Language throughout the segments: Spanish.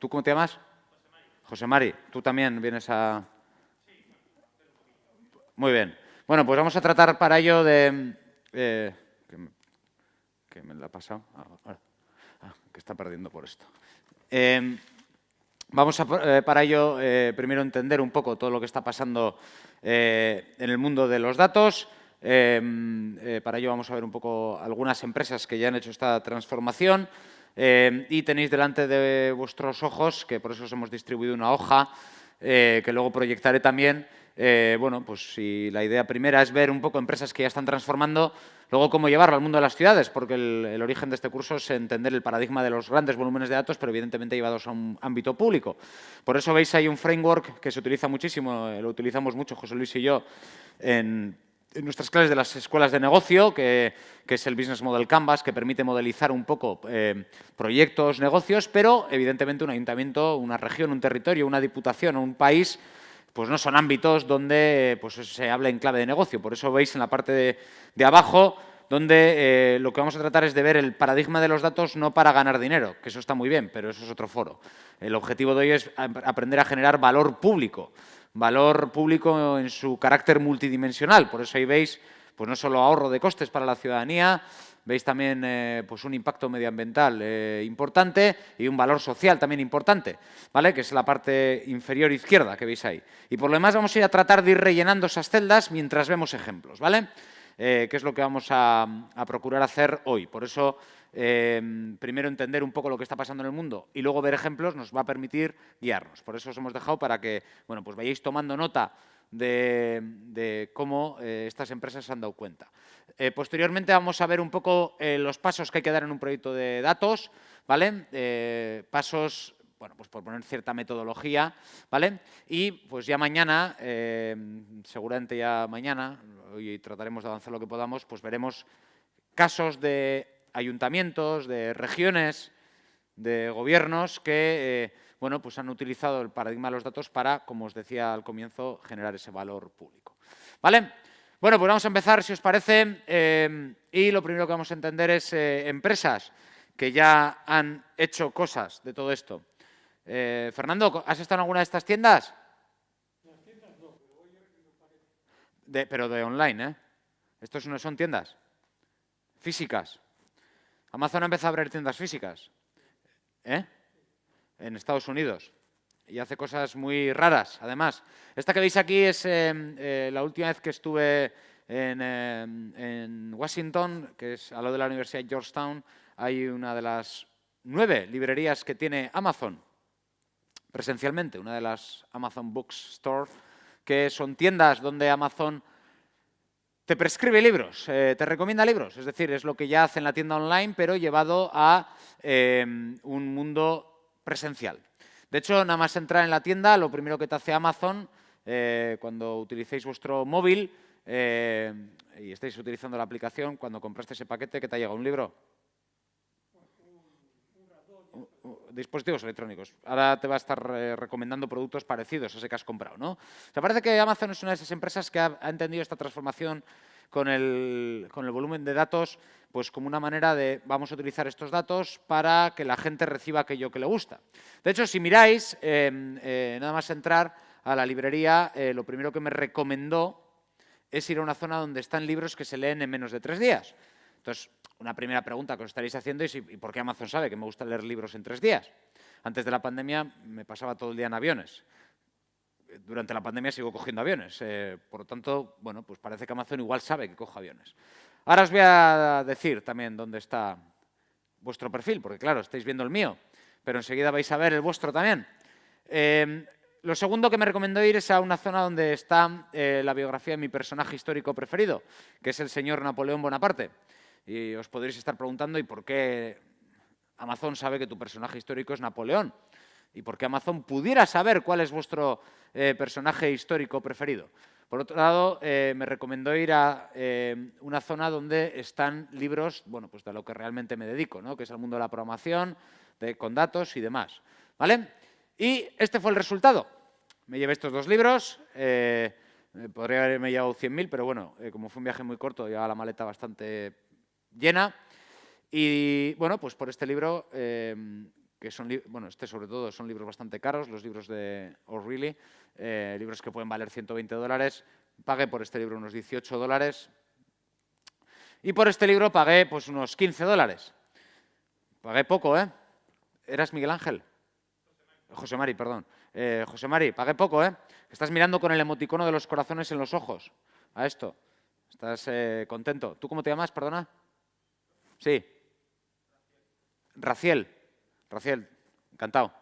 ¿Tú cómo te llamas? José Mari. ¿Tú también vienes a...? Muy bien. Bueno, pues vamos a tratar para ello de... ¿Qué me la ha pasado? Que está perdiendo por esto. Vamos a, para ello, primero entender un poco todo lo que está pasando en el mundo de los datos. Para ello vamos a ver un poco algunas empresas que ya han hecho esta transformación. Y tenéis delante de vuestros ojos, que por eso os hemos distribuido una hoja, que luego proyectaré también. Bueno, pues si la idea primera es ver un poco empresas que ya están transformando, luego cómo llevarlo al mundo de las ciudades, porque el origen de este curso es entender el paradigma de los grandes volúmenes de datos, pero evidentemente llevados a un ámbito público. Por eso veis ahí un framework que se utiliza muchísimo, lo utilizamos mucho José Luis y yo en nuestras clases de las escuelas de negocio, que es el Business Model Canvas, que permite modelizar un poco proyectos, negocios, pero evidentemente un ayuntamiento, una región, un territorio, una diputación o un país, pues no son ámbitos donde pues, se habla en clave de negocio. Por eso veis en la parte de abajo donde lo que vamos a tratar es de ver el paradigma de los datos no para ganar dinero, que eso está muy bien, pero eso es otro foro. El objetivo de hoy es aprender a generar valor público en su carácter multidimensional. Por eso ahí veis pues no solo ahorro de costes para la ciudadanía, veis también pues un impacto medioambiental importante y un valor social también importante, ¿vale? Que es la parte inferior izquierda que veis ahí. Y por lo demás vamos a ir a tratar de ir rellenando esas celdas mientras vemos ejemplos, ¿vale? Que es lo que vamos a procurar hacer hoy. Por eso, primero entender un poco lo que está pasando en el mundo y luego ver ejemplos nos va a permitir guiarnos. Por eso os hemos dejado para que bueno, pues vayáis tomando nota de cómo estas empresas se han dado cuenta. Posteriormente vamos a ver un poco los pasos que hay que dar en un proyecto de datos, ¿vale? Pasos, bueno, pues por poner cierta metodología, ¿vale? Y pues ya mañana, seguramente ya mañana, hoy trataremos de avanzar lo que podamos, pues veremos casos de ayuntamientos, de regiones, de gobiernos que bueno, pues han utilizado el paradigma de los datos para, como os decía al comienzo, generar ese valor público. ¿Vale? Bueno, pues vamos a empezar, si os parece, y lo primero que vamos a entender es empresas que ya han hecho cosas de todo esto. Fernando, ¿has estado en alguna de estas tiendas? Las tiendas no, pero voy a ver si me parece. Pero de online, ¿eh? Estos no son tiendas físicas. Amazon ha empezado a abrir tiendas físicas, ¿eh? En Estados Unidos. Y hace cosas muy raras, además. Esta que veis aquí es la última vez que estuve en Washington, que es al lado de la Universidad de Georgetown. Hay una de las 9 librerías que tiene Amazon presencialmente, una de las Amazon Bookstore, que son tiendas donde Amazon te prescribe libros, te recomienda libros. Es decir, es lo que ya hace en la tienda online, pero llevado a un mundo presencial. De hecho, nada más entrar en la tienda, lo primero que te hace Amazon, cuando utilicéis vuestro móvil y estáis utilizando la aplicación, cuando compraste ese paquete, ¿qué te ha llegado? ¿Un libro? Dispositivos electrónicos. Ahora te va a estar recomendando productos parecidos a ese que has comprado, ¿no? O sea, parece que Amazon es una de esas empresas que ha entendido esta transformación con el volumen de datos pues como una manera de vamos a utilizar estos datos para que la gente reciba aquello que le gusta. De hecho, si miráis, nada más entrar a la librería, lo primero que me recomendó es ir a una zona donde están libros que se leen en menos de 3 días. Entonces, una primera pregunta que os estaréis haciendo es ¿y por qué Amazon sabe que me gusta leer libros en 3 días? Antes de la pandemia me pasaba todo el día en aviones. Durante la pandemia sigo cogiendo aviones. Por lo tanto, bueno, pues parece que Amazon igual sabe que cojo aviones. Ahora os voy a decir también dónde está vuestro perfil, porque claro, estáis viendo el mío, pero enseguida vais a ver el vuestro también. Lo segundo que me recomendó ir es a una zona donde está la biografía de mi personaje histórico preferido, que es el señor Napoleón Bonaparte. Y os podréis estar preguntando ¿y por qué Amazon sabe que tu personaje histórico es Napoleón? ¿Y por qué Amazon pudiera saber cuál es vuestro personaje histórico preferido? Por otro lado, me recomendó ir a una zona donde están libros, bueno, pues de lo que realmente me dedico, ¿no? Que es el mundo de la programación, con datos y demás, ¿vale? Y este fue el resultado. Me llevé estos 2 libros. Podría haberme llevado 100.000, pero bueno, como fue un viaje muy corto, llevaba la maleta bastante llena. Y bueno, pues por este libro, que que son, bueno, sobre todo son libros bastante caros, los libros de O'Reilly, libros que pueden valer $120. Pagué por este libro unos $18. Y por este libro pagué pues unos $15. Pagué poco, ¿eh? ¿Eras Miguel Ángel? José Mari, perdón. José Mari, pagué poco, ¿eh? Estás mirando con el emoticono de los corazones en los ojos a esto. Estás contento. ¿Tú cómo te llamas, perdona? Sí. Raciel. Raciel, encantado.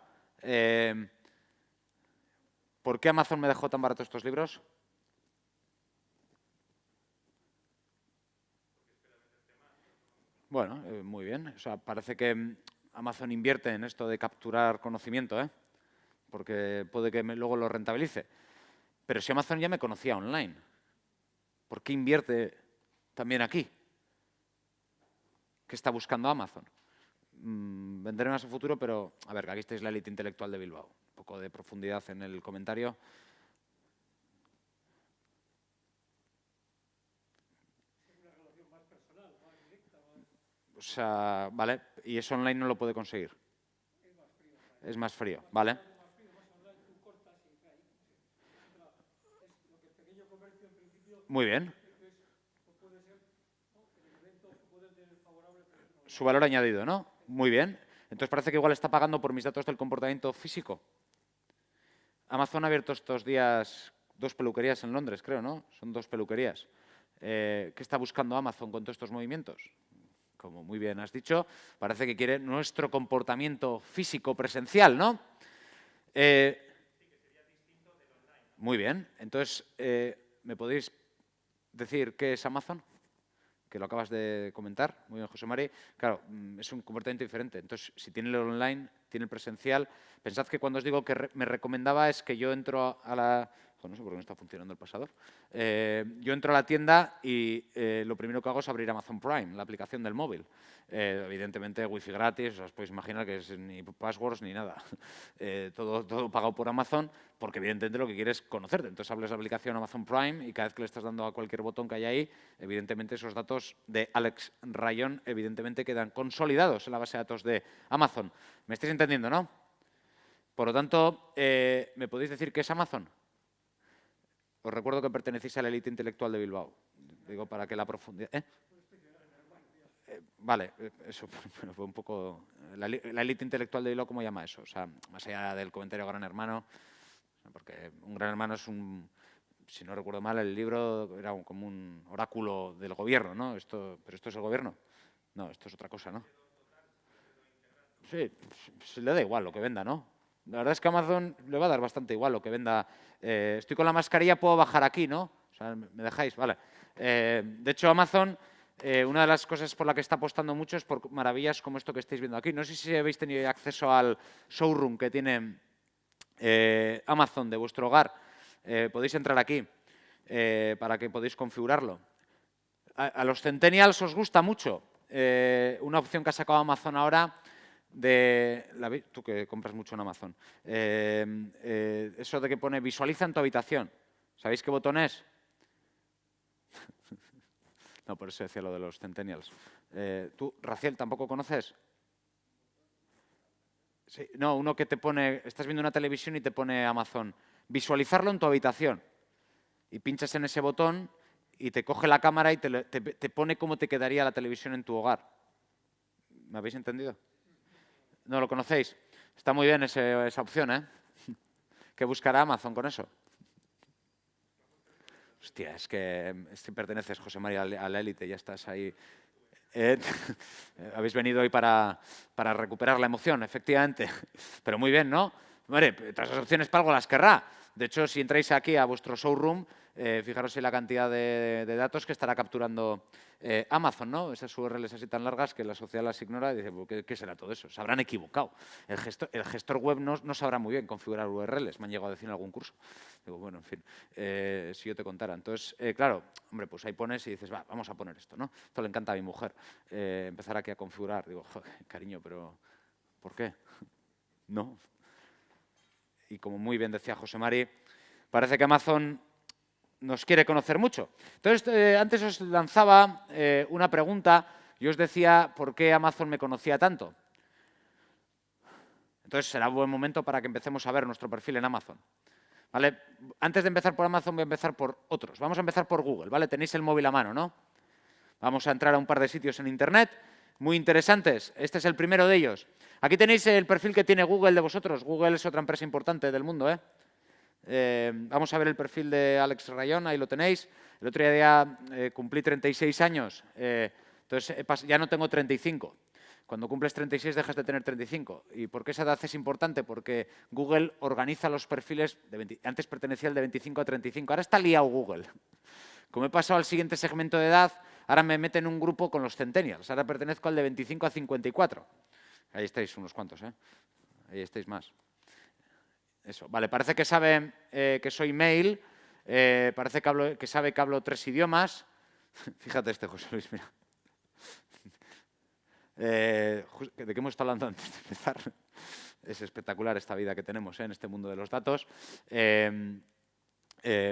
¿Por qué Amazon me dejó tan barato estos libros? Bueno, muy bien. O sea, parece que Amazon invierte en esto de capturar conocimiento, ¿eh? Porque puede que luego lo rentabilice. Pero si Amazon ya me conocía online, ¿por qué invierte también aquí? ¿Qué está buscando Amazon? Venderé más a futuro, pero a ver, que aquí estáis la élite intelectual de Bilbao. Un poco de profundidad en el comentario. O sea, vale, y eso online no lo puede conseguir. Es más frío, ¿vale? Muy bien. Su valor añadido, ¿no? Muy bien. Entonces parece que igual está pagando por mis datos del comportamiento físico. Amazon ha abierto estos días 2 peluquerías en Londres, creo, ¿no? Son 2 peluquerías. ¿Qué está buscando Amazon con todos estos movimientos? Como muy bien has dicho, parece que quiere nuestro comportamiento físico presencial, ¿no? Muy bien. Entonces, ¿me podéis decir qué es Amazon? Que lo acabas de comentar. Muy bien, José Mari. Claro, es un comportamiento diferente. Entonces, si tiene el online, tiene el presencial. Pensad que cuando os digo que me recomendaba es que yo entro a la... No sé por qué no está funcionando el pasador. Yo entro a la tienda y lo primero que hago es abrir Amazon Prime, la aplicación del móvil. Evidentemente, wifi gratis, os podéis imaginar que es ni passwords ni nada. Todo pagado por Amazon, porque evidentemente lo que quieres es conocerte. Entonces, abres la aplicación Amazon Prime y cada vez que le estás dando a cualquier botón que hay ahí, evidentemente esos datos de Alex Rayón, evidentemente quedan consolidados en la base de datos de Amazon. ¿Me estáis entendiendo, no? Por lo tanto, ¿me podéis decir qué es Amazon? Os recuerdo que pertenecéis a la élite intelectual de Bilbao. Digo, para que la profundidad... vale, eso fue un poco... La élite intelectual de Bilbao, ¿cómo llama eso? O sea, más allá del comentario Gran Hermano, porque un Gran Hermano es un... Si no recuerdo mal, el libro era como un oráculo del gobierno, ¿no? ¿Pero esto es el gobierno? No, esto es otra cosa, ¿no? Sí, se le da igual lo que venda, ¿no? La verdad es que a Amazon le va a dar bastante igual lo que venda. Estoy con la mascarilla, puedo bajar aquí, ¿no? O sea, ¿me dejáis? Vale. De hecho, Amazon, una de las cosas por la que está apostando mucho es por maravillas como esto que estáis viendo aquí. No sé si habéis tenido acceso al showroom que tiene Amazon de vuestro hogar. Podéis entrar aquí para que podáis configurarlo. A los Centennials os gusta mucho una opción que ha sacado Amazon ahora tú que compras mucho en Amazon, eso de que pone visualiza en tu habitación. ¿Sabéis qué botón es? No, por eso decía lo de los Centennials. ¿Tú, Raciel, tampoco conoces? Sí, no, uno que te pone, estás viendo una televisión y te pone Amazon, visualizarlo en tu habitación. Y pinchas en ese botón y te coge la cámara y te pone cómo te quedaría la televisión en tu hogar. ¿Me habéis entendido? ¿No lo conocéis? Está muy bien esa opción, ¿eh? ¿Qué buscará Amazon con eso? Hostia, es que perteneces, José María, a la élite, ya estás ahí. Habéis venido hoy para recuperar la emoción, efectivamente. Pero muy bien, ¿no? Hombre, todas esas opciones para algo las querrá. De hecho, si entráis aquí a vuestro showroom, fijaros en la cantidad de datos que estará capturando Amazon, ¿no? Esas URLs así tan largas que la sociedad las ignora y dice, ¿qué será todo eso? Se habrán equivocado. El gestor web no sabrá muy bien configurar URLs, me han llegado a decir en algún curso. Digo, bueno, en fin, si yo te contara. Entonces, claro, hombre, pues ahí pones y dices, va, vamos a poner esto, ¿no? Esto le encanta a mi mujer, empezar aquí a configurar. Digo, joder, cariño, pero ¿por qué? No. Y como muy bien decía José Mari, parece que Amazon nos quiere conocer mucho. Entonces, antes os lanzaba una pregunta y os decía por qué Amazon me conocía tanto. Entonces, será buen momento para que empecemos a ver nuestro perfil en Amazon. ¿Vale? Antes de empezar por Amazon, voy a empezar por otros. Vamos a empezar por Google, ¿vale? Tenéis el móvil a mano, ¿no? Vamos a entrar a un par de sitios en Internet muy interesantes. Este es el primero de ellos. Aquí tenéis el perfil que tiene Google de vosotros. Google es otra empresa importante del mundo, ¿eh? Vamos a ver el perfil de Alex Rayón, ahí lo tenéis. El otro día cumplí 36 años, entonces ya no tengo 35. Cuando cumples 36 dejas de tener 35. ¿Y por qué esa edad es importante? Porque Google organiza los perfiles, antes pertenecía al de 25 a 35, ahora está liado Google. Como he pasado al siguiente segmento de edad, ahora me meten en un grupo con los centennials, ahora pertenezco al de 25 a 54. Ahí estáis unos cuantos, ¿eh? Ahí estáis más. Eso, vale, parece que sabe que soy male, parece que sabe que hablo 3 idiomas. Fíjate este, José Luis, mira. ¿De qué hemos estado hablando antes de empezar? Es espectacular esta vida que tenemos en este mundo de los datos.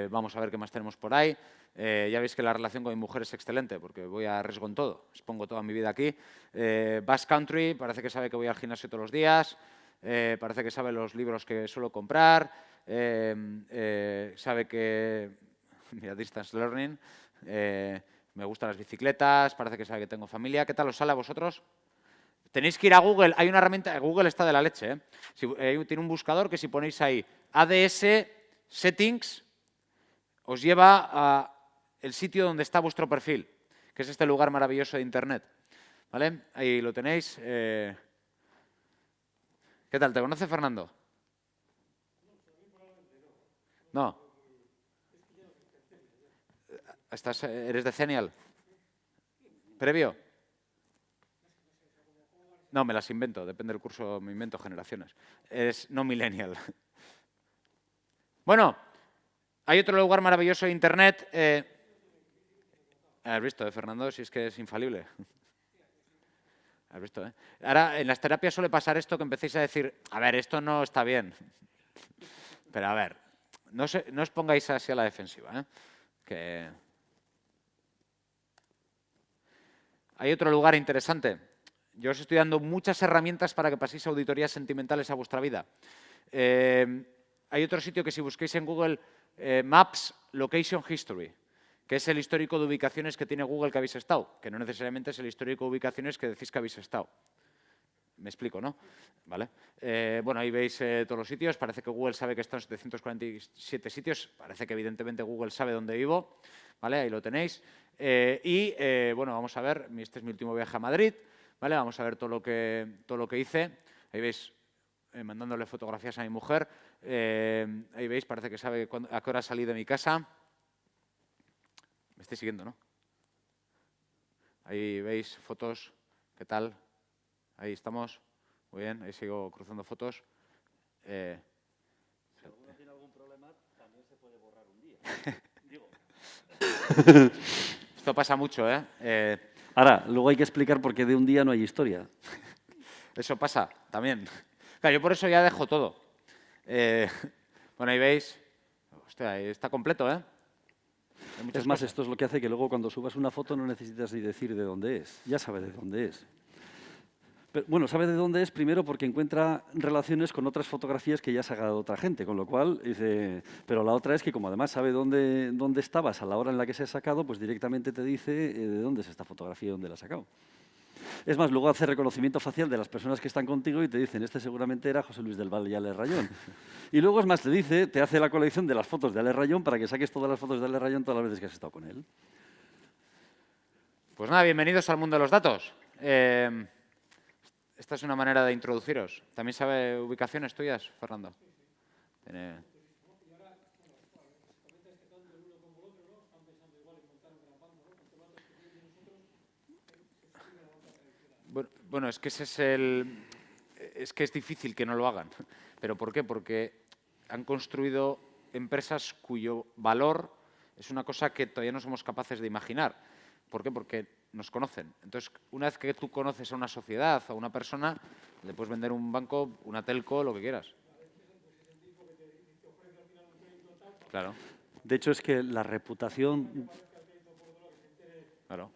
Vamos a ver qué más tenemos por ahí. Ya veis que la relación con mi mujer es excelente porque voy a riesgo en todo. Expongo toda mi vida aquí. Basque Country, parece que sabe que voy al gimnasio todos los días. Parece que sabe los libros que suelo comprar. Sabe que... Mira, Distance Learning. Me gustan las bicicletas. Parece que sabe que tengo familia. ¿Qué tal os sale a vosotros? Tenéis que ir a Google. Hay una herramienta... Google está de la leche, ¿eh? Tiene un buscador que si ponéis ahí ADS Settings, os lleva a el sitio donde está vuestro perfil, que es este lugar maravilloso de Internet. ¿Vale? Ahí lo tenéis. ¿Qué tal? ¿Te conoce Fernando? No. ¿Eres de Zenial? ¿Previo? No, me las invento. Depende del curso, me invento generaciones. Es no millennial. Bueno, hay otro lugar maravilloso de Internet. Has visto, Fernando, si es que es infalible. Has visto, ¿eh? Ahora, en las terapias suele pasar esto que empecéis a decir, a ver, esto no está bien. Pero a ver, no os pongáis así a la defensiva, ¿eh? Que... Hay otro lugar interesante. Yo os estoy dando muchas herramientas para que paséis auditorías sentimentales a vuestra vida. Hay otro sitio que si busquéis en Google, Maps Location History, que es el histórico de ubicaciones que tiene Google que habéis estado, que no necesariamente es el histórico de ubicaciones que decís que habéis estado. Me explico, ¿no? ¿Vale? Bueno, ahí veis todos los sitios. Parece que Google sabe que están en 747 sitios. Parece que evidentemente Google sabe dónde vivo. ¿Vale? Ahí lo tenéis. Bueno, vamos a ver. Este es mi último viaje a Madrid. ¿Vale? Vamos a ver todo lo que hice. Ahí veis, mandándole fotografías a mi mujer. Ahí veis, parece que sabe a qué hora salí de mi casa. Me estáis siguiendo, ¿no? Ahí veis fotos. ¿Qué tal? Ahí estamos. Muy bien, ahí sigo cruzando fotos. Si alguno tiene algún problema, también se puede borrar un día. Digo. Esto pasa mucho, ¿eh? Ahora, luego hay que explicar por qué de un día no hay historia. Eso pasa también. Claro, yo por eso ya dejo todo. Bueno, ahí veis. Hostia, ahí está completo, ¿eh? Es más, esto es lo que hace que luego cuando subas una foto no necesitas ni decir de dónde es. Ya sabe de dónde es. Pero, bueno, sabe de dónde es primero porque encuentra relaciones con otras fotografías que ya ha sacado otra gente, con lo cual dice... Pero la otra es que como además sabe dónde estabas a la hora en la que se ha sacado, pues directamente te dice de dónde es esta fotografía y dónde la ha sacado. Es más, luego hace reconocimiento facial de las personas que están contigo y te dicen, este seguramente era José Luis del Valle y Ale Rayón. Y luego, es más, te hace la colección de las fotos de Ale Rayón para que saques todas las fotos de Ale Rayón todas las veces que has estado con él. Pues nada, bienvenidos al mundo de los datos. Esta es una manera de introduciros. ¿También sabe ubicaciones tuyas, Fernando? Tiene... Bueno, es que ese es es que es difícil que no lo hagan. ¿Pero por qué? Porque han construido empresas cuyo valor es una cosa que todavía no somos capaces de imaginar. ¿Por qué? Porque nos conocen. Entonces, una vez que tú conoces a una sociedad, a una persona, le puedes vender un banco, una telco, lo que quieras. Claro. De hecho, es que la reputación... Claro.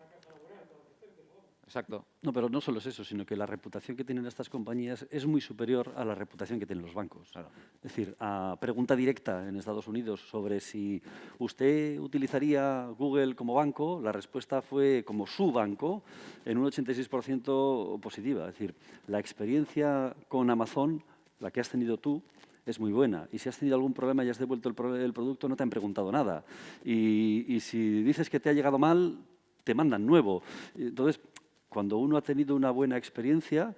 exacto. No, pero no solo es eso, sino que la reputación que tienen estas compañías es muy superior a la reputación que tienen los bancos. Claro. Es decir, a pregunta directa en Estados Unidos sobre si usted utilizaría Google como banco, la respuesta fue como su banco en un 86% positiva. Es decir, la experiencia con Amazon, la que has tenido tú, es muy buena. Y si has tenido algún problema y has devuelto el producto, no te han preguntado nada. Y si dices que te ha llegado mal, te mandan nuevo. Entonces, cuando uno ha tenido una buena experiencia,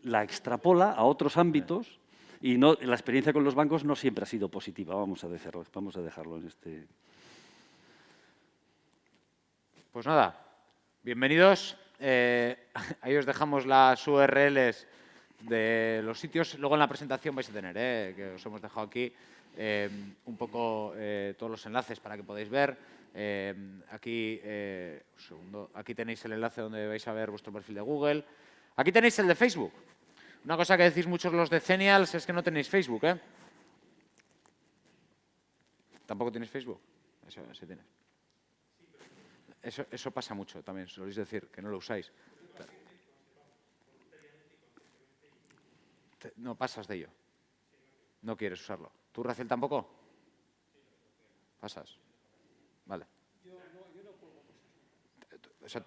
la extrapola a otros ámbitos y no, la experiencia con los bancos no siempre ha sido positiva. Vamos a dejarlo en este... Pues nada, bienvenidos. Ahí os dejamos las URLs de los sitios. Luego en la presentación vais a tener, que os hemos dejado aquí, un poco todos los enlaces para que podáis ver. Aquí, un segundo, aquí tenéis el enlace donde vais a ver vuestro perfil de Google. Aquí tenéis el de Facebook. Una cosa que decís muchos los decenials es que no tenéis Facebook, ¿eh? ¿Tampoco tenéis Facebook? Eso sí tienes. Eso pasa mucho también, soléis decir, que no lo usáis. No pasas de ello. No quieres usarlo. ¿Tú, Rafael, tampoco? Pasas. Vale. O sea,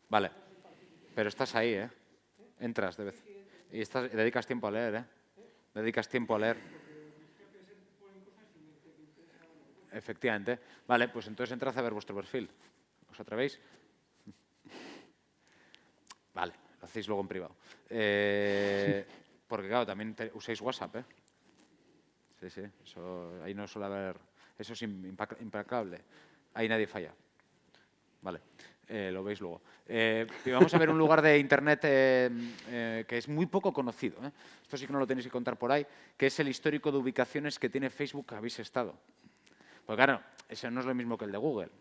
vale. Pero estás ahí, ¿eh? Entras de vez. Y dedicas tiempo a leer, ¿eh? Dedicas tiempo a leer. Efectivamente. Vale, pues entonces entrad a ver vuestro perfil. ¿Os atrevéis? Vale, lo hacéis luego en privado. Porque claro, también usáis WhatsApp, ¿eh? Sí, sí, eso, ahí no suele haber... Eso es implacable. Ahí nadie falla. Vale, lo veis luego. Y vamos a ver un lugar de Internet que es muy poco conocido, ¿eh? Esto sí que no lo tenéis que contar por ahí, que es el histórico de ubicaciones que tiene Facebook que habéis estado. Pues claro, eso no es lo mismo que el de Google,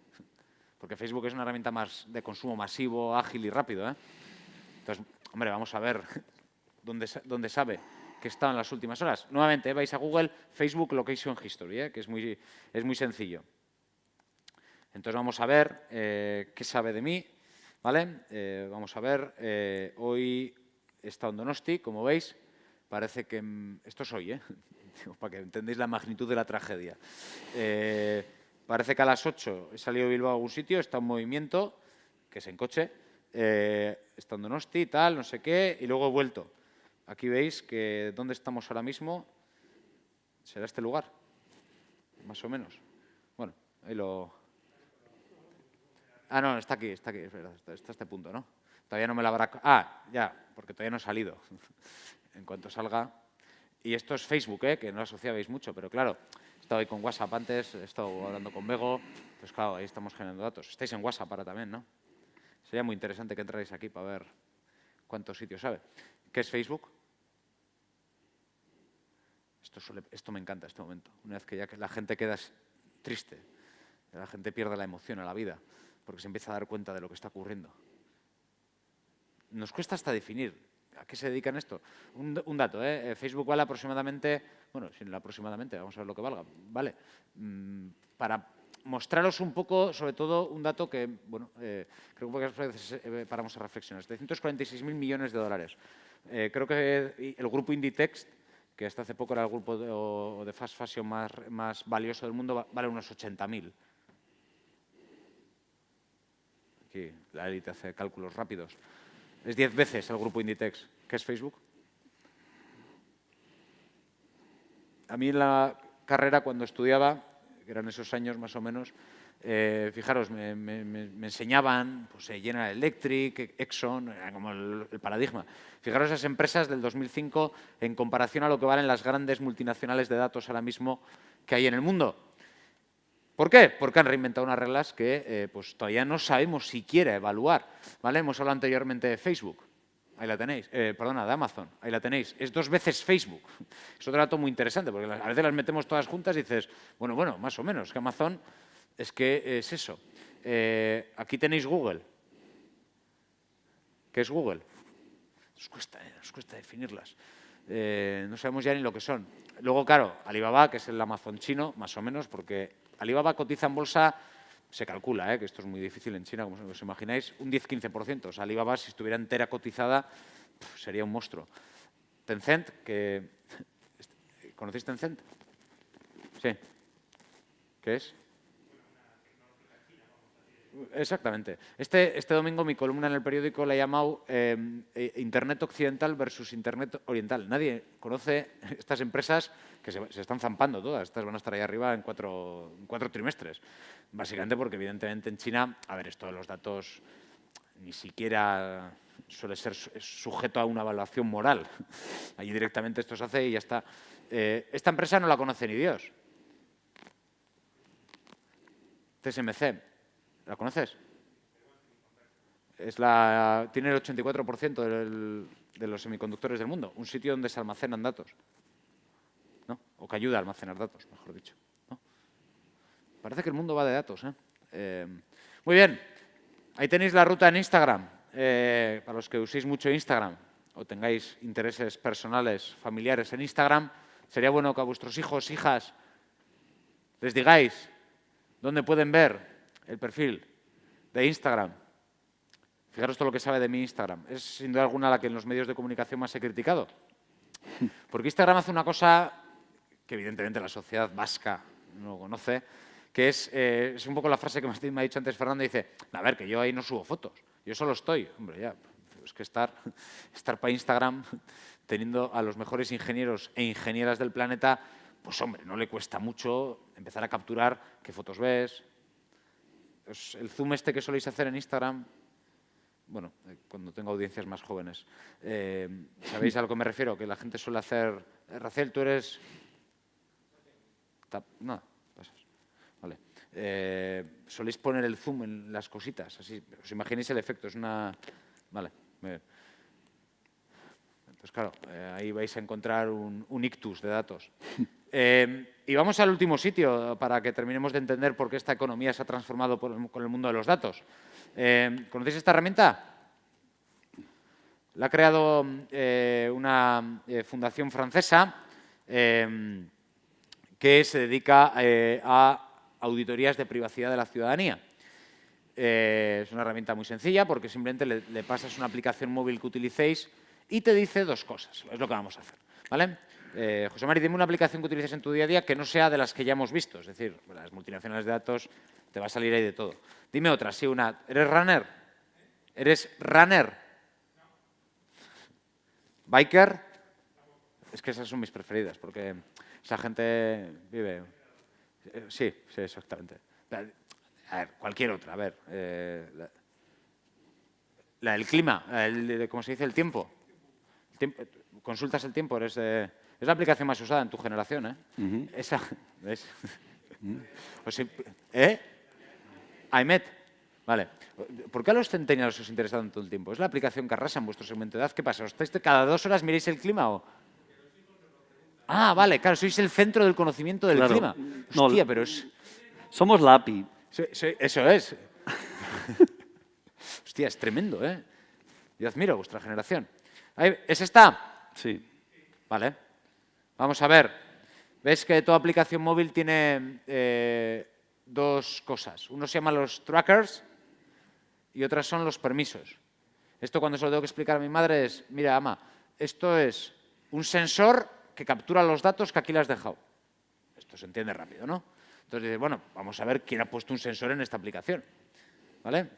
porque Facebook es una herramienta más de consumo masivo, ágil y rápido, ¿eh? Entonces, hombre, vamos a ver dónde sabe que está en las últimas horas. Nuevamente, vais a Google, Facebook Location History, que es muy sencillo. Entonces vamos a ver qué sabe de mí, ¿vale? Vamos a ver, hoy he estado en Donosti, como veis, parece que... Esto es hoy, para que entendáis la magnitud de la tragedia. Parece que a las 8 he salido de Bilbao a algún sitio, está en movimiento, que es en coche, está en Donosti, tal, no sé qué, y luego he vuelto. Aquí veis que dónde estamos ahora mismo será este lugar, más o menos. Bueno, ahí lo... Ah, no, está aquí, es verdad, está este punto, ¿no? Todavía no me lo habrá... Ah, ya, porque todavía no he salido. En cuanto salga... Y esto es Facebook, que no lo asociabais mucho, pero claro, he estado ahí con WhatsApp antes, he estado hablando con Bego, pues claro, ahí estamos generando datos. Estáis en WhatsApp ahora también, ¿no? Sería muy interesante que entráis aquí para ver cuántos sitios sabe. ¿Qué es Facebook? Esto me encanta, este momento. Una vez que ya la gente queda triste, la gente pierde la emoción a la vida, porque se empieza a dar cuenta de lo que está ocurriendo. Nos cuesta hasta definir a qué se dedican esto. Un dato, Facebook vale aproximadamente, bueno, sin aproximadamente, vamos a ver lo que valga, vale, para mostraros un poco, sobre todo, un dato que, bueno, creo que pocas veces paramos a reflexionar. 746.000 millones de dólares. Creo que el grupo Inditex, que hasta hace poco era el grupo de fast fashion más valioso del mundo, vale unos 80.000. Aquí la élite hace cálculos rápidos. Es 10 veces el grupo Inditex. ¿Qué es Facebook? A mí en la carrera, cuando estudiaba, que eran esos años más o menos, fijaros, me enseñaban pues, General Electric, Exxon, era como el paradigma. Fijaros esas empresas del 2005 en comparación a lo que valen las grandes multinacionales de datos ahora mismo que hay en el mundo. ¿Por qué? Porque han reinventado unas reglas que pues, todavía no sabemos siquiera evaluar, ¿vale? Hemos hablado anteriormente de Facebook, ahí la tenéis, perdona, de Amazon, ahí la tenéis, es 2 veces Facebook. Es otro dato muy interesante, porque a veces las metemos todas juntas y dices, bueno, más o menos, que Amazon es que es eso. Aquí tenéis Google. ¿Qué es Google? nos cuesta definirlas. No sabemos ya ni lo que son. Luego, claro, Alibaba, que es el Amazon chino, más o menos, porque Alibaba cotiza en bolsa, se calcula, que esto es muy difícil en China, como os imagináis, un 10-15%. O sea, Alibaba, si estuviera entera cotizada, sería un monstruo. Tencent, ¿conocéis Tencent? Sí. ¿Qué es? Exactamente. Este domingo mi columna en el periódico la he llamado Internet Occidental versus Internet Oriental. Nadie conoce estas empresas que se están zampando todas. Estas van a estar ahí arriba en cuatro trimestres. Básicamente porque, evidentemente, en China, a ver, esto de los datos ni siquiera suele ser sujeto a una evaluación moral. Allí directamente esto se hace y ya está. Esta empresa no la conoce ni Dios. TSMC. ¿La conoces? Tiene el 84% de los semiconductores del mundo. Un sitio donde se almacenan datos. ¿No? O que ayuda a almacenar datos, mejor dicho. ¿No? Parece que el mundo va de datos. Muy bien. Ahí tenéis la ruta en Instagram. Para los que uséis mucho Instagram o tengáis intereses personales, familiares en Instagram, sería bueno que a vuestros hijos, hijas, les digáis dónde pueden ver el perfil de Instagram. Fijaros todo lo que sabe de mi Instagram. Es sin duda alguna la que en los medios de comunicación más he criticado. Porque Instagram hace una cosa que evidentemente la sociedad vasca no conoce, que es un poco la frase que me ha dicho antes Fernando, dice, a ver, que yo ahí no subo fotos, yo solo estoy. Hombre, ya, es que estar para Instagram teniendo a los mejores ingenieros e ingenieras del planeta, pues hombre, no le cuesta mucho empezar a capturar qué fotos ves. El zoom este que soléis hacer en Instagram, bueno, cuando tengo audiencias más jóvenes, ¿sabéis a lo que me refiero? Que la gente suele hacer, Raciel, tú eres... No, pasas. Vale. Soléis poner el zoom en las cositas, así, os imagináis el efecto, es una... Vale. Entonces, claro, ahí vais a encontrar un ictus de datos. Y vamos al último sitio para que terminemos de entender por qué esta economía se ha transformado con el mundo de los datos. ¿Conocéis esta herramienta? La ha creado una fundación francesa que se dedica a auditorías de privacidad de la ciudadanía. Es una herramienta muy sencilla porque simplemente le pasas una aplicación móvil que utilicéis y te dice dos cosas. Es lo que vamos a hacer, ¿vale? José Mari, dime una aplicación que utilices en tu día a día que no sea de las que ya hemos visto. Es decir, las multinacionales de datos te va a salir ahí de todo. Dime otra, sí, una. ¿Eres runner? ¿Eres runner? ¿Biker? Es que esas son mis preferidas porque esa gente vive... Sí, exactamente. A ver, cualquier otra, a ver. La del clima, ¿cómo se dice? El tiempo. Consultas el tiempo, es la aplicación más usada en tu generación, ¿eh? Esa, ¿ves? iMet. Vale. ¿Por qué a los centennials os interesa tanto el tiempo? ¿Es la aplicación que arrasa en vuestro segmento de edad? ¿Qué pasa? ¿Cada 2 horas miráis el clima o...? Ah, vale, claro, sois el centro del conocimiento del clima. Hostia, pero es... Somos la API. Eso es. Hostia, es tremendo, ¿eh? Yo admiro a vuestra generación. ¿Es esta? Sí. Vale. Vamos a ver. ¿Ves que toda aplicación móvil tiene dos cosas? Uno se llama los trackers y otras son los permisos. Esto cuando se lo tengo que explicar a mi madre es, mira, ama, esto es un sensor que captura los datos que aquí le has dejado. Esto se entiende rápido, ¿no? Entonces dices, bueno, vamos a ver quién ha puesto un sensor en esta aplicación. ¿Vale?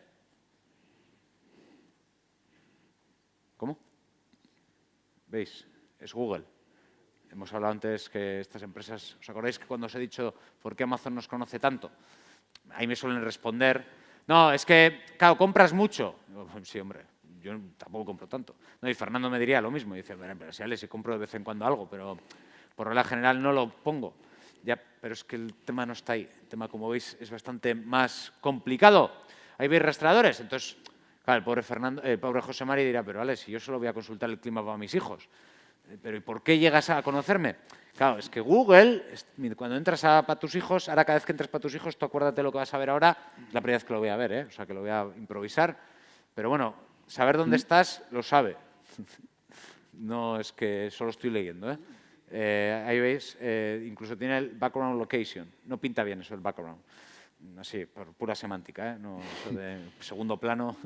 ¿Cómo? ¿Veis? Es Google. Hemos hablado antes que estas empresas... ¿Os acordáis que cuando os he dicho por qué Amazon nos conoce tanto? Ahí me suelen responder, no, es que, claro, compras mucho. Sí, hombre, yo tampoco compro tanto. No, y Fernando me diría lo mismo. Y dice, bueno, pero si compro de vez en cuando algo, pero por regla general no lo pongo. Ya, pero es que el tema no está ahí. El tema, como veis, es bastante más complicado. Ahí veis rastreadores. Entonces, claro, el pobre José Mari dirá, pero vale, si yo solo voy a consultar el clima para mis hijos. Pero ¿y por qué llegas a conocerme? Claro, es que Google, cuando entras para tus hijos, ahora cada vez que entres para tus hijos, tú acuérdate lo que vas a ver ahora, la primera vez que lo voy a ver, ¿eh? O sea, que lo voy a improvisar. Pero bueno, saber dónde estás, lo sabe. No es que solo estoy leyendo, ¿eh? Ahí veis, incluso tiene el background location. No pinta bien eso, el background. Así, por pura semántica, ¿eh? No, eso de segundo plano.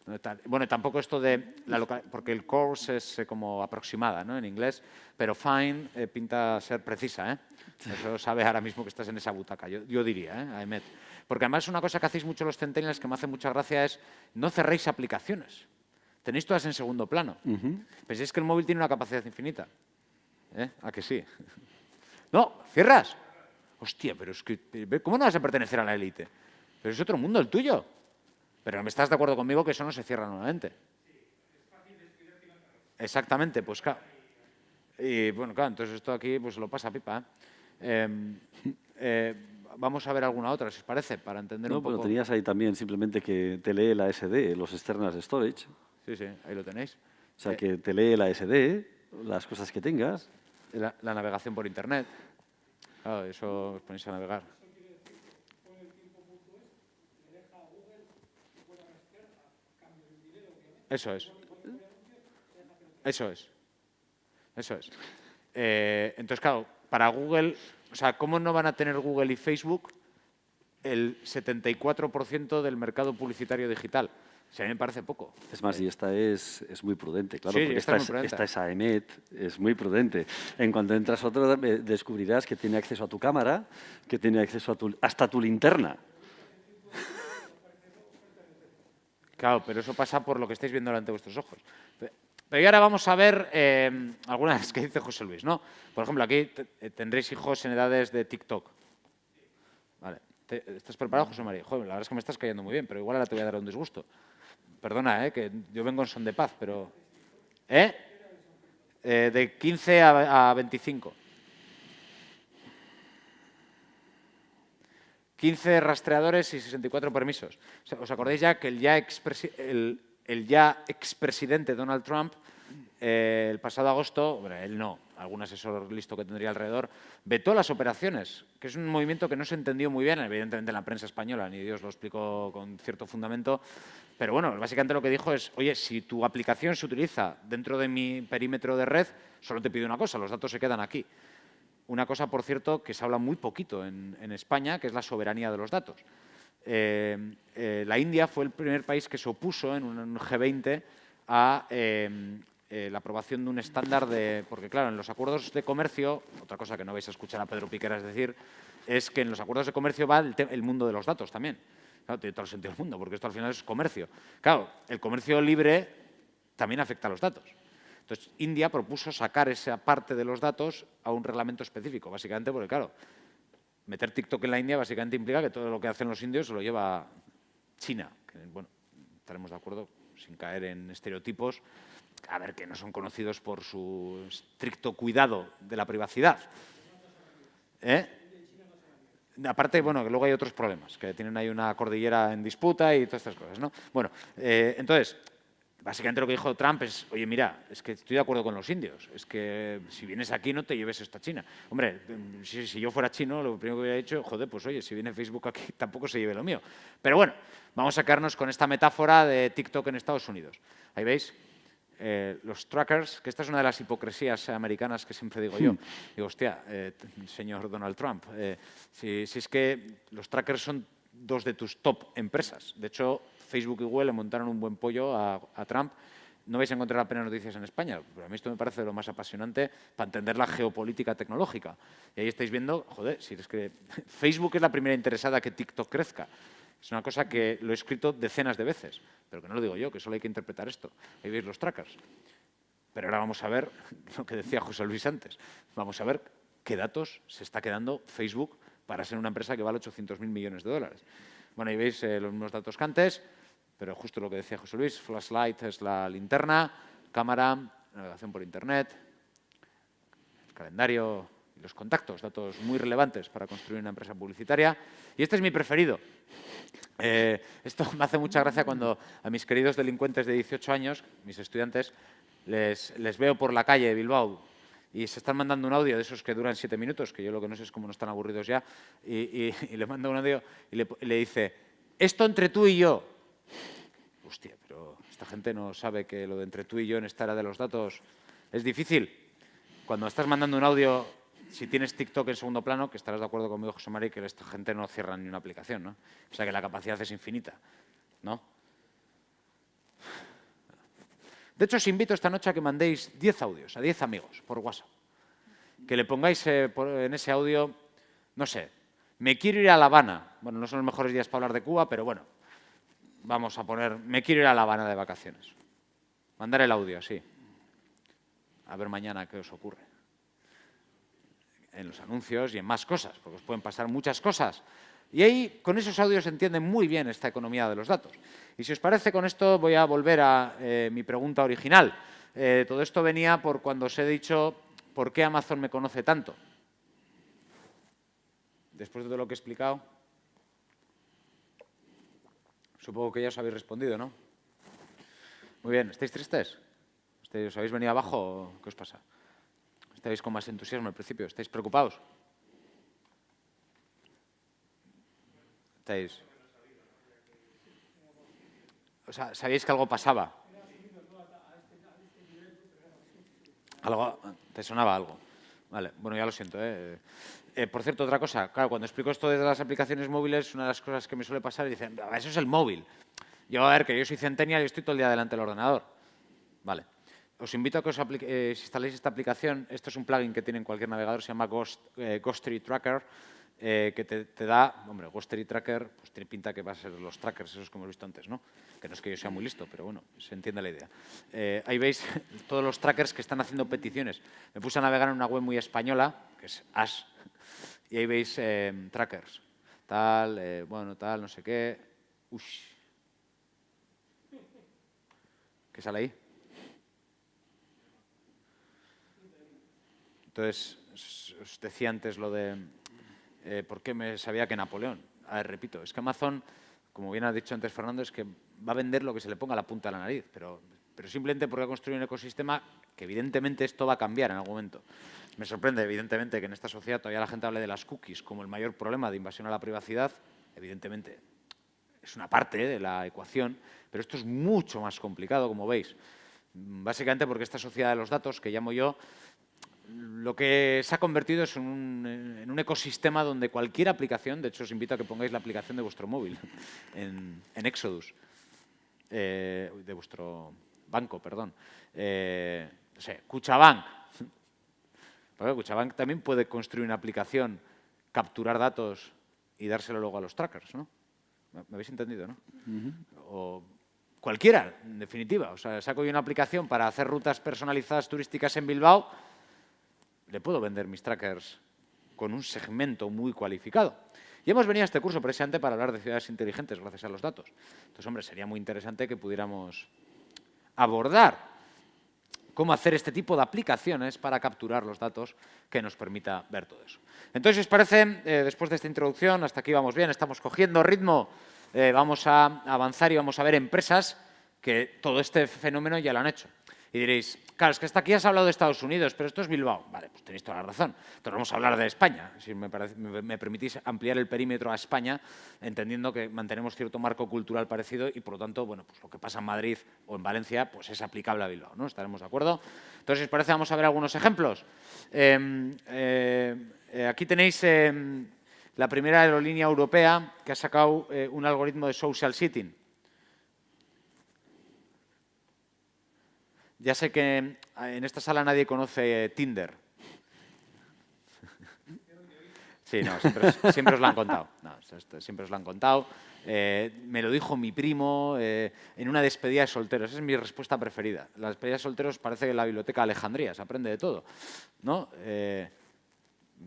No tal. Bueno, tampoco esto de la local, porque el coarse es como aproximada, ¿no? En inglés, pero fine pinta ser precisa, ¿eh? Eso sabes ahora mismo que estás en esa butaca, yo diría, ¿eh? Ahmed. Porque además una cosa que hacéis mucho los centennials que me hace mucha gracia es no cerréis aplicaciones. Tenéis todas en segundo plano. Pensáis que el móvil tiene una capacidad infinita. ¿A que sí? No, cierras. Hostia, pero es que, ¿cómo no vas a pertenecer a la élite? Pero es otro mundo el tuyo. Pero no me estás de acuerdo conmigo que eso no se cierra nuevamente. Exactamente, pues claro. Y bueno, claro, entonces esto aquí pues lo pasa pipa. Vamos a ver alguna otra, si os parece, para entender un poco. Pero tenías ahí también simplemente que te lee la SD, los external storage. Sí, ahí lo tenéis. O sea, que te lee la SD, las cosas que tengas. La navegación por Internet. Claro, eso os ponéis a navegar. Eso es. Entonces, claro, para Google, o sea, ¿cómo no van a tener Google y Facebook el 74% del mercado publicitario digital? O sea, a mí me parece poco. Es más, y esta es muy prudente, claro, Sí, porque esta es AEMET, es muy prudente. En cuanto entras a otro, descubrirás que tiene acceso a tu cámara, que tiene acceso hasta tu linterna. Claro, pero eso pasa por lo que estáis viendo delante de vuestros ojos. Pero ahora vamos a ver algunas que dice José Luis, ¿no? Por ejemplo, aquí tendréis hijos en edades de TikTok. Vale. ¿Estás preparado, José María? Joder, la verdad es que me estás cayendo muy bien, pero igual ahora te voy a dar un disgusto. Perdona, que yo vengo en son de paz, pero... de 15 a 25. 15 rastreadores y 64 permisos. O sea, ¿os acordáis ya que el ya expresidente Donald Trump, el pasado agosto, bueno, él no, algún asesor listo que tendría alrededor, vetó las operaciones, que es un movimiento que no se entendió muy bien, evidentemente en la prensa española, ni Dios lo explicó con cierto fundamento, pero bueno, básicamente lo que dijo es, oye, si tu aplicación se utiliza dentro de mi perímetro de red, solo te pido una cosa, los datos se quedan aquí. Una cosa, por cierto, que se habla muy poquito en España, que es la soberanía de los datos. La India fue el primer país que se opuso en un G20 a la aprobación de un estándar de... Porque, claro, en los acuerdos de comercio, otra cosa que no vais a escuchar a Pedro Piqueras decir, es que en los acuerdos de comercio va el mundo de los datos también. Claro, tiene todo el sentido del mundo, porque esto al final es comercio. Claro, el comercio libre también afecta a los datos. Entonces, India propuso sacar esa parte de los datos a un reglamento específico, básicamente porque, claro, meter TikTok en la India básicamente implica que todo lo que hacen los indios se lo lleva China. Que, bueno, estaremos de acuerdo, sin caer en estereotipos, a ver, que no son conocidos por su estricto cuidado de la privacidad. Aparte, bueno, que luego hay otros problemas, que tienen ahí una cordillera en disputa y todas estas cosas, ¿no? Bueno, entonces... Básicamente lo que dijo Trump es, oye, mira, es que estoy de acuerdo con los indios, es que si vienes aquí no te lleves esta China. Hombre, si yo fuera chino, lo primero que hubiera dicho, joder, pues oye, si viene Facebook aquí tampoco se lleve lo mío. Pero bueno, vamos a quedarnos con esta metáfora de TikTok en Estados Unidos. Ahí veis, los trackers, que esta es una de las hipocresías americanas que siempre digo yo. Digo, hostia, señor Donald Trump, si es que los trackers son dos de tus top empresas. De hecho, Facebook y Google le montaron un buen pollo a Trump. No vais a encontrar apenas noticias en España, pero a mí esto me parece lo más apasionante para entender la geopolítica tecnológica. Y ahí estáis viendo, joder, si es que Facebook es la primera interesada que TikTok crezca. Es una cosa que lo he escrito decenas de veces, pero que no lo digo yo, que solo hay que interpretar esto. Ahí veis los trackers. Pero ahora vamos a ver lo que decía José Luis antes. Vamos a ver qué datos se está quedando Facebook para ser una empresa que vale 800.000 millones de dólares. Bueno, ahí veis los mismos datos que antes, pero justo lo que decía José Luis, flashlight es la linterna, cámara, navegación por Internet, el calendario y los contactos, datos muy relevantes para construir una empresa publicitaria. Y este es mi preferido. Esto me hace mucha gracia cuando a mis queridos delincuentes de 18 años, mis estudiantes, les veo por la calle de Bilbao y se están mandando un audio de esos que duran 7 minutos, que yo lo que no sé es cómo no están aburridos ya, y le manda un audio y le dice, esto entre tú y yo. hostia, pero esta gente no sabe que lo de entre tú y yo en esta era de los datos es difícil. Cuando estás mandando un audio, si tienes TikTok en segundo plano, que estarás de acuerdo conmigo, José María, que esta gente no cierra ni una aplicación, ¿no? O sea que la capacidad es infinita, ¿no? De hecho, os invito esta noche a que mandéis 10 audios a 10 amigos por WhatsApp. Que le pongáis en ese audio, no sé, me quiero ir a La Habana. Bueno, no son los mejores días para hablar de Cuba, pero bueno, vamos a poner, me quiero ir a La Habana de vacaciones. Mandar el audio así. A ver mañana qué os ocurre. En los anuncios y en más cosas, porque os pueden pasar muchas cosas. Y ahí, con esos audios, se entiende muy bien esta economía de los datos. Y si os parece, con esto voy a volver a mi pregunta original. Todo esto venía por cuando os he dicho por qué Amazon me conoce tanto. Después de todo lo que he explicado, supongo que ya os habéis respondido, ¿no? Muy bien, ¿estáis tristes? ¿Os habéis venido abajo o qué os pasa? ¿Estáis con más entusiasmo al principio? ¿Estáis preocupados? ¿Estáis? O sea, ¿sabíais que algo pasaba? ¿Algo? ¿Te sonaba algo? Vale, bueno, ya lo siento, por cierto, otra cosa. Claro, cuando explico esto desde las aplicaciones móviles, una de las cosas que me suele pasar es dicen, eso es el móvil. Yo, a ver, que yo soy centennial y estoy todo el día delante del ordenador. Vale. Os invito a que os instaléis esta aplicación. Esto es un plugin que tiene en cualquier navegador, se llama Ghostery Tracker, que te da, hombre, Ghostery Tracker, pues tiene pinta que va a ser los trackers, esos que hemos visto antes, ¿no? Que no es que yo sea muy listo, pero bueno, se entiende la idea. Ahí veis todos los trackers que están haciendo peticiones. Me puse a navegar en una web muy española, que es Ash, y ahí veis trackers. Tal, bueno, tal, no sé qué. Ush. ¿Qué sale ahí? Entonces, os decía antes lo de por qué me sabía que Napoleón. A ver, repito, es que Amazon, como bien ha dicho antes Fernando, es que va a vender lo que se le ponga a la punta de la nariz, pero simplemente porque ha construido un ecosistema que evidentemente esto va a cambiar en algún momento. Me sorprende, evidentemente, que en esta sociedad todavía la gente hable de las cookies como el mayor problema de invasión a la privacidad. Evidentemente, es una parte de la ecuación, pero esto es mucho más complicado, como veis. Básicamente porque esta sociedad de los datos, que llamo yo, lo que se ha convertido es en un ecosistema donde cualquier aplicación, de hecho os invito a que pongáis la aplicación de vuestro móvil en Exodus, de vuestro banco, perdón. No sé, Cuchabank. Porque Cuchabank también puede construir una aplicación, capturar datos y dárselo luego a los trackers, ¿no? ¿Me habéis entendido, no? O cualquiera, en definitiva. O sea, saco yo una aplicación para hacer rutas personalizadas turísticas en Bilbao, le puedo vender mis trackers con un segmento muy cualificado. Y hemos venido a este curso precisamente para hablar de ciudades inteligentes gracias a los datos. Entonces, hombre, sería muy interesante que pudiéramos abordar cómo hacer este tipo de aplicaciones para capturar los datos que nos permita ver todo eso. Entonces, si os parece, después de esta introducción, hasta aquí vamos bien, estamos cogiendo ritmo, vamos a avanzar y vamos a ver empresas que todo este fenómeno ya lo han hecho. Y diréis, claro, es que hasta aquí has hablado de Estados Unidos, pero esto es Bilbao. Vale, pues tenéis toda la razón. Entonces vamos a hablar de España, si me permitís ampliar el perímetro a España, entendiendo que mantenemos cierto marco cultural parecido y, por lo tanto, bueno, pues lo que pasa en Madrid o en Valencia pues es aplicable a Bilbao, ¿no? ¿Estaremos de acuerdo? Entonces, si os parece, vamos a ver algunos ejemplos. Aquí tenéis la primera aerolínea europea que ha sacado un algoritmo de social sitting. Ya sé que en esta sala nadie conoce Tinder. Sí, no, siempre os lo han contado. No, siempre os lo han contado. Me lo dijo mi primo en una despedida de solteros. Esa es mi respuesta preferida. La despedida de solteros parece que en la biblioteca de Alejandría, se aprende de todo, ¿no? ¿Me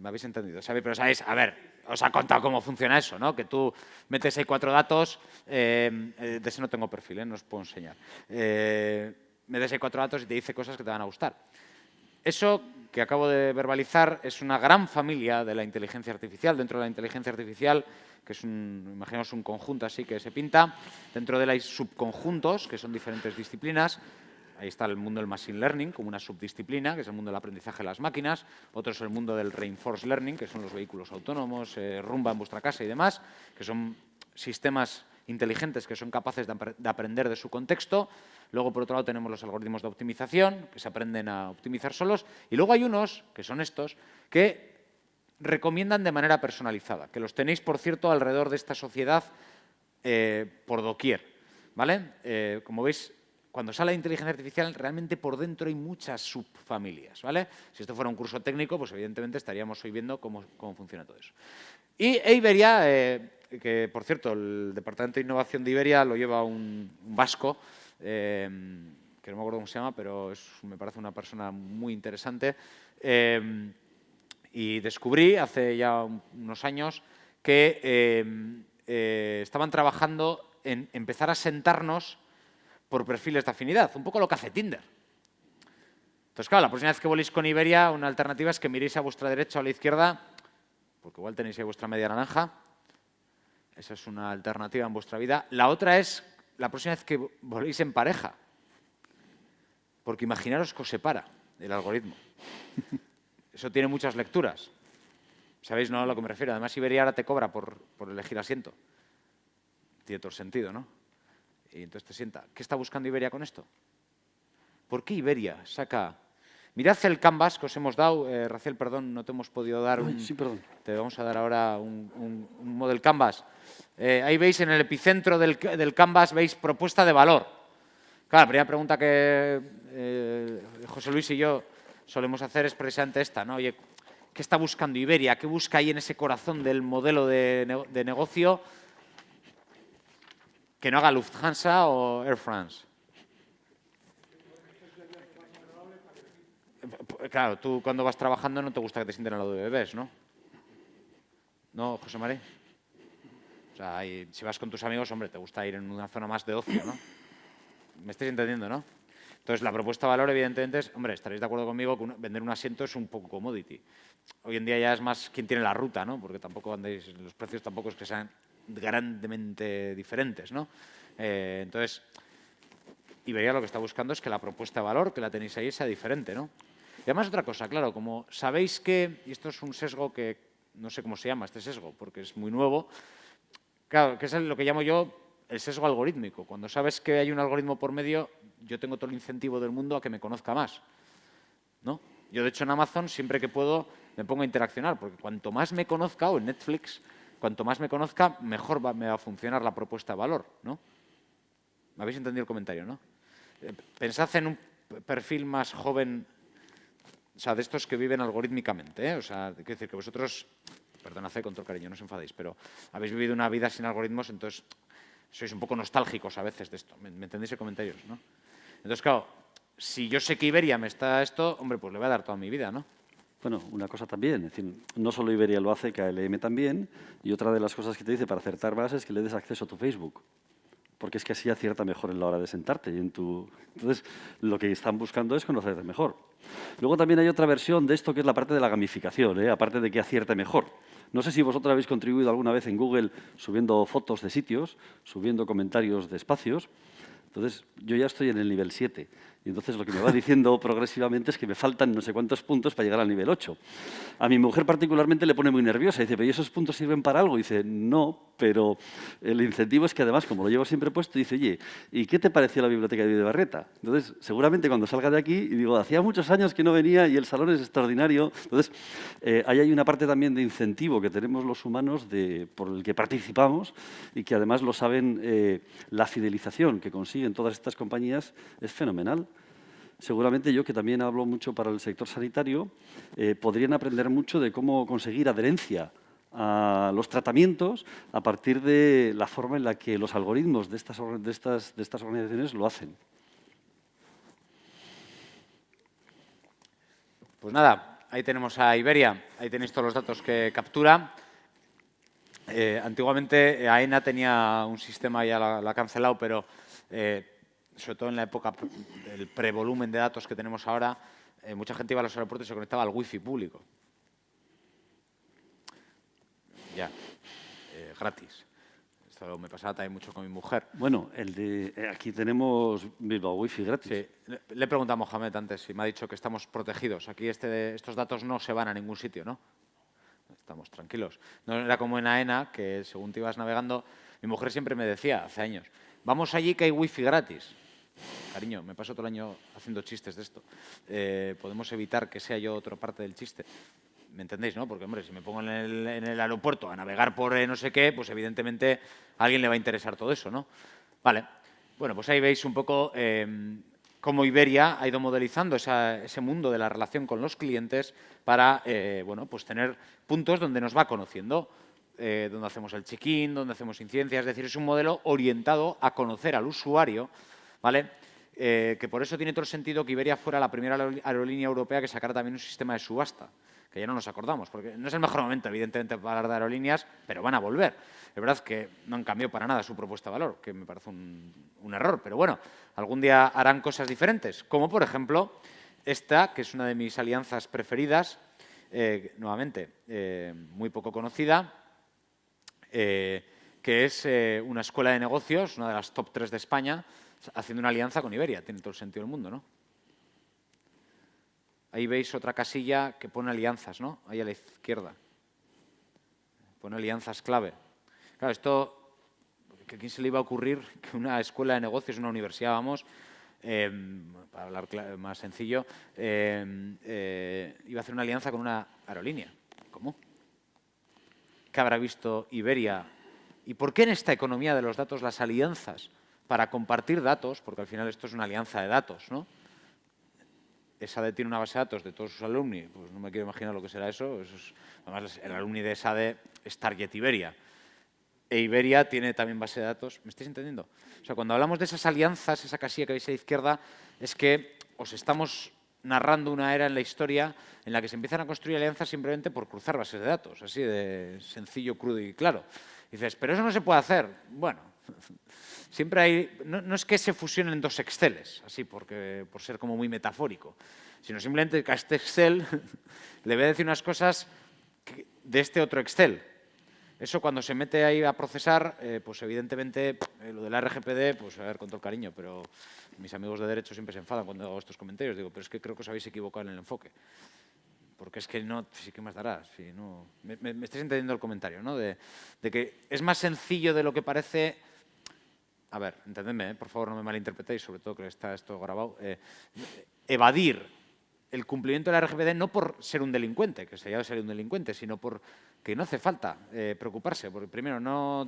habéis entendido? Pero sabéis, a ver, os ha contado cómo funciona eso, ¿no? Que tú metes ahí 4 datos, de ese no tengo perfil, no os puedo enseñar. Me des ahí 4 datos y te dice cosas que te van a gustar. Eso que acabo de verbalizar es una gran familia de la inteligencia artificial. Dentro de la inteligencia artificial, que es imaginaos un conjunto así que se pinta, dentro de él hay subconjuntos, que son diferentes disciplinas. Ahí está el mundo del machine learning como una subdisciplina, que es el mundo del aprendizaje de las máquinas. Otro es el mundo del reinforced learning, que son los vehículos autónomos, rumba en vuestra casa y demás, que son sistemas inteligentes que son capaces de aprender de su contexto. Luego, por otro lado, tenemos los algoritmos de optimización, que se aprenden a optimizar solos. Y luego hay unos, que son estos, que recomiendan de manera personalizada, que los tenéis, por cierto, alrededor de esta sociedad por doquier, ¿vale? Como veis, cuando sale la inteligencia artificial, realmente por dentro hay muchas subfamilias, ¿vale? Si esto fuera un curso técnico, pues evidentemente estaríamos hoy viendo cómo funciona todo eso. Y Iberia, que por cierto, el Departamento de Innovación de Iberia lo lleva un vasco, que no me acuerdo cómo se llama, pero me parece una persona muy interesante. Y descubrí hace ya unos años que estaban trabajando en empezar a sentarnos por perfiles de afinidad, un poco lo que hace Tinder. Entonces, claro, la próxima vez que voléis con Iberia, una alternativa es que miréis a vuestra derecha o a la izquierda, porque igual tenéis ahí vuestra media naranja. Esa es una alternativa en vuestra vida. La otra es la próxima vez que voléis en pareja, porque imaginaros que os separa el algoritmo. Eso tiene muchas lecturas. ¿Sabéis no a lo que me refiero? Además, Iberia ahora te cobra por elegir asiento. Tiene todo el sentido, ¿no? Y entonces te sienta. ¿Qué está buscando Iberia con esto? ¿Por qué Iberia saca...? Mirad el canvas que os hemos dado. Raciel, perdón, no te hemos podido dar un... Sí, perdón. Te vamos a dar ahora un model canvas. Ahí veis en el epicentro del canvas, veis propuesta de valor. Claro, la primera pregunta que José Luis y yo solemos hacer es precisamente esta, ¿no? Oye, ¿qué está buscando Iberia? ¿Qué busca ahí en ese corazón del modelo de negocio que no haga Lufthansa o Air France? Claro, tú cuando vas trabajando no te gusta que te sienten al lado de bebés, ¿no? ¿No, José María? O sea, si vas con tus amigos, hombre, te gusta ir en una zona más de ocio, ¿no? ¿Me estáis entendiendo, no? Entonces, la propuesta de valor, evidentemente, es, hombre, estaréis de acuerdo conmigo que vender un asiento es un poco commodity. Hoy en día ya es más quién tiene la ruta, ¿no? Porque tampoco los precios tampoco es que sean grandemente diferentes, ¿no? Entonces, Iberia lo que está buscando es que la propuesta de valor que la tenéis ahí sea diferente, ¿no? Y además otra cosa, claro, como sabéis que, y esto es un sesgo que no sé cómo se llama este sesgo, porque es muy nuevo, claro, que es lo que llamo yo el sesgo algorítmico. Cuando sabes que hay un algoritmo por medio, yo tengo todo el incentivo del mundo a que me conozca más, ¿no? Yo, de hecho, en Amazon, siempre que puedo, me pongo a interaccionar, porque cuanto más me conozca, o en Netflix, cuanto más me conozca, mejor me va a funcionar la propuesta de valor, ¿no? ¿Me habéis entendido el comentario, no? Pensad en un perfil más joven, o sea, de estos que viven algorítmicamente, ¿eh? O sea, quiero decir que vosotros, perdonad con todo cariño, no os enfadéis, pero habéis vivido una vida sin algoritmos, entonces sois un poco nostálgicos a veces de esto. ¿Me entendéis el comentario, no? Entonces, claro, si yo sé que Iberia me está esto, hombre, pues le voy a dar toda mi vida, ¿no? Bueno, una cosa también, es decir, no solo Iberia lo hace, KLM también, y otra de las cosas que te dice para acertar más es que le des acceso a tu Facebook, porque es que así acierta mejor en la hora de sentarte. Entonces, lo que están buscando es conocerte mejor. Luego también hay otra versión de esto que es la parte de la gamificación, aparte de que acierte mejor. No sé si vosotros habéis contribuido alguna vez en Google subiendo fotos de sitios, subiendo comentarios de espacios. Entonces, yo ya estoy en el nivel 7. Y entonces lo que me va diciendo progresivamente es que me faltan no sé cuántos puntos para llegar al nivel 8. A mi mujer particularmente le pone muy nerviosa. Dice, ¿pero esos puntos sirven para algo? Y dice, no, pero el incentivo es que además, como lo llevo siempre puesto, dice, oye, ¿y qué te pareció la biblioteca de Barreta? Entonces, seguramente cuando salga de aquí, y digo, hacía muchos años que no venía y el salón es extraordinario. Entonces, ahí hay una parte también de incentivo que tenemos los humanos por el que participamos y que además lo saben, la fidelización que consiguen todas estas compañías es fenomenal. Seguramente yo, que también hablo mucho para el sector sanitario, podrían aprender mucho de cómo conseguir adherencia a los tratamientos a partir de la forma en la que los algoritmos de estas organizaciones lo hacen. Pues nada, ahí tenemos a Iberia, ahí tenéis todos los datos que captura. Antiguamente AENA tenía un sistema, ya lo ha cancelado, pero sobre todo en la época del prevolumen de datos que tenemos ahora, mucha gente iba a los aeropuertos y se conectaba al wifi público. Ya, gratis. Esto me pasaba también mucho con mi mujer. Bueno, aquí tenemos Bilbao Wifi gratis. Sí, le he preguntado a Mohamed antes y me ha dicho que estamos protegidos. Aquí estos datos no se van a ningún sitio, ¿no? Estamos tranquilos. No era como en AENA, que según te ibas navegando, Mi mujer siempre me decía, hace años, vamos allí que hay wifi gratis. Cariño, me paso todo el año haciendo chistes de esto. Podemos evitar que sea yo otra parte del chiste. ¿Me entendéis, no? Porque, hombre, si me pongo en el aeropuerto a navegar por no sé qué, pues evidentemente a alguien le va a interesar todo eso, ¿no? Vale. Bueno, pues ahí veis un poco cómo Iberia ha ido modelizando ese mundo de la relación con los clientes para, bueno, pues tener puntos donde nos va conociendo, donde hacemos el check-in, donde hacemos incidencias. Es decir, es un modelo orientado a conocer al usuario, ¿vale? Que por eso tiene todo el sentido que Iberia fuera la primera aerolínea europea que sacara también un sistema de subasta, que ya no nos acordamos, porque no es el mejor momento, evidentemente, para hablar de aerolíneas, pero van a volver. Es verdad que no han cambiado para nada su propuesta de valor, que me parece un error, pero bueno, algún día harán cosas diferentes, como por ejemplo esta, que es una de mis alianzas preferidas, nuevamente, muy poco conocida, que es una escuela de negocios, una de las top 3 de España, haciendo una alianza con Iberia. Tiene todo el sentido del mundo, ¿no? Ahí veis otra casilla que pone alianzas, ¿no? Ahí a la izquierda. Pone alianzas clave. Claro, esto, ¿a quién se le iba a ocurrir que una escuela de negocios, una universidad, vamos, para hablar más sencillo, iba a hacer una alianza con una aerolínea? ¿Cómo? ¿Qué habrá visto Iberia? ¿Y por qué en esta economía de los datos las alianzas para compartir datos, porque al final esto es una alianza de datos, ¿no? ESADE tiene una base de datos de todos sus alumni, pues no me quiero imaginar lo que será eso. Además, el alumni de ESADE es Target Iberia. E Iberia tiene también base de datos. ¿Me estáis entendiendo? O sea, cuando hablamos de esas alianzas, esa casilla que veis a la izquierda, es que os estamos narrando una era en la historia en la que se empiezan a construir alianzas simplemente por cruzar bases de datos, así de sencillo, crudo y claro. Y dices, pero eso no se puede hacer. Bueno, siempre hay, no es que se fusionen dos Exceles, así por ser como muy metafórico, sino simplemente que a este Excel le voy a decir unas cosas de este otro Excel. Eso cuando se mete ahí a procesar, pues evidentemente lo del RGPD, pues a ver, con todo el cariño, pero mis amigos de derecho siempre se enfadan cuando hago estos comentarios. Digo, pero es que creo que os habéis equivocado en el enfoque. Porque es que no, sí que más dará. Sí, no. Me estáis entendiendo el comentario, ¿no? De que es más sencillo de lo que parece. A ver, entendedme, por favor, no me malinterpretéis, sobre todo que está esto grabado. Evadir el cumplimiento de la RGPD no por ser un delincuente, que sería ser un delincuente, sino porque no hace falta preocuparse. Porque primero,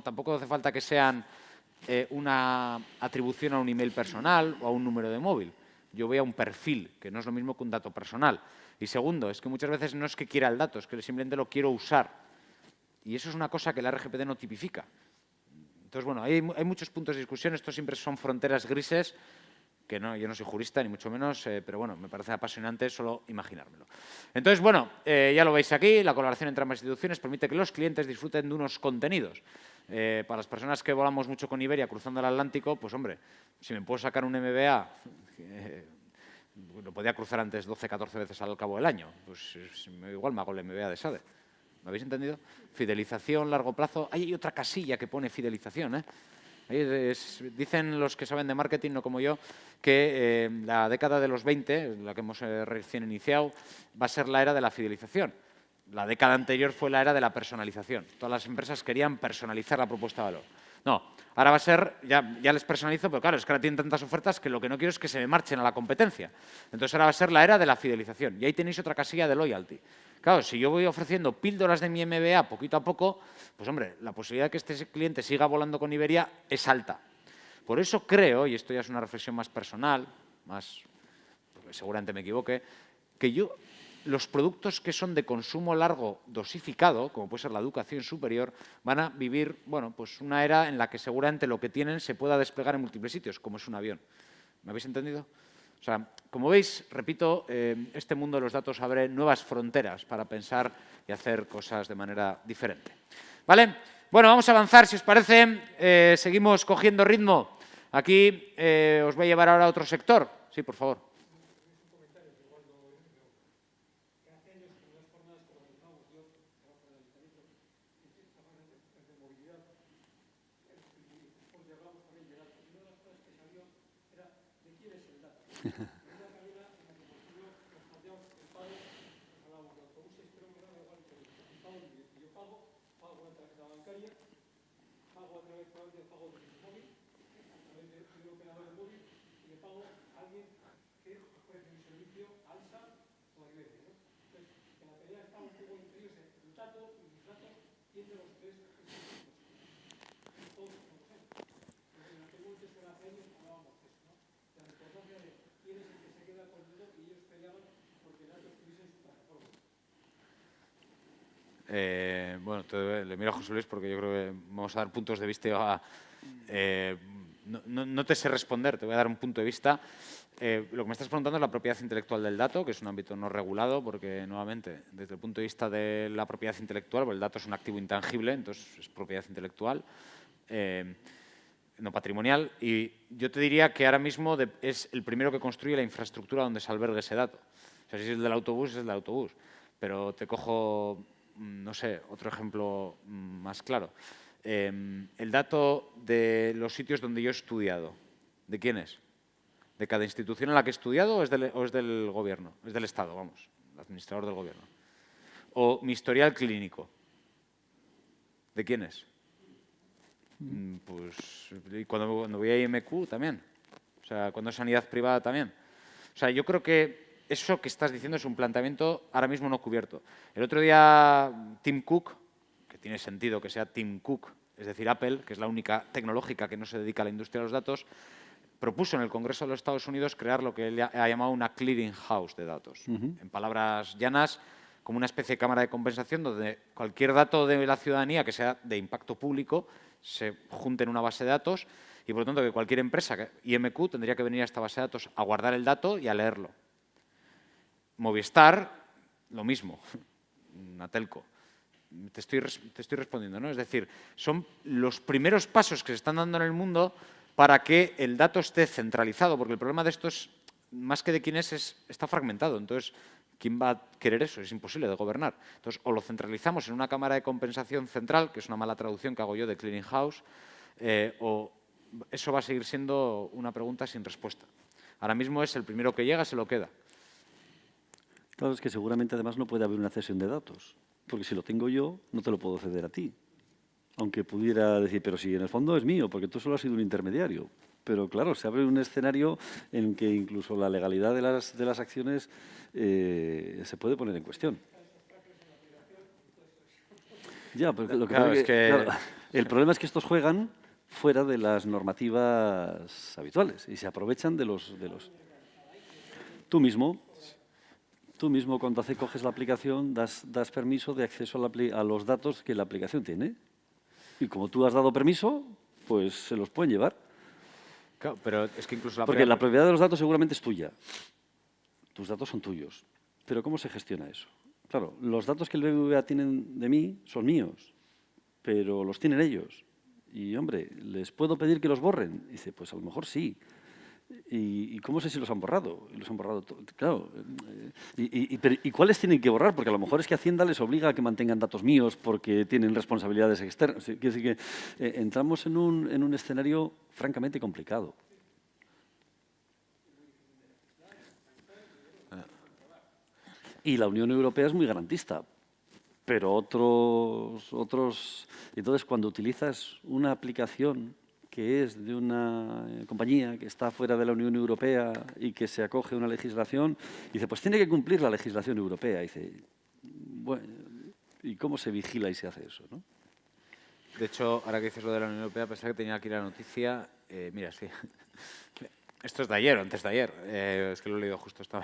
tampoco hace falta que sean una atribución a un email personal o a un número de móvil. Yo voy a un perfil, que no es lo mismo que un dato personal. Y segundo, es que muchas veces no es que quiera el dato, es que simplemente lo quiero usar. Y eso es una cosa que la RGPD no tipifica. Entonces, bueno, hay muchos puntos de discusión. Estos siempre son fronteras grises, que no, yo no soy jurista, ni mucho menos, pero bueno, me parece apasionante solo imaginármelo. Entonces, bueno, ya lo veis aquí, la colaboración entre ambas instituciones permite que los clientes disfruten de unos contenidos. Para las personas que volamos mucho con Iberia cruzando el Atlántico, pues hombre, si me puedo sacar un MBA, lo podía cruzar antes 12, 14 veces al cabo del año, pues igual me hago el MBA de SADE. ¿Me habéis entendido? Fidelización, largo plazo. Ahí hay otra casilla que pone fidelización, ¿eh? Dicen los que saben de marketing, no como yo, que la década de los 20, la que hemos recién iniciado, va a ser la era de la fidelización. La década anterior fue la era de la personalización. Todas las empresas querían personalizar la propuesta de valor. No, ahora va a ser, ya les personalizo, pero claro, es que ahora tienen tantas ofertas que lo que no quiero es que se me marchen a la competencia. Entonces ahora va a ser la era de la fidelización. Y ahí tenéis otra casilla de loyalty. Claro, si yo voy ofreciendo píldoras de mi MBA poquito a poco, pues hombre, la posibilidad de que este cliente siga volando con Iberia es alta. Por eso creo, y esto ya es una reflexión más personal, porque seguramente me equivoque, que los productos que son de consumo largo dosificado, como puede ser la educación superior, van a vivir, bueno, pues una era en la que seguramente lo que tienen se pueda desplegar en múltiples sitios, como es un avión. ¿Me habéis entendido? O sea, como veis, repito, este mundo de los datos abre nuevas fronteras para pensar y hacer cosas de manera diferente. ¿Vale? Bueno, vamos a avanzar, si os parece. Seguimos cogiendo ritmo. Aquí os voy a llevar ahora a otro sector. Sí, por favor. través de pago de mi móvil, a través de un operador de móvil, y le pago a alguien que ofrece mi servicio, Alsa o a IBM, ¿no? Entonces, que la pelea está un poco entre ellos, el dato y mis datos, y entre los tres es el todos conocemos. En aquel momento que hace años hablábamos de eso, ¿no? De la importancia de quién es el que se queda con el dato, y ellos peleaban porque el dato estuviese en su plataforma. Bueno, le miro a José Luis porque yo creo que vamos a dar puntos de vista. No te sé responder, te voy a dar un punto de vista. Lo que me estás preguntando es la propiedad intelectual del dato, que es un ámbito no regulado, porque, nuevamente, desde el punto de vista de la propiedad intelectual, pues el dato es un activo intangible, entonces es propiedad intelectual, no patrimonial. Y yo te diría que ahora mismo es el primero que construye la infraestructura donde se albergue ese dato. O sea, si es el del autobús, es el del autobús. Pero te cojo, no sé, otro ejemplo más claro. El dato de los sitios donde yo he estudiado, ¿de quién es? ¿De cada institución en la que he estudiado o es del gobierno? Es del Estado, vamos, el administrador del gobierno. O mi historial clínico, ¿de quién es? Pues y cuando voy a IMQ también. O sea, cuando es sanidad privada también. O sea, yo creo que eso que estás diciendo es un planteamiento ahora mismo no cubierto. El otro día Tim Cook, que tiene sentido que sea Tim Cook, es decir, Apple, que es la única tecnológica que no se dedica a la industria de los datos, propuso en el Congreso de los Estados Unidos crear lo que él ha llamado una clearing house de datos. En palabras llanas, como una especie de cámara de compensación donde cualquier dato de la ciudadanía que sea de impacto público se junte en una base de datos y, por lo tanto, que cualquier empresa, IMQ, tendría que venir a esta base de datos a guardar el dato y a leerlo. Movistar, lo mismo, una telco. Te estoy respondiendo, ¿no? Es decir, son los primeros pasos que se están dando en el mundo para que el dato esté centralizado, porque el problema de esto es, más que de quién está fragmentado. Entonces, ¿quién va a querer eso? Es imposible de gobernar. Entonces, o lo centralizamos en una cámara de compensación central, que es una mala traducción que hago yo de clearing house, o eso va a seguir siendo una pregunta sin respuesta. Ahora mismo es el primero que llega, se lo queda. Claro, es que seguramente además no puede haber una cesión de datos, porque si lo tengo yo, no te lo puedo ceder a ti. Aunque pudiera decir, pero si en el fondo es mío, porque tú solo has sido un intermediario. Pero claro, se abre un escenario en que incluso la legalidad de las acciones se puede poner en cuestión. Ya, pero lo que Claro, pasa es que... claro, el problema es que estos juegan fuera de las normativas habituales y se aprovechan de los... Tú mismo, cuando coges la aplicación, das permiso de acceso a los datos que la aplicación tiene. Y como tú has dado permiso, pues se los pueden llevar. Claro, pero es que incluso Porque la propiedad de los datos seguramente es tuya. Tus datos son tuyos. Pero ¿cómo se gestiona eso? Claro, los datos que el BBVA tienen de mí son míos, pero los tienen ellos. Y, hombre, ¿les puedo pedir que los borren? Y dice, pues a lo mejor sí. ¿Y cómo sé si los han borrado? Los han borrado, claro. ¿Y cuáles tienen que borrar? Porque a lo mejor es que Hacienda les obliga a que mantengan datos míos porque tienen responsabilidades externas. Quiere decir que entramos en un escenario francamente complicado. Y la Unión Europea es muy garantista, pero otros... Entonces, cuando utilizas una aplicación que es de una compañía que está fuera de la Unión Europea y que se acoge a una legislación, dice, pues tiene que cumplir la legislación europea. Dice, bueno, ¿y cómo se vigila y se hace eso, no? De hecho, ahora que dices lo de la Unión Europea, pensaba que tenía aquí la noticia. Mira, sí. Esto es de ayer o antes de ayer. Es que lo he leído justo esta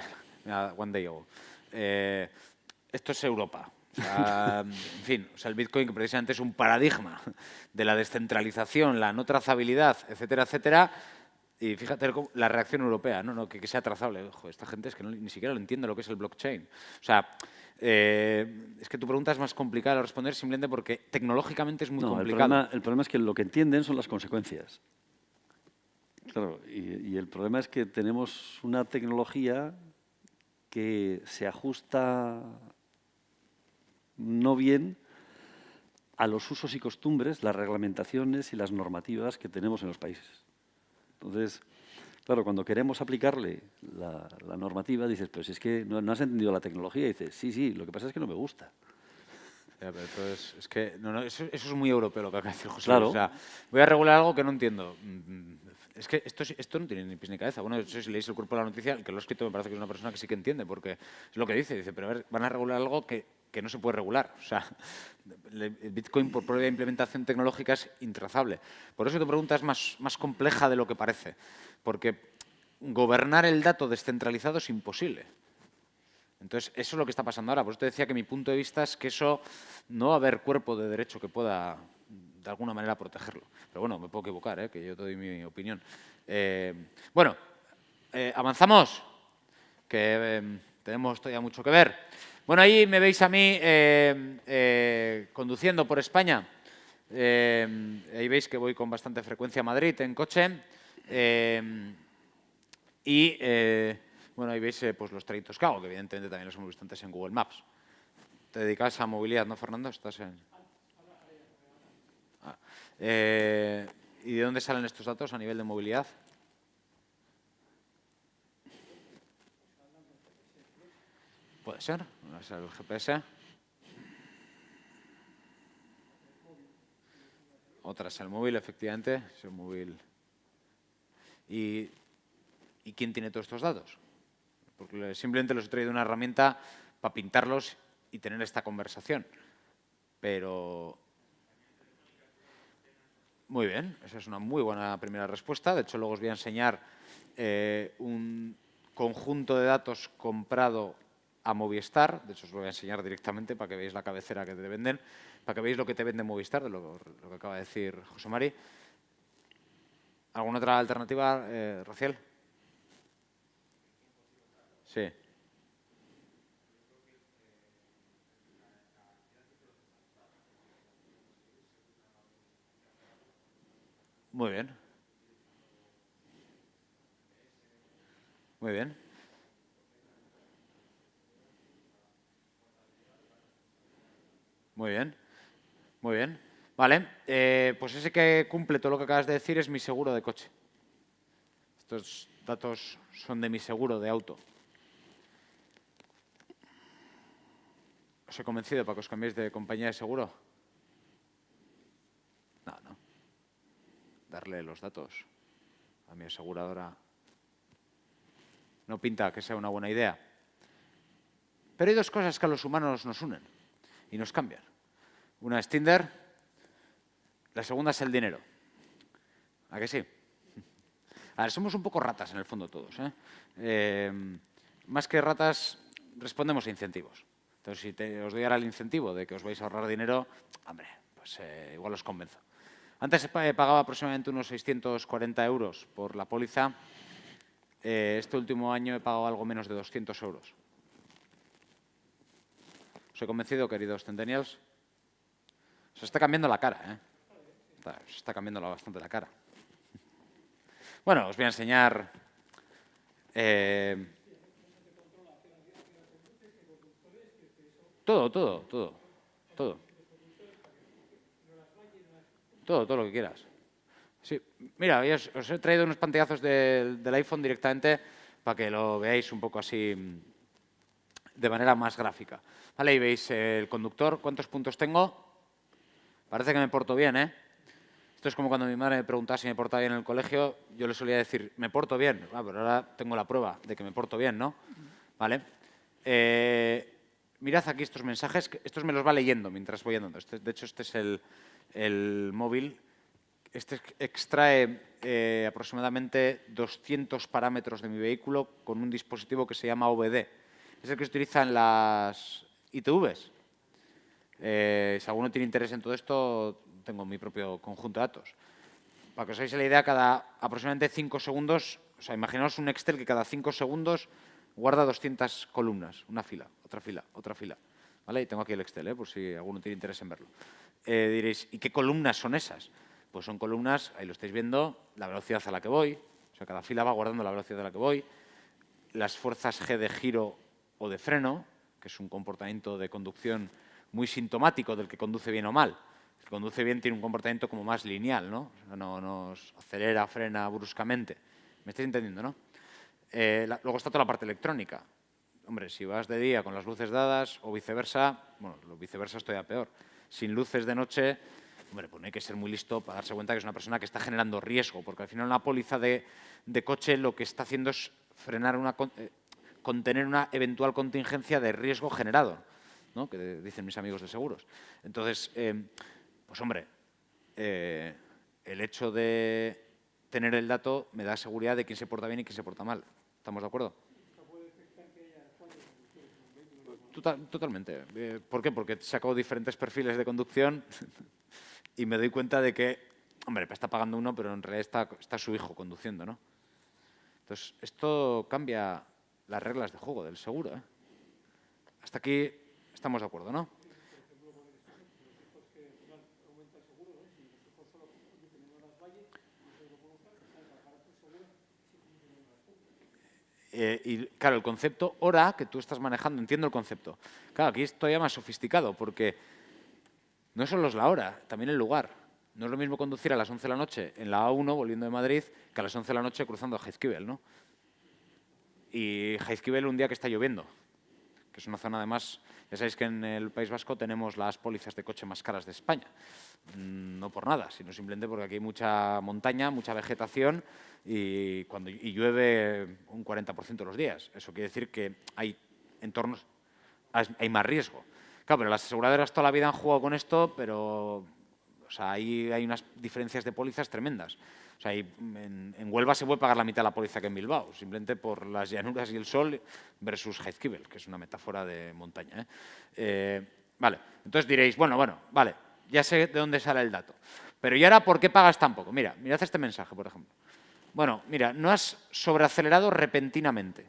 one day ago. Esto es Europa. O sea, en fin, o sea, el Bitcoin, que precisamente es un paradigma de la descentralización, la no trazabilidad, etcétera, etcétera. Y fíjate la reacción europea, no que sea trazable. Ojo, esta gente es que ni siquiera lo entiende lo que es el blockchain. O sea, es que tu pregunta es más complicada de responder simplemente porque tecnológicamente es muy complicado. El problema es que lo que entienden son las consecuencias. Claro, y el problema es que tenemos una tecnología que se ajusta no bien a los usos y costumbres, las reglamentaciones y las normativas que tenemos en los países. Entonces, claro, cuando queremos aplicarle la normativa, dices, pues es que no has entendido la tecnología. Y dices, sí, lo que pasa es que no me gusta. Ya, pero entonces, es que eso es muy europeo lo que acaba de decir José. Claro. O sea, voy a regular algo que no entiendo. Es que esto no tiene ni pies ni cabeza. Bueno, no sé si leéis el cuerpo de la noticia, el que lo ha escrito me parece que es una persona que sí que entiende, porque es lo que dice. Dice, pero a ver, van a regular algo que no se puede regular. O sea, el Bitcoin por propia implementación tecnológica es intrazable. Por eso tu pregunta es más compleja de lo que parece, porque gobernar el dato descentralizado es imposible. Entonces, eso es lo que está pasando ahora. Por eso te decía que mi punto de vista es que eso no va a haber cuerpo de derecho que pueda, de alguna manera, protegerlo. Pero bueno, me puedo equivocar, que yo te doy mi opinión. Bueno, avanzamos, que tenemos todavía mucho que ver. Bueno, ahí me veis a mí conduciendo por España. Ahí veis que voy con bastante frecuencia a Madrid en coche. Bueno, ahí veis pues, los trayectos que hago, que evidentemente también los hemos visto antes en Google Maps. Te dedicas a movilidad, ¿no, Fernando? Estás en... ¿Y de dónde salen estos datos a nivel de movilidad? Puede ser, es el GPS. Otra es el móvil, efectivamente, es el móvil. ¿Y quién tiene todos estos datos? Porque simplemente los he traído una herramienta para pintarlos y tener esta conversación. Pero... Muy bien, esa es una muy buena primera respuesta. De hecho, luego os voy a enseñar un conjunto de datos comprado a Movistar. De hecho, os lo voy a enseñar directamente para que veáis la cabecera que te venden, para que veáis lo que te vende Movistar, de lo que acaba de decir José Mari. ¿Alguna otra alternativa, Raciel? Sí. Muy bien. Muy bien. Muy bien. Muy bien. Vale. Pues ese que cumple todo lo que acabas de decir es mi seguro de coche. Estos datos son de mi seguro de auto. ¿Os he convencido para que os cambiéis de compañía de seguro? No. Darle los datos a mi aseguradora no pinta que sea una buena idea. Pero hay dos cosas que a los humanos nos unen y nos cambian. Una es Tinder, la segunda es el dinero. ¿A que sí? A ver, somos un poco ratas en el fondo todos. Más que ratas, respondemos a incentivos. Entonces, si os doy ahora el incentivo de que os vais a ahorrar dinero, hombre, pues igual os convenzo. Antes pagaba aproximadamente unos 640 euros por la póliza. Este último año he pagado algo menos de 200 euros. ¿Os he convencido, queridos centennials? Se está cambiando la cara, Se está cambiando bastante la cara. Bueno, os voy a enseñar... Todo lo que quieras. Sí, mira, os he traído unos pantallazos del iPhone directamente para que lo veáis un poco así de manera más gráfica. Vale, y veis el conductor, ¿cuántos puntos tengo? Parece que me porto bien, Esto es como cuando mi madre me preguntaba si me portaba bien en el colegio, yo le solía decir, me porto bien. Ah, pero ahora tengo la prueba de que me porto bien, ¿no? Vale. Mirad aquí estos mensajes, estos me los va leyendo mientras voy andando. De hecho, este es el móvil. Este extrae aproximadamente 200 parámetros de mi vehículo con un dispositivo que se llama OBD. Es el que se utiliza en las ITVs. Si alguno tiene interés en todo esto, tengo mi propio conjunto de datos. Para que os hagáis la idea, cada aproximadamente 5 segundos, o sea, imaginaos un Excel que cada 5 segundos guarda 200 columnas, una fila, otra fila, otra fila. ¿Vale? Y tengo aquí el Excel, por si alguno tiene interés en verlo. Diréis, ¿y qué columnas son esas? Pues son columnas, ahí lo estáis viendo, la velocidad a la que voy, o sea, cada fila va guardando la velocidad a la que voy, las fuerzas G de giro o de freno, que es un comportamiento de conducción muy sintomático del que conduce bien o mal. El que conduce bien tiene un comportamiento como más lineal, ¿no? O sea, no nos acelera, frena bruscamente. ¿Me estáis entendiendo, no? Luego está toda la parte electrónica. hombre, si vas de día con las luces dadas o viceversa, bueno, lo viceversa es todavía peor. Sin luces de noche, hombre, pues no hay que ser muy listo para darse cuenta que es una persona que está generando riesgo, porque al final una póliza de coche lo que está haciendo es frenar contener una eventual contingencia de riesgo generado, ¿no? Que dicen mis amigos de seguros. Entonces, pues hombre, el hecho de tener el dato me da seguridad de quién se porta bien y quién se porta mal. ¿Estamos de acuerdo? Totalmente. ¿Por qué? Porque saco diferentes perfiles de conducción y me doy cuenta de que, hombre, está pagando uno, pero en realidad está su hijo conduciendo, ¿no? Entonces, esto cambia las reglas de juego del seguro, ¿eh? Hasta aquí estamos de acuerdo, ¿no? Y claro, el concepto hora que tú estás manejando, entiendo el concepto. Claro, aquí es todavía más sofisticado porque no solo es la hora, también el lugar. No es lo mismo conducir a las 11 de la noche en la A1 volviendo de Madrid que a las 11 de la noche cruzando a Jaizkibel, ¿no? Y Jaizkibel un día que está lloviendo, que es una zona además, ya sabéis que en el País Vasco tenemos las pólizas de coche más caras de España. No por nada, sino simplemente porque aquí hay mucha montaña, mucha vegetación y llueve un 40% de los días. Eso quiere decir que hay entornos, hay más riesgo. Claro, pero las aseguradoras toda la vida han jugado con esto, pero o sea, ahí hay unas diferencias de pólizas tremendas. O sea, en Huelva se puede pagar la mitad de la póliza que en Bilbao, simplemente por las llanuras y el sol versus Jaizkibel, que es una metáfora de montaña, ¿eh? Vale, entonces diréis, bueno, vale, ya sé de dónde sale el dato. Pero ¿y ahora por qué pagas tan poco? Mirad este mensaje, por ejemplo. Bueno, mira, no has sobreacelerado repentinamente.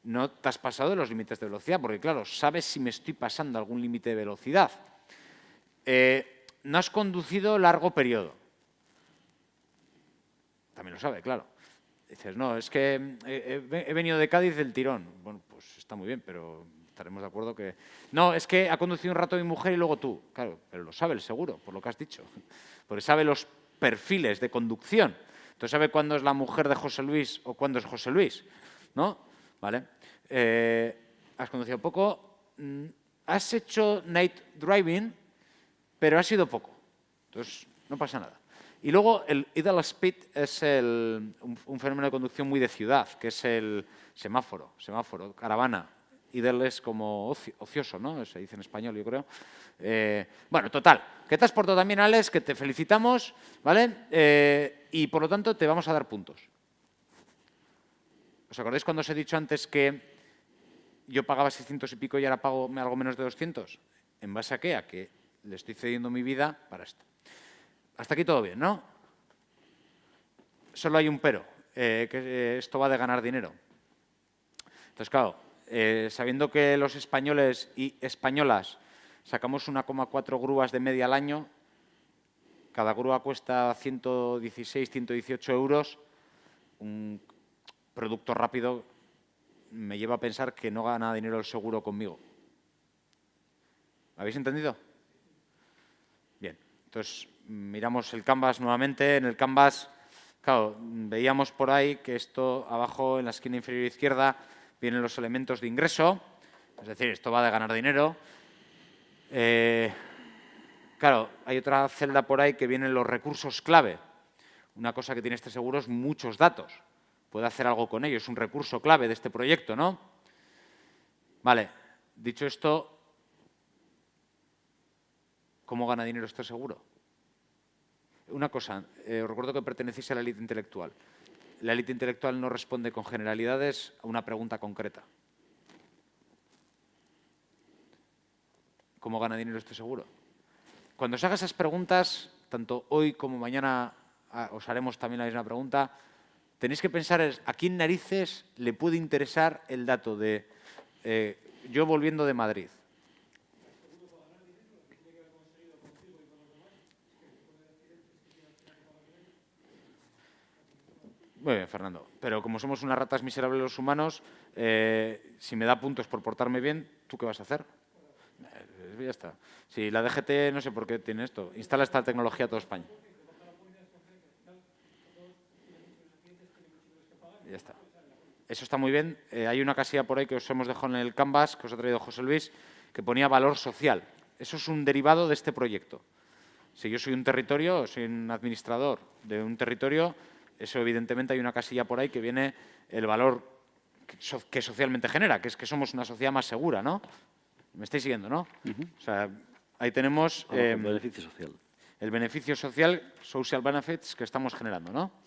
No te has pasado de los límites de velocidad, porque claro, sabes si me estoy pasando algún límite de velocidad. No has conducido largo periodo. También lo sabe, claro. Dices, no, es que he venido de Cádiz del tirón. Bueno, pues está muy bien, pero estaremos de acuerdo que... No, es que ha conducido un rato mi mujer y luego tú. Claro, pero lo sabe el seguro, por lo que has dicho. Porque sabe los perfiles de conducción. Entonces sabe cuándo es la mujer de José Luis o cuándo es José Luis, ¿no? ¿Vale? Has conducido poco. Has hecho night driving, pero ha sido poco. Entonces, no pasa nada. Y luego el idle speed es un fenómeno de conducción muy de ciudad, que es el semáforo, caravana. Idle es como ocioso, ¿no? Se dice en español, yo creo. Bueno, total, que te has portado también, Alex, que te felicitamos, ¿vale? Y por lo tanto te vamos a dar puntos. ¿Os acordáis cuando os he dicho antes que yo pagaba 600 y pico y ahora pago algo menos de 200? ¿En base a qué? A que le estoy cediendo mi vida para esto. Hasta aquí todo bien, ¿no? Solo hay un pero, que esto va de ganar dinero. Entonces, claro, sabiendo que los españoles y españolas sacamos 1,4 grúas de media al año, cada grúa cuesta 116, 118 euros, un producto rápido me lleva a pensar que no gana dinero el seguro conmigo. ¿Habéis entendido? Bien, entonces miramos el Canvas nuevamente. En el Canvas, claro, veíamos por ahí que esto abajo en la esquina inferior izquierda vienen los elementos de ingreso, es decir, esto va de ganar dinero. Claro, hay otra celda por ahí que vienen los recursos clave. Una cosa que tiene este seguro es muchos datos. Puede hacer algo con ello, es un recurso clave de este proyecto, ¿no? Vale, dicho esto, ¿cómo gana dinero este seguro? Una cosa, os recuerdo que pertenecéis a la élite intelectual. La élite intelectual no responde con generalidades a una pregunta concreta. ¿Cómo gana dinero este seguro? Cuando os haga esas preguntas, tanto hoy como mañana os haremos también la misma pregunta, tenéis que pensar a quién narices le puede interesar el dato de yo volviendo de Madrid. Muy bien, Fernando. Pero como somos unas ratas miserables los humanos, si me da puntos por portarme bien, ¿tú qué vas a hacer? Ya está. Si la DGT, no sé por qué tiene esto. Instala esta tecnología a toda España. Ya está. eso está muy bien. Hay una casilla por ahí que os hemos dejado en el Canvas, que os ha traído José Luis, que ponía valor social. Eso es un derivado de este proyecto. Si yo soy un territorio, soy un administrador de un territorio, eso evidentemente hay una casilla por ahí que viene el valor que socialmente genera, que es que somos una sociedad más segura, ¿no? ¿Me estáis siguiendo, no? O sea, ahí tenemos el beneficio social. el beneficio social, social benefits, que estamos generando, ¿no?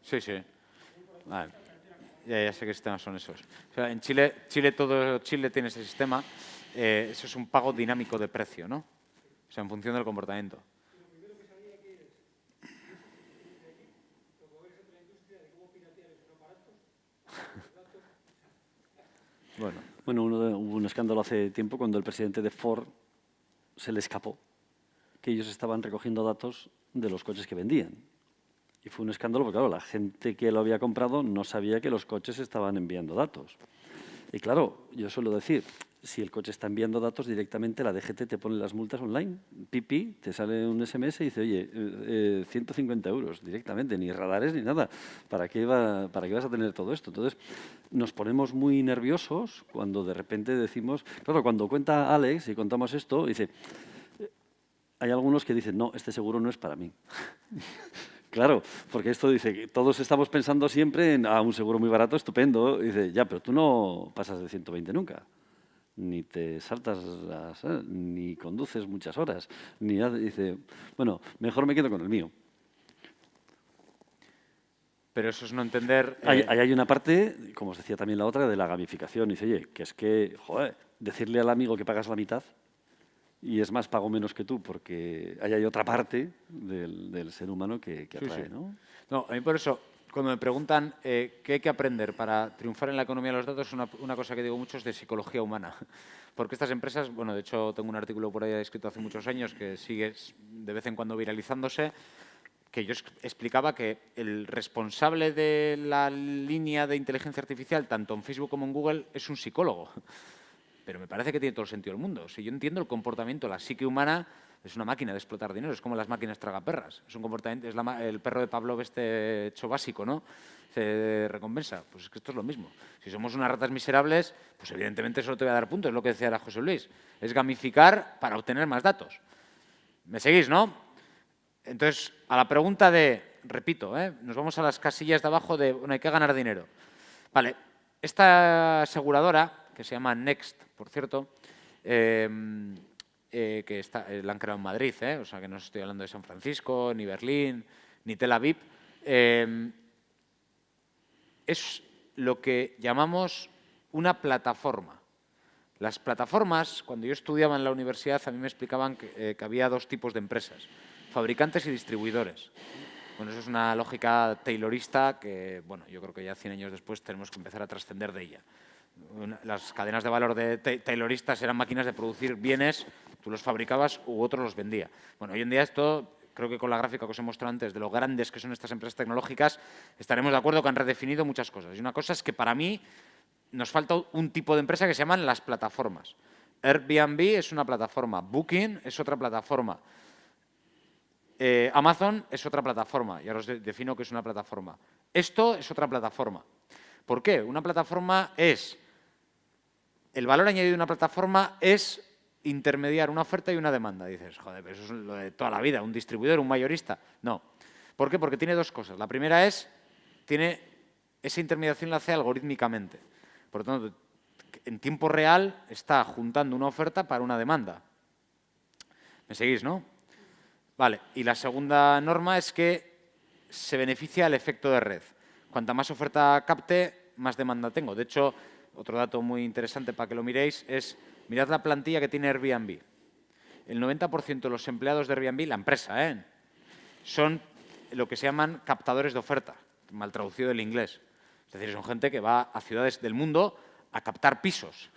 Sí, sí. Vale. Ya sé qué sistemas son esos. O sea, en Chile, todo Chile tiene ese sistema. Eso es un pago dinámico de precio, ¿no? O sea, en función del comportamiento. Bueno, hubo un escándalo hace tiempo cuando el presidente de Ford se le escapó que ellos estaban recogiendo datos de los coches que vendían. Y fue un escándalo porque, claro, la gente que lo había comprado no sabía que los coches estaban enviando datos. Y claro, yo suelo decir, si el coche está enviando datos directamente, la DGT te pone las multas online. Pipi, te sale un SMS y dice, oye, 150 euros directamente, ni radares ni nada. ¿Para qué vas a tener todo esto? Entonces, nos ponemos muy nerviosos cuando de repente decimos... Claro, cuando cuenta Alex y contamos esto, dice... Hay algunos que dicen, no, este seguro no es para mí. Claro, porque esto dice que todos estamos pensando siempre en un seguro muy barato, estupendo. Y dice, ya, pero tú no pasas de 120 nunca. Ni te saltas, ni conduces muchas horas. Dice, bueno, mejor me quedo con el mío. Pero eso es no entender... Hay una parte, como os decía también la otra, de la gamificación. Dice, oye, que es que, joder, decirle al amigo que pagas la mitad y es más, pago menos que tú, porque ahí hay otra parte del ser humano que atrae, sí. ¿no? No, a mí por eso, cuando me preguntan qué hay que aprender para triunfar en la economía de los datos, una cosa que digo mucho es de psicología humana. Porque estas empresas, bueno, de hecho tengo un artículo por ahí escrito hace muchos años que sigue de vez en cuando viralizándose, que yo explicaba que el responsable de la línea de inteligencia artificial, tanto en Facebook como en Google, es un psicólogo. Pero me parece que tiene todo el sentido del mundo. Si yo entiendo el comportamiento, la psique humana es una máquina de explotar dinero, es como las máquinas tragaperras. Es un comportamiento, es el perro de Pavlov hecho básico, ¿no? Se recompensa. Pues es que esto es lo mismo. Si somos unas ratas miserables, pues evidentemente solo te voy a dar puntos, es lo que decía ahora José Luis. Es gamificar para obtener más datos. ¿Me seguís, no? Entonces, a la pregunta repito, nos vamos a las casillas de abajo de, bueno, hay que ganar dinero. Vale, esta aseguradora, que se llama Next, por cierto, que la han creado en Madrid, o sea que no estoy hablando de San Francisco, ni Berlín, ni Tel Aviv, es lo que llamamos una plataforma. Las plataformas, cuando yo estudiaba en la universidad, a mí me explicaban que había dos tipos de empresas, fabricantes y distribuidores. Bueno, eso es una lógica taylorista que, bueno, yo creo que ya 100 años después tenemos que empezar a trascender de ella. Las cadenas de valor de tayloristas eran máquinas de producir bienes, tú los fabricabas u otro los vendía. Bueno, hoy en día esto, creo que con la gráfica que os he mostrado antes de lo grandes que son estas empresas tecnológicas, estaremos de acuerdo que han redefinido muchas cosas. Y una cosa es que para mí nos falta un tipo de empresa que se llaman las plataformas. Airbnb es una plataforma, Booking es otra plataforma, Amazon es otra plataforma, y ahora os defino qué es una plataforma. Esto es otra plataforma. ¿Por qué? Una plataforma es... El valor añadido de una plataforma es intermediar una oferta y una demanda. Dices, joder, pero eso es lo de toda la vida, un distribuidor, un mayorista. No. ¿Por qué? Porque tiene dos cosas. La primera es, esa intermediación la hace algorítmicamente. Por lo tanto, en tiempo real está juntando una oferta para una demanda. ¿Me seguís, no? Vale. Y la segunda norma es que se beneficia el efecto de red. Cuanta más oferta capte, más demanda tengo. De hecho, otro dato muy interesante para que lo miréis, es mirad la plantilla que tiene Airbnb. El 90% de los empleados de Airbnb, la empresa, son lo que se llaman captadores de oferta, mal traducido del inglés. Es decir, son gente que va a ciudades del mundo a captar pisos.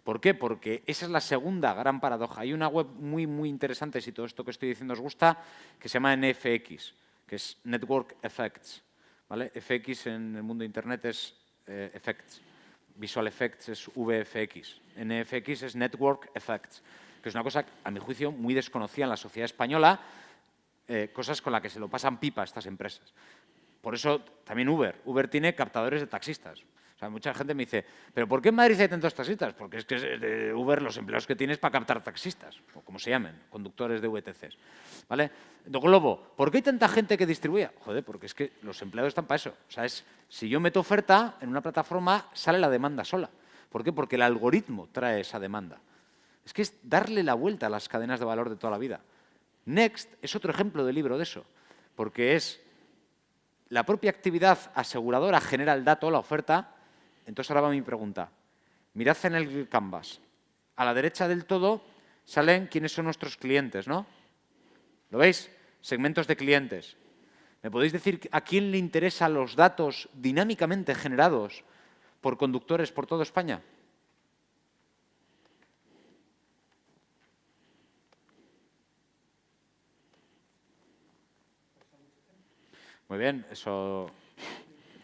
¿Por qué? Porque esa es la segunda gran paradoja. Hay una web muy, muy interesante, si todo esto que estoy diciendo os gusta, que se llama NFX, que es Network Effects. ¿Vale? FX en el mundo de Internet es Effects. Visual Effects es VFX. NFX es Network Effects, que es una cosa, a mi juicio, muy desconocida en la sociedad española, cosas con las que se lo pasan pipa a estas empresas. Por eso también Uber. Uber tiene captadores de taxistas. O sea, mucha gente me dice, ¿pero por qué en Madrid hay tantos taxistas? Porque es que de Uber los empleados que tienes para captar taxistas, o como se llamen, conductores de VTCs. ¿Vale? De Globo, ¿por qué hay tanta gente que distribuye? Joder, porque es que los empleados están para eso. O sea, si yo meto oferta en una plataforma, sale la demanda sola. ¿Por qué? Porque el algoritmo trae esa demanda. Es que es darle la vuelta a las cadenas de valor de toda la vida. Next es otro ejemplo de libro de eso, porque es la propia actividad aseguradora genera el dato, la oferta. Entonces ahora va mi pregunta. Mirad en el Canvas. A la derecha del todo salen quiénes son nuestros clientes, ¿no? ¿Lo veis? Segmentos de clientes. ¿Me podéis decir a quién le interesan los datos dinámicamente generados por conductores por toda España? Muy bien, eso.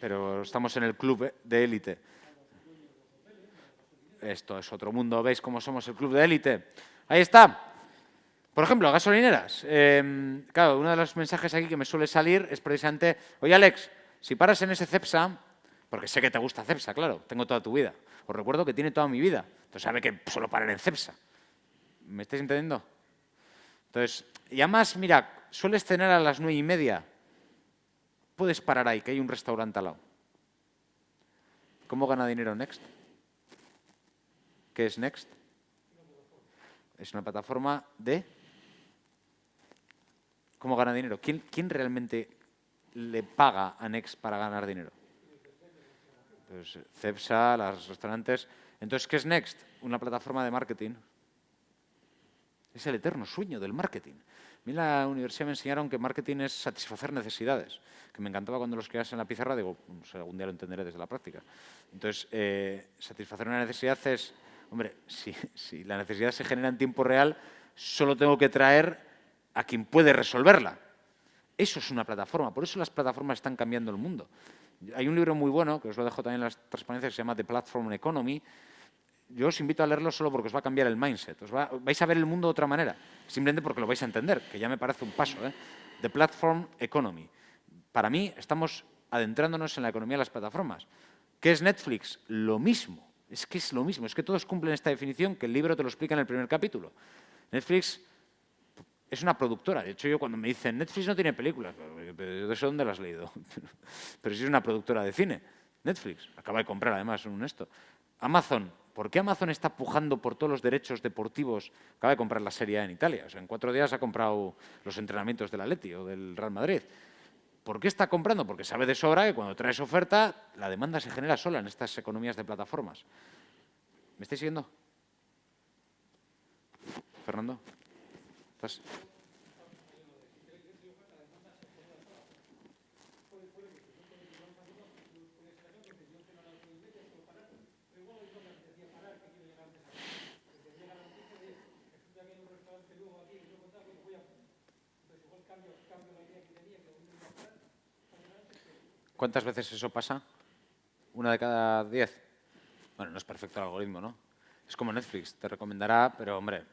Pero estamos en el club de élite. Esto es otro mundo. ¿Veis cómo somos el club de élite? Ahí está. Por ejemplo, gasolineras. Claro, uno de los mensajes aquí que me suele salir es precisamente, oye, Alex, si paras en ese Cepsa, porque sé que te gusta Cepsa, claro, tengo toda tu vida. Os recuerdo que tiene toda mi vida. Entonces sabe que suelo parar en Cepsa. ¿Me estáis entendiendo? Entonces, y además, mira, sueles cenar a las 9:30. Puedes parar ahí, que hay un restaurante al lado. ¿Cómo gana dinero Next? ¿Qué es Next? Es una plataforma de... ¿Cómo gana dinero? ¿Quién realmente le paga a Next para ganar dinero? Pues Cepsa, los restaurantes... Entonces, ¿qué es Next? Una plataforma de marketing. Es el eterno sueño del marketing. A mí en la universidad me enseñaron que marketing es satisfacer necesidades, que me encantaba cuando lo escribías en la pizarra, digo, no sé, algún día lo entenderé desde la práctica. Entonces, satisfacer una necesidad es, hombre, si la necesidad se genera en tiempo real, solo tengo que traer a quien puede resolverla. Eso es una plataforma, por eso las plataformas están cambiando el mundo. Hay un libro muy bueno, que os lo dejo también en las transparencias, que se llama The Platform Economy. Yo os invito a leerlo solo porque os va a cambiar el mindset. Vais a ver el mundo de otra manera, simplemente porque lo vais a entender, que ya me parece un paso. The Platform Economy. Para mí, estamos adentrándonos en la economía de las plataformas. ¿Qué es Netflix? Lo mismo. Es que es lo mismo. Es que todos cumplen esta definición que el libro te lo explica en el primer capítulo. Netflix es una productora. De hecho, yo cuando me dicen Netflix no tiene películas, ¿de eso dónde lo has leído? Pero sí es una productora de cine. Netflix. Acaba de comprar, además, un esto. Amazon. ¿Por qué Amazon está pujando por todos los derechos deportivos? Acaba de comprar la Serie A en Italia. O sea, en 4 días ha comprado los entrenamientos del Atleti o del Real Madrid. ¿Por qué está comprando? Porque sabe de sobra que cuando traes oferta, la demanda se genera sola en estas economías de plataformas. ¿Me estáis siguiendo? Fernando, ¿estás? ¿Cuántas veces eso pasa? ¿1 de cada 10? Bueno, no es perfecto el algoritmo, ¿no? Es como Netflix, te recomendará, pero, hombre,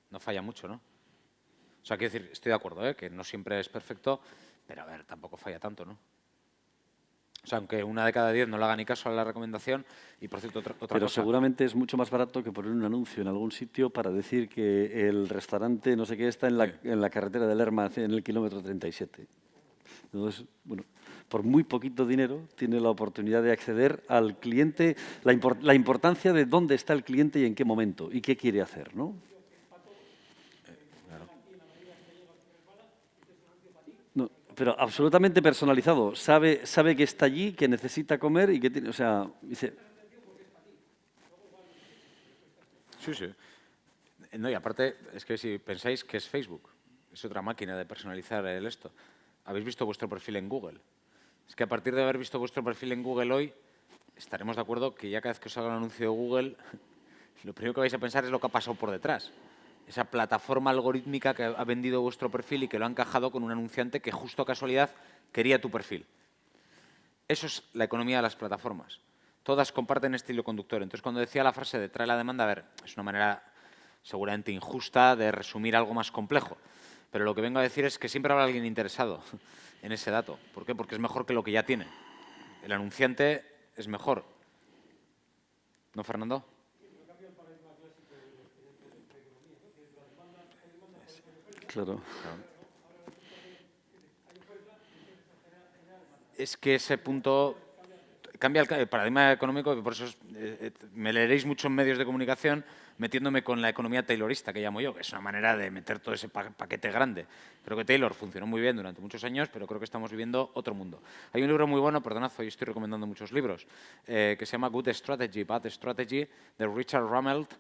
no falla mucho, ¿no? O sea, quiero decir, estoy de acuerdo, que no siempre es perfecto, pero, a ver, tampoco falla tanto, ¿no? O sea, aunque 1 de cada 10 no le haga ni caso a la recomendación, y por cierto, otra Pero cosa... seguramente es mucho más barato que poner un anuncio en algún sitio para decir que el restaurante no sé qué está en la carretera de Lerma, en el kilómetro 37. Entonces, bueno, por muy poquito dinero tiene la oportunidad de acceder al cliente, la importancia de dónde está el cliente y en qué momento y qué quiere hacer, ¿no? No, pero absolutamente personalizado. Sabe que está allí, que necesita comer y que tiene, o sea, dice. Sí, sí. No, y aparte, es que si pensáis que es Facebook, es otra máquina de personalizar el esto. ¿Habéis visto vuestro perfil en Google? Es que a partir de haber visto vuestro perfil en Google hoy, estaremos de acuerdo que ya cada vez que os haga un anuncio de Google, lo primero que vais a pensar es lo que ha pasado por detrás. Esa plataforma algorítmica que ha vendido vuestro perfil y que lo ha encajado con un anunciante que justo a casualidad quería tu perfil. Eso es la economía de las plataformas. Todas comparten este hilo conductor. Entonces, cuando decía la frase de trae la demanda, a ver, es una manera seguramente injusta de resumir algo más complejo. Pero lo que vengo a decir es que siempre habrá alguien interesado en ese dato. ¿Por qué? Porque es mejor que lo que ya tiene. El anunciante es mejor. ¿No, Fernando? Claro. Es que ese punto cambia el paradigma económico, y por eso me leeréis mucho en medios de comunicación metiéndome con la economía taylorista, que llamo yo, que es una manera de meter todo ese paquete grande. Creo que Taylor funcionó muy bien durante muchos años, pero creo que estamos viviendo otro mundo. Hay un libro muy bueno, perdonad, hoy estoy recomendando muchos libros, que se llama Good Strategy, Bad Strategy, de Richard Rummelt,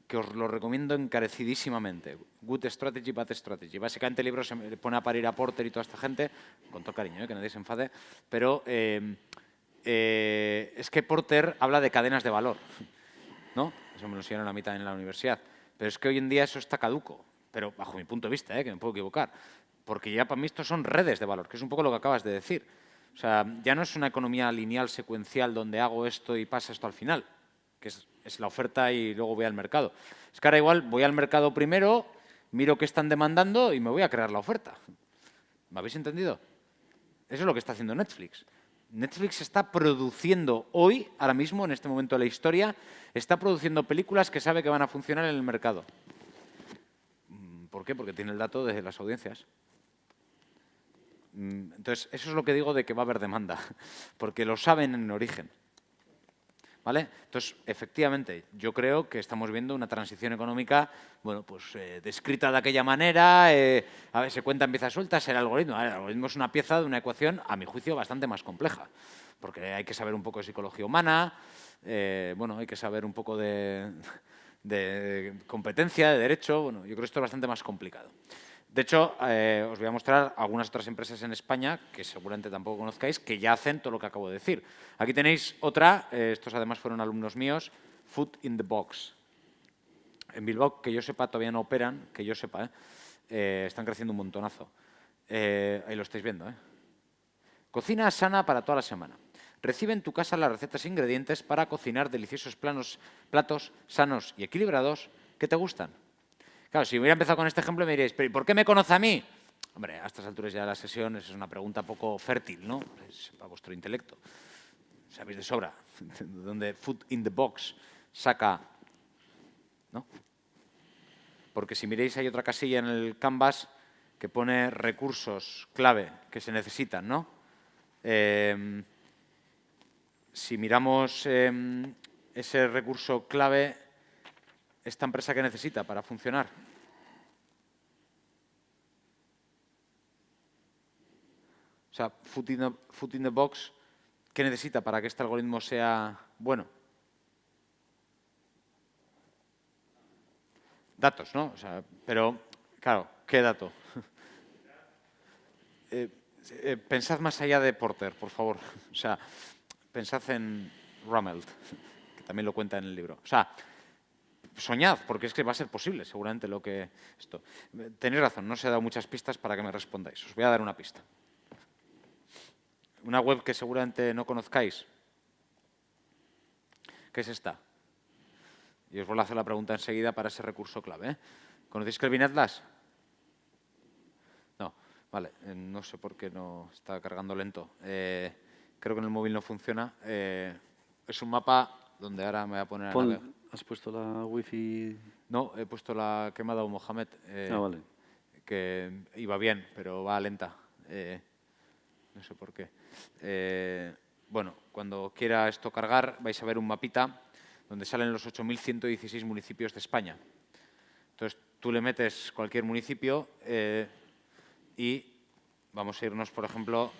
que os lo recomiendo encarecidísimamente. Good Strategy, Bad Strategy. Básicamente el libro se pone a parir a Porter y toda esta gente, con todo cariño, que nadie se enfade, pero es que Porter habla de cadenas de valor, ¿no? Eso me lo enseñaron a mí también en la universidad. Pero es que hoy en día eso está caduco, pero bajo mi punto de vista, que me puedo equivocar, porque ya para mí esto son redes de valor, que es un poco lo que acabas de decir. O sea, ya no es una economía lineal, secuencial, donde hago esto y pasa esto al final, que es la oferta y luego voy al mercado. Es que ahora igual voy al mercado primero, miro qué están demandando y me voy a crear la oferta. ¿Me habéis entendido? Eso es lo que está haciendo Netflix. Netflix está produciendo hoy, ahora mismo, en este momento de la historia, está produciendo películas que sabe que van a funcionar en el mercado. ¿Por qué? Porque tiene el dato de las audiencias. Entonces, eso es lo que digo de que va a haber demanda, porque lo saben en origen. ¿Vale? Entonces, efectivamente, yo creo que estamos viendo una transición económica, bueno, pues descrita de aquella manera, a ver, se cuentan piezas sueltas, el algoritmo. El algoritmo es una pieza de una ecuación, a mi juicio, bastante más compleja, porque hay que saber un poco de psicología humana, bueno, hay que saber un poco de competencia, de derecho, bueno, yo creo que esto es bastante más complicado. De hecho, os voy a mostrar algunas otras empresas en España, que seguramente tampoco conozcáis, que ya hacen todo lo que acabo de decir. Aquí tenéis otra, estos además fueron alumnos míos, Food in the Box. En Bilbao, que yo sepa, todavía no operan, que yo sepa, están creciendo un montonazo. Ahí lo estáis viendo. Cocina sana para toda la semana. Recibe en tu casa las recetas e ingredientes para cocinar deliciosos platos sanos y equilibrados que te gustan. Claro, si hubiera empezado con este ejemplo me diréis, ¿pero por qué me conoce a mí? Hombre, a estas alturas ya de la sesión es una pregunta poco fértil, ¿no? Es para vuestro intelecto. Sabéis de sobra dónde Food in the Box saca, ¿no? Porque si miréis hay otra casilla en el Canvas que pone recursos clave que se necesitan, ¿no? Si miramos ese recurso clave, esta empresa que necesita para funcionar. O sea, Food in the Box, ¿qué necesita para que este algoritmo sea bueno? Datos, ¿no? O sea, pero, claro, ¿qué dato? Pensad más allá de Porter, por favor. O sea, pensad en Rummelt, que también lo cuenta en el libro. O sea, soñad, porque es que va a ser posible, seguramente, lo que esto. Tenéis razón, no os he dado muchas pistas para que me respondáis. Os voy a dar una pista. Una web que seguramente no conozcáis. ¿Qué es esta? Y os vuelvo a hacer la pregunta enseguida para ese recurso clave. ¿Conocéis Kelvin Atlas? No, vale, no sé por qué no está cargando lento. Creo que en el móvil no funciona. Es un mapa donde ahora me voy a poner a navegar. ¿Has puesto la wifi? No, he puesto la que me ha dado Mohamed. Vale. Que iba bien, pero va lenta. No sé por qué. Bueno, cuando quiera esto cargar, vais a ver un mapita donde salen los 8.116 municipios de España. Entonces, tú le metes cualquier municipio y vamos a irnos, por ejemplo,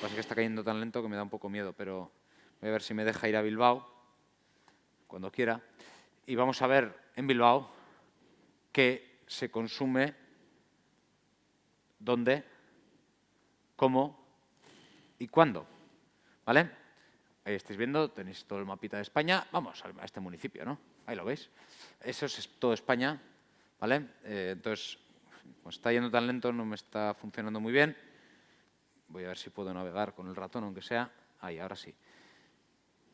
pasa que está cayendo tan lento que me da un poco miedo, pero voy a ver si me deja ir a Bilbao, cuando quiera. Y vamos a ver en Bilbao qué se consume, dónde, cómo y cuándo, ¿vale? Ahí estáis viendo, tenéis todo el mapita de España. Vamos a este municipio, ¿no? Ahí lo veis. Eso es todo España, ¿vale? Entonces, como está yendo tan lento, no me está funcionando muy bien. Voy a ver si puedo navegar con el ratón, aunque sea. Ahí, ahora sí.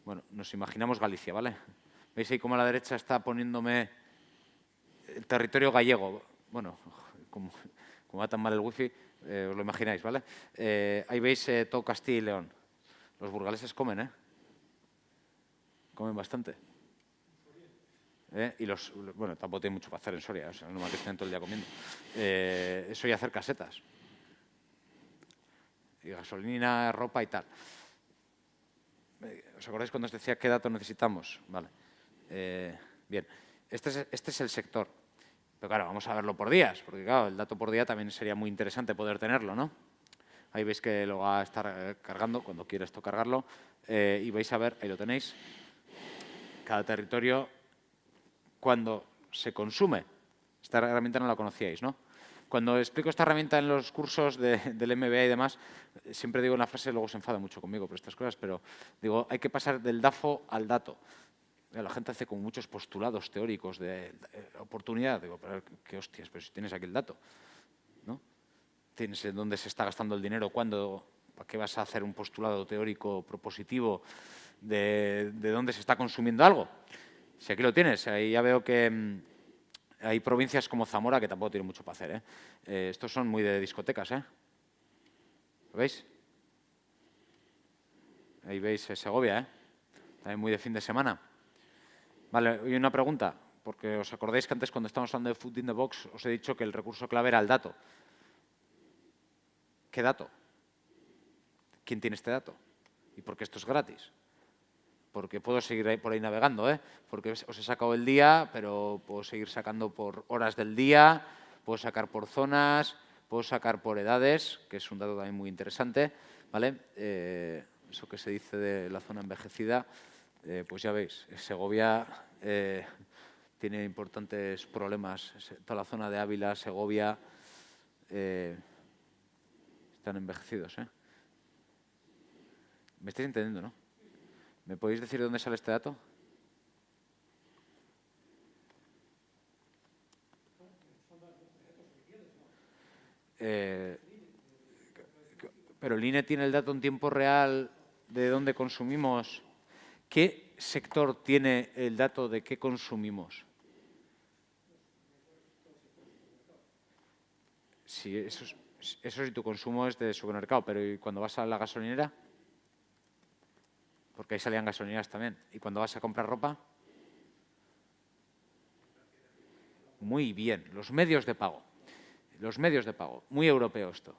Bueno, nos imaginamos Galicia, ¿vale? ¿Veis ahí cómo a la derecha está poniéndome el territorio gallego? Bueno, como va tan mal el wifi, os lo imagináis, ¿vale? Ahí veis todo Castilla y León. Los burgaleses comen, ¿eh? Comen bastante. Y bueno, tampoco tiene mucho para hacer en Soria, o sea, no me estén todo el día comiendo. Eso y hacer casetas. Y gasolina, ropa y tal. ¿Os acordáis cuando os decía qué datos necesitamos? Vale. Bien, este es el sector. Pero claro, vamos a verlo por días, porque claro, el dato por día también sería muy interesante poder tenerlo, ¿no? Ahí veis que lo va a estar cargando, cuando quiera esto cargarlo, y vais a ver, ahí lo tenéis, cada territorio cuando se consume. Esta herramienta no la conocíais, ¿no? Cuando explico esta herramienta en los cursos del MBA y demás, siempre digo una frase, luego se enfada mucho conmigo por estas cosas, pero digo, hay que pasar del DAFO al dato. La gente hace como muchos postulados teóricos de oportunidad. Digo, pero qué hostias, pero si tienes aquí el dato, ¿no? Tienes dónde se está gastando el dinero, cuándo, ¿para qué vas a hacer un postulado teórico propositivo de dónde se está consumiendo algo? Si aquí lo tienes, ahí ya veo que hay provincias como Zamora que tampoco tienen mucho para hacer, ¿eh? Estos son muy de discotecas, ¿eh? ¿Lo veis? Ahí veis Segovia, ¿eh? También muy de fin de semana. Vale, y una pregunta, porque os acordáis que antes cuando estábamos hablando de Food in the Box os he dicho que el recurso clave era el dato. ¿Qué dato? ¿Quién tiene este dato? ¿Y por qué esto es gratis? Porque puedo seguir por ahí navegando, ¿eh? Porque os he sacado el día, pero puedo seguir sacando por horas del día, puedo sacar por zonas, puedo sacar por edades, que es un dato también muy interesante, ¿vale? Eso que se dice de la zona envejecida, pues ya veis, Segovia tiene importantes problemas. Toda la zona de Ávila, Segovia, están envejecidos, ¿eh? ¿Me estáis entendiendo, no? ¿Me podéis decir de dónde sale este dato? Pero el INE tiene el dato en tiempo real de dónde consumimos. ¿Qué sector tiene el dato de qué consumimos? Sí, eso si tu consumo es de supermercado, pero ¿y cuando vas a la gasolinera? Porque ahí salían gasolineras también. ¿Y cuando vas a comprar ropa? Muy bien, los medios de pago. Los medios de pago, muy europeo esto.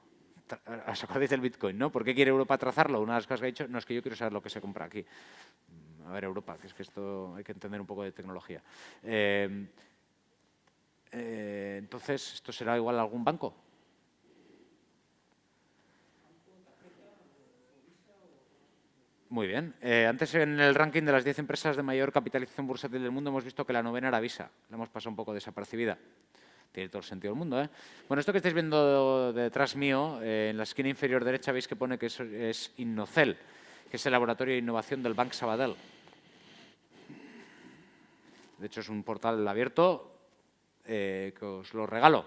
¿Os acordáis del Bitcoin, no? ¿Por qué quiere Europa trazarlo? Una de las cosas que ha dicho, no, es que yo quiero saber lo que se compra aquí. A ver, Europa, que es que esto hay que entender un poco de tecnología. Entonces, ¿esto será igual a algún banco? Muy bien. Antes en el ranking de las 10 empresas de mayor capitalización bursátil del mundo hemos visto que la novena era Visa. La hemos pasado un poco desapercibida. Tiene todo el sentido del mundo, ¿eh? Bueno, esto que estáis viendo detrás mío, en la esquina inferior derecha, veis que pone que es Innocel, que es el laboratorio de innovación del Banc Sabadell. De hecho, es un portal abierto que os lo regalo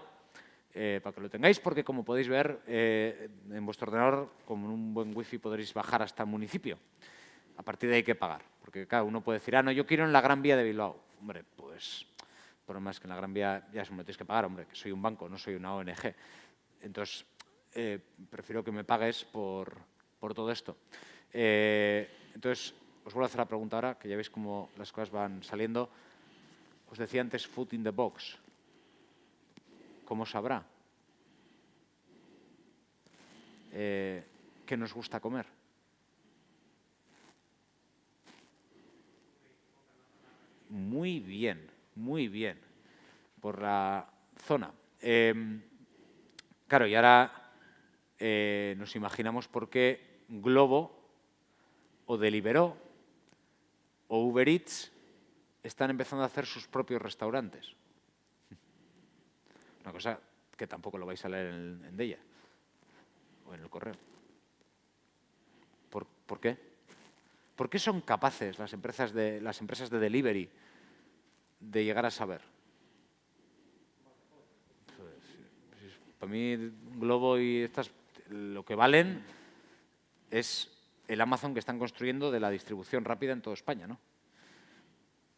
para que lo tengáis, porque como podéis ver, en vuestro ordenador, con un buen wifi, podréis bajar hasta el municipio. A partir de ahí hay que pagar, porque claro, uno puede decir, no, yo quiero en la Gran Vía de Bilbao. Hombre, pues el problema es que en la Gran Vía ya me lo tienes que pagar, hombre, que soy un banco, no soy una ONG. Entonces, prefiero que me pagues por todo esto. Entonces, os vuelvo a hacer la pregunta ahora, que ya veis cómo las cosas van saliendo. Os decía antes, Food in the Box. ¿Cómo sabrá? ¿Qué nos gusta comer? Muy bien, muy bien. Por la zona. Claro, y ahora nos imaginamos por qué Globo o Deliveroo o Uber Eats están empezando a hacer sus propios restaurantes. Una cosa que tampoco lo vais a leer en Deia o en El Correo. ¿Por qué? ¿Por qué son capaces las empresas de delivery de llegar a saber? Pues, para mí, Globo y estas, lo que valen es el Amazon que están construyendo de la distribución rápida en toda España, ¿no?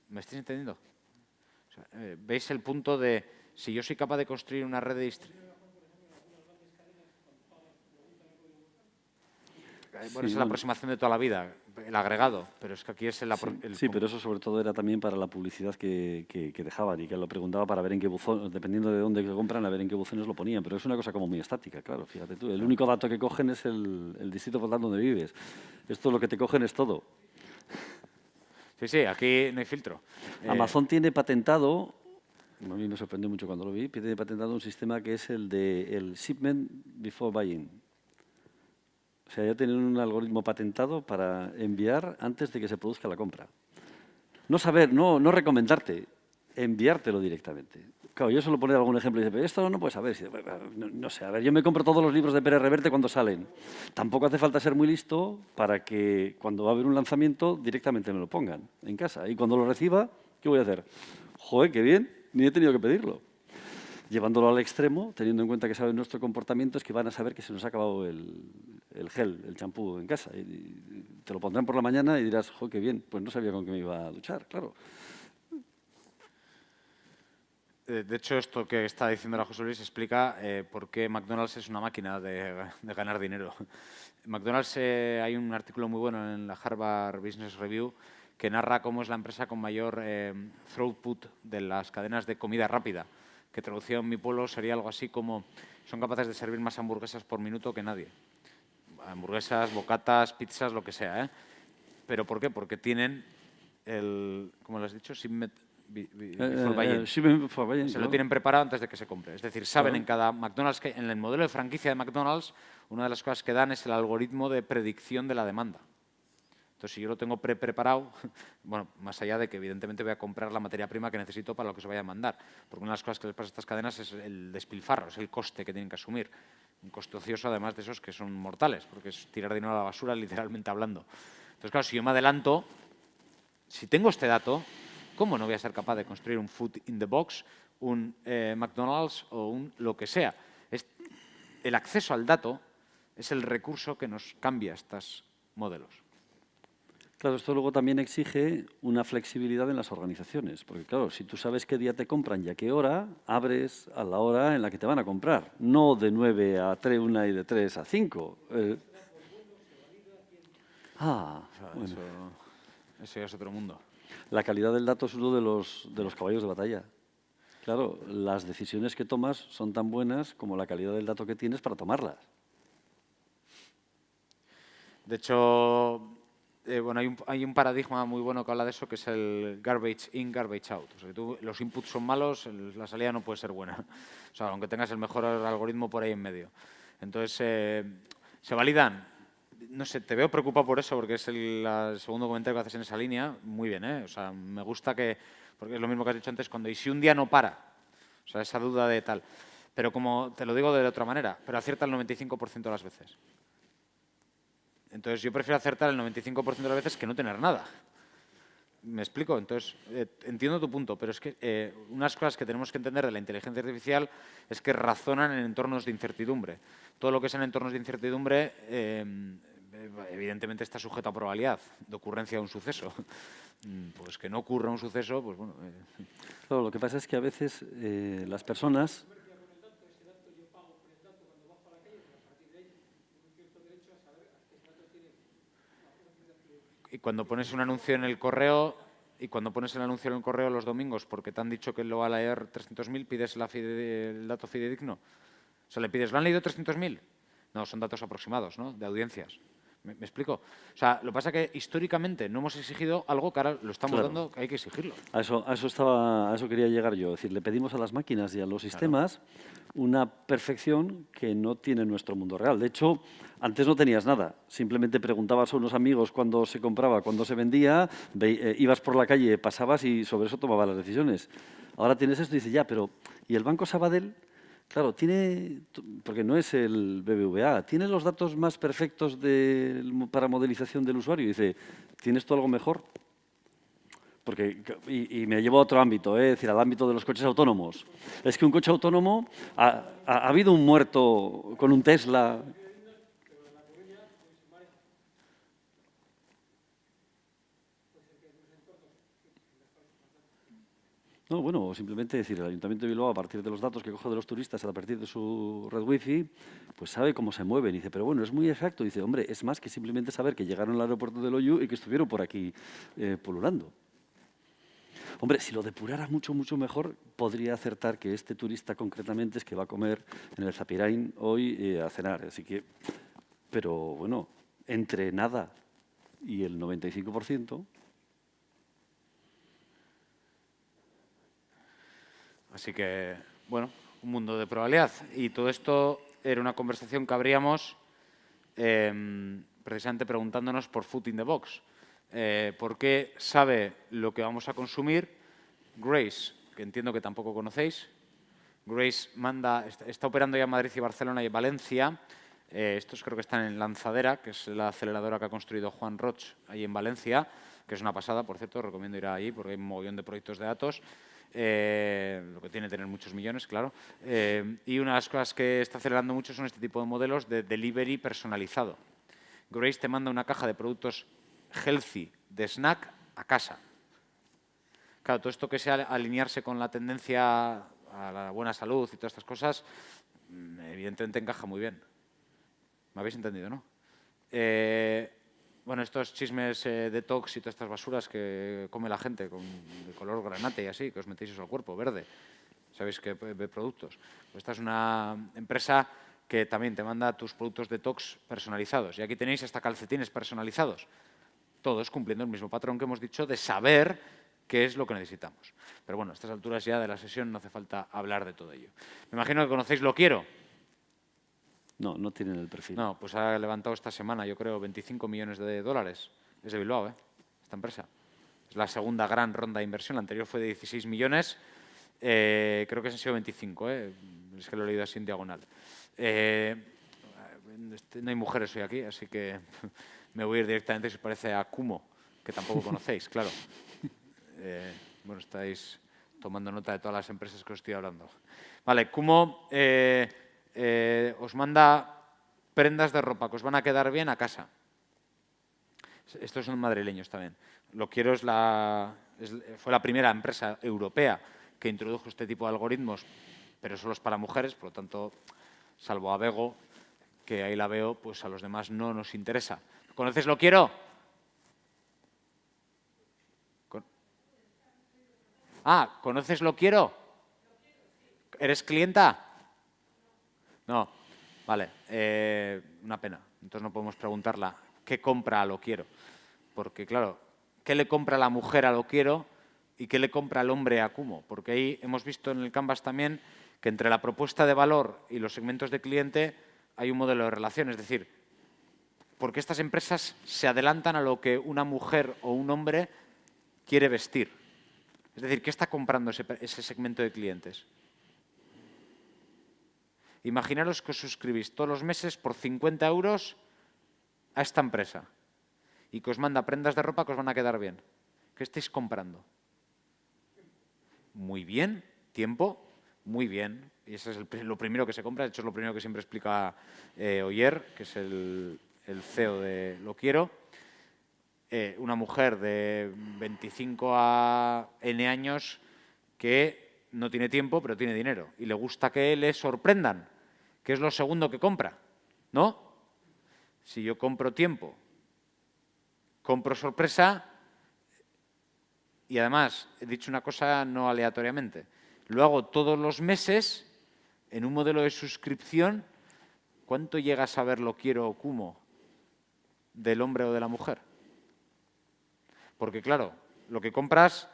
¿Me estáis entendiendo? O sea, ¿veis el punto de si yo soy capaz de construir una red de distribución? Bueno, Sí, es la aproximación de toda la vida, el agregado, pero es que aquí es Sí, pero eso sobre todo era también para la publicidad que dejaban y que lo preguntaba para ver en qué buzón, dependiendo de dónde que compran, a ver en qué buzones lo ponían. Pero es una cosa como muy estática, claro, fíjate tú. El único dato que cogen es el distrito postal donde vives. Esto lo que te cogen es todo. Sí, aquí no hay filtro. Amazon tiene patentado, a mí me sorprendió mucho cuando lo vi, tiene patentado un sistema que es el de el shipment before buying. O sea, ya tienen un algoritmo patentado para enviar antes de que se produzca la compra. No saber, no recomendarte, enviártelo directamente. Claro, yo suelo poner algún ejemplo y dice, pero esto no puedes saber. No sé, a ver, yo me compro todos los libros de Pérez Reverte cuando salen. Tampoco hace falta ser muy listo para que cuando va a haber un lanzamiento directamente me lo pongan en casa. Y cuando lo reciba, ¿qué voy a hacer? Joder, qué bien, ni he tenido que pedirlo. Llevándolo al extremo, teniendo en cuenta que saben nuestro comportamiento, es que van a saber que se nos ha acabado el gel, el champú en casa. Y te lo pondrán por la mañana y dirás, joder, qué bien, pues no sabía con qué me iba a duchar, claro. De hecho, esto que está diciendo la José Luis explica por qué McDonald's es una máquina de ganar dinero. En McDonald's hay un artículo muy bueno en la Harvard Business Review que narra cómo es la empresa con mayor throughput de las cadenas de comida rápida, que traducido en mi pueblo sería algo así como son capaces de servir más hamburguesas por minuto que nadie. Hamburguesas, bocatas, pizzas, lo que sea, ¿eh? ¿Pero por qué? Porque tienen ¿cómo lo has dicho? Before buying. Se lo tienen preparado antes de que se compre. Es decir, saben en cada McDonald's, en el modelo de franquicia de McDonald's, una de las cosas que dan es el algoritmo de predicción de la demanda. Entonces, si yo lo tengo preparado, bueno, más allá de que evidentemente voy a comprar la materia prima que necesito para lo que se vaya a mandar, porque una de las cosas que les pasa a estas cadenas es el despilfarro, es el coste que tienen que asumir. Un coste ocioso, además de esos que son mortales, porque es tirar dinero a la basura, literalmente hablando. Entonces, claro, si yo me adelanto, si tengo este dato, ¿cómo no voy a ser capaz de construir un Food in the Box, un McDonald's o un lo que sea? El acceso al dato es el recurso que nos cambia estos modelos. Claro, esto luego también exige una flexibilidad en las organizaciones, porque claro, si tú sabes qué día te compran y a qué hora, abres a la hora en la que te van a comprar, no de 9 a 3, 1 y de 3 a 5. Bueno. Eso ya es otro mundo. La calidad del dato es uno de los caballos de batalla. Claro, las decisiones que tomas son tan buenas como la calidad del dato que tienes para tomarlas. De hecho, bueno, hay un paradigma muy bueno que habla de eso, que es el garbage in, garbage out. O sea, los inputs son malos, la salida no puede ser buena. O sea, aunque tengas el mejor algoritmo por ahí en medio. Entonces, se validan. No sé, te veo preocupado por eso, porque es el segundo comentario que haces en esa línea. Muy bien, ¿eh? O sea, me gusta porque es lo mismo que has dicho antes, y si un día no para, o sea, esa duda de tal. Pero como te lo digo de otra manera, pero acierta el 95% de las veces. Entonces, yo prefiero acertar el 95% de las veces que no tener nada. ¿Me explico? Entonces, entiendo tu punto, pero es que unas cosas que tenemos que entender de la inteligencia artificial es que razonan en entornos de incertidumbre. Todo lo que es en entornos de incertidumbre, evidentemente está sujeto a probabilidad de ocurrencia de un suceso. Pues que no ocurra un suceso, pues bueno. Claro, lo que pasa es que a veces las personas... Y cuando pones un anuncio en el correo, los domingos, porque te han dicho que lo va a leer 300.000, pides el dato fidedigno. O sea, le pides, ¿lo han leído 300.000? No, son datos aproximados, ¿no? De audiencias. ¿Me explico? O sea, lo que pasa es que históricamente no hemos exigido algo que ahora lo estamos Claro. dando, que hay que exigirlo. A eso quería llegar yo. Es decir, le pedimos a las máquinas y a los sistemas una perfección que no tiene nuestro mundo real. De hecho, antes no tenías nada. Simplemente preguntabas a unos amigos cuándo se compraba, cuándo se vendía, ibas por la calle, pasabas y sobre eso tomabas las decisiones. Ahora tienes esto y dices, ya, pero ¿y el Banco Sabadell? Claro, porque no es el BBVA, tiene los datos más perfectos para modelización del usuario. Y dice, ¿tienes tú algo mejor? Y me llevo a otro ámbito, es decir, al ámbito de los coches autónomos. Es que un coche autónomo, ha habido un muerto con un Tesla. No, bueno, simplemente decir, el Ayuntamiento de Bilbao, a partir de los datos que coge de los turistas, a partir de su red wifi, pues sabe cómo se mueven. Y dice, pero bueno, es muy exacto. Dice, hombre, es más que simplemente saber que llegaron al aeropuerto de Loiu y que estuvieron por aquí pululando. Hombre, si lo depurara mucho, mucho mejor, podría acertar que este turista concretamente es que va a comer en el Zapirain hoy a cenar. Así que, pero bueno, entre nada y el 95%... Así que, bueno, un mundo de probabilidad. Y todo esto era una conversación que abríamos precisamente preguntándonos por Food in the Box. ¿Por qué sabe lo que vamos a consumir? Grace, que entiendo que tampoco conocéis. Grace está operando ya en Madrid y Barcelona y en Valencia. Estos creo que están en Lanzadera, que es la aceleradora que ha construido Juan Roch ahí en Valencia, que es una pasada, por cierto, recomiendo ir ahí porque hay un mogollón de proyectos de datos. Lo que tiene tener muchos millones, claro. Y una de las cosas que está acelerando mucho son este tipo de modelos de delivery personalizado. Grace te manda una caja de productos healthy, de snack, a casa. Claro, todo esto que sea alinearse con la tendencia a la buena salud y todas estas cosas, evidentemente encaja muy bien. ¿Me habéis entendido, no? Bueno, estos chismes detox y todas estas basuras que come la gente de color granate y así, que os metéis eso al cuerpo, verde. ¿Sabéis qué productos? Pues esta es una empresa que también te manda tus productos detox personalizados. Y aquí tenéis hasta calcetines personalizados. Todos cumpliendo el mismo patrón que hemos dicho de saber qué es lo que necesitamos. Pero bueno, a estas alturas ya de la sesión no hace falta hablar de todo ello. Me imagino que conocéis Lo Quiero. No, no tienen el perfil. No, pues ha levantado esta semana, yo creo, 25 millones de dólares. Es de Bilbao, esta empresa. Es la segunda gran ronda de inversión. La anterior fue de 16 millones. Creo que han sido 25, Es que lo he leído así en diagonal. No hay mujeres hoy aquí, así que me voy a ir directamente, si os parece, a Kumo, que tampoco conocéis, claro. Bueno, estáis tomando nota de todas las empresas que os estoy hablando. Vale, Kumo os manda prendas de ropa que os van a quedar bien a casa. Estos son madrileños también. Lo Quiero fue la primera empresa europea que introdujo este tipo de algoritmos, pero solo es para mujeres, por lo tanto, salvo a Bego, que ahí la veo, pues a los demás no nos interesa. ¿Conoces Lo Quiero? ¿Conoces Lo Quiero? ¿Eres clienta? No, vale, una pena. Entonces no podemos preguntarla qué compra a Lo Quiero. Porque, claro, ¿qué le compra la mujer a Lo Quiero y qué le compra el hombre a Kumo? Porque ahí hemos visto en el Canvas también que entre la propuesta de valor y los segmentos de cliente hay un modelo de relación. Es decir, porque estas empresas se adelantan a lo que una mujer o un hombre quiere vestir. Es decir, ¿qué está comprando ese segmento de clientes? Imaginaros que os suscribís todos los meses por 50 euros a esta empresa y que os manda prendas de ropa que os van a quedar bien. ¿Qué estáis comprando? Muy bien, tiempo, muy bien. Y eso es lo primero que se compra. De hecho, es lo primero que siempre explica Oyer, que es el CEO de Lo Quiero. Una mujer de 25 a N años que no tiene tiempo, pero tiene dinero. Y le gusta que le sorprendan, que es lo segundo que compra, ¿no? Si yo compro tiempo, compro sorpresa y además he dicho una cosa no aleatoriamente. Lo hago todos los meses en un modelo de suscripción. ¿Cuánto llega a saber Lo Quiero o Kumo del hombre o de la mujer? Porque, claro, lo que compras